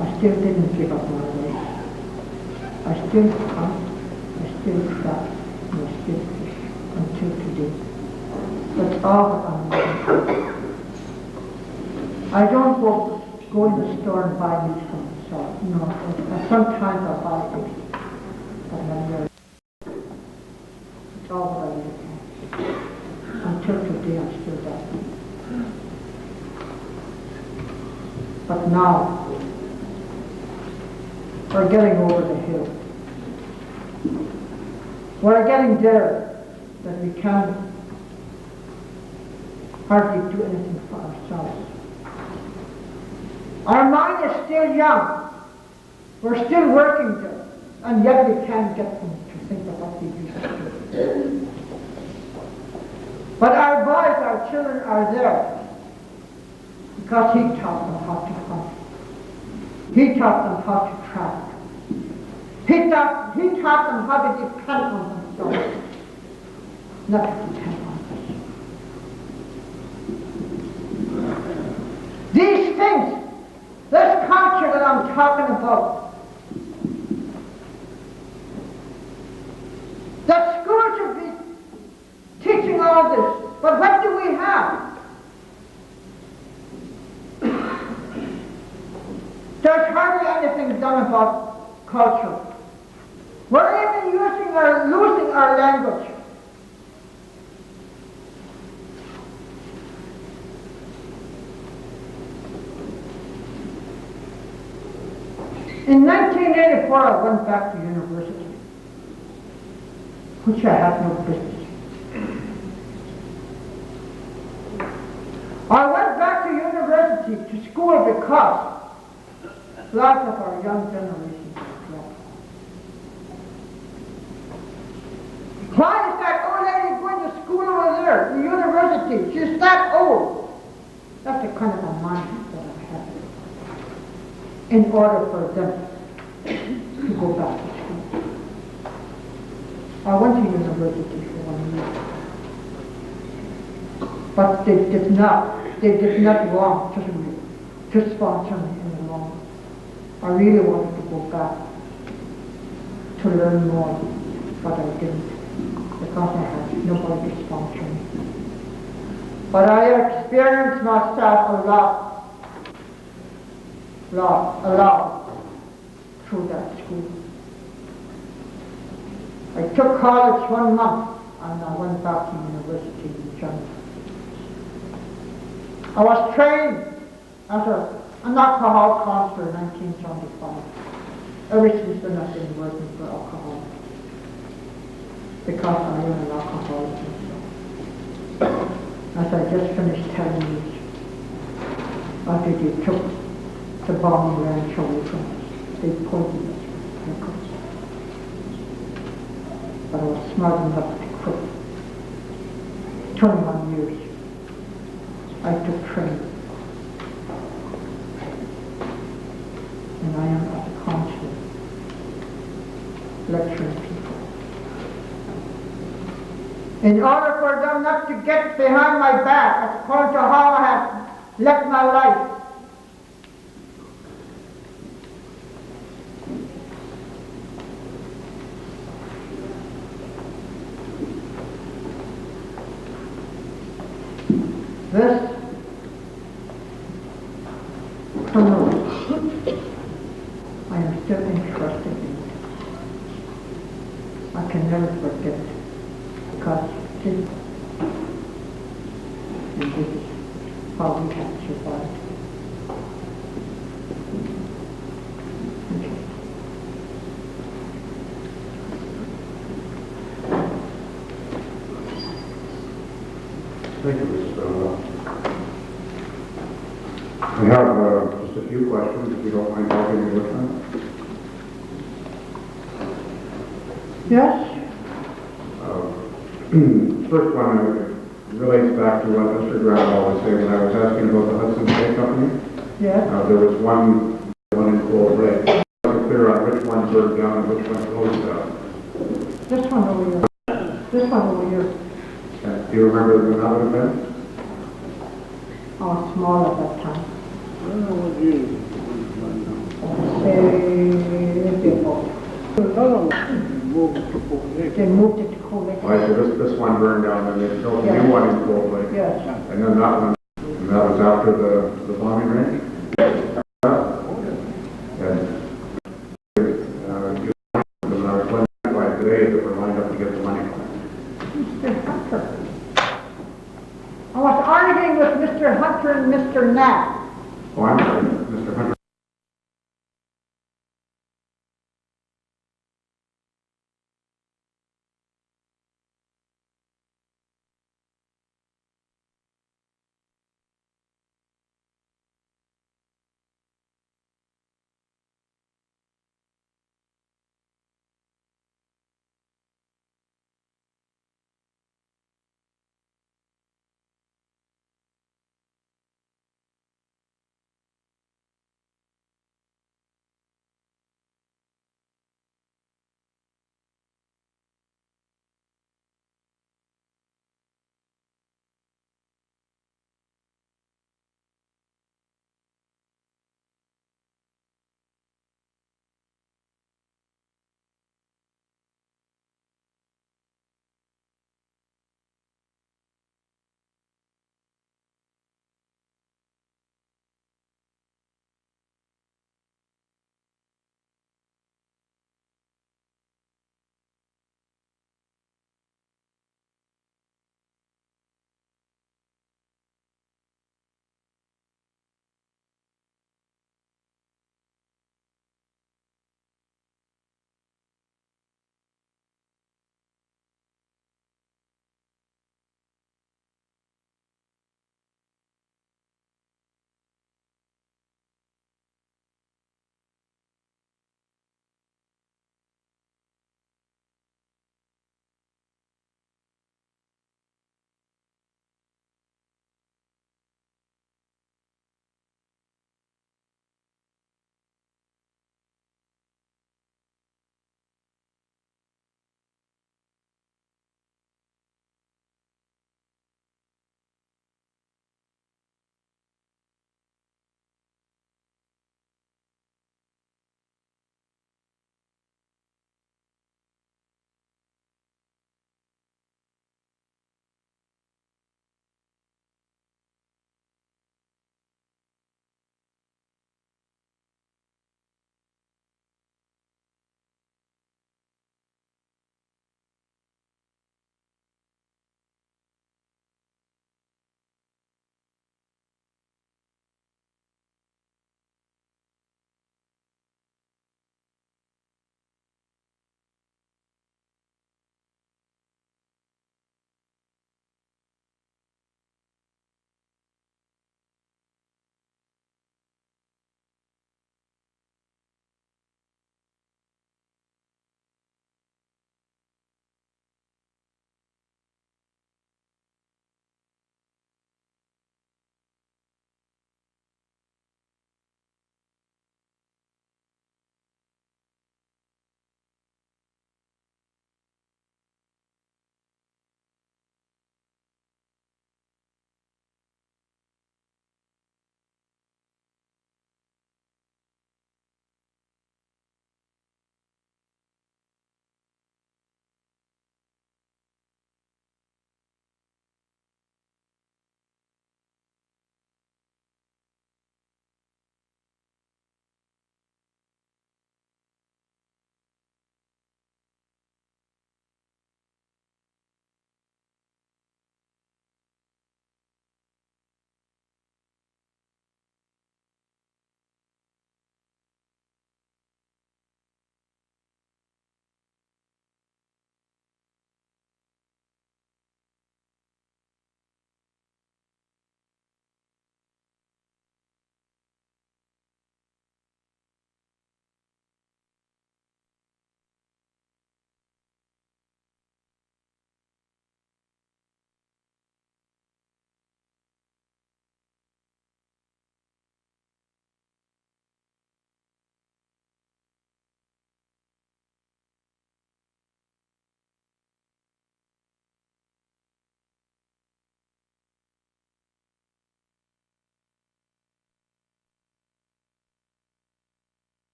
I still didn't give up my race. I still hunt, I still trap, and I still fish until today. That's all that I'm doing. I don't go in the store and buy meat for myself. No, sometimes I buy things, but I'm very. It's all what I look at. Until today, I'm still that. But now, we're getting over the hill. We're getting there that we can hardly do anything for ourselves. Our mind is still young. We're still working there, and yet we can't get them to think of what we used to do. But our boys, our children are there. Because he taught them how to hunt. He taught them how to trap. He taught them how to depend on themselves, not to depend on us. These things, this culture that I'm talking about, the school should be teaching all this, but what do we have? There's hardly anything done about culture. We're even losing our language. In 1984, I went back to university, which I had no business. I went back to university, to school, because lots of our young generation are dropped. Why is that old lady going to school over there, the university? She's that old. That's the kind of a mind that I have. In order for them to go back to school. I went to university for 1 year. But they did not want to sponsor me any longer. I really wanted to go back to learn more, but I didn't, because I had nobody to sponsor me. But I experienced myself a lot through that school. I took college 1 month and I went back to university in China. I was trained as an alcohol counselor in 1975. Ever since then I've been working for alcohol because I am an alcoholic myself. As I just finished telling you, after they took the bombing ranch away from us, they poisoned us with chemicals. But I was smart enough to quit. 21 years. I took training. And I am as a counselor, lecturing people. In order for them not to get behind my back, according to how I have led my life, this criminal, I am still interested in it. I can never forget it, because this is how we have survived. Thank you, Mrs. Bell. I have just a few questions, if you don't mind helping me with them. Yes? First one relates back to what Mr. Grant always said when I was asking about the Hudson Bay Company. Yes? There was one in Cold Lake. I wasn't clear on which one burned down and which one closed down. This one over here. This one over here. Do you remember when that would have been? I was small at that time. They moved it to Cold Lake. Right, so this one burned down and they built a new one in Cold Lake. Yes. And then that one, and that was after the bombing range? And when I was playing by today, that were lined up to get the money. Mr. Hunter. I was arguing with Mr. Hunter and Mr. Knapp. Oh, I'm sorry.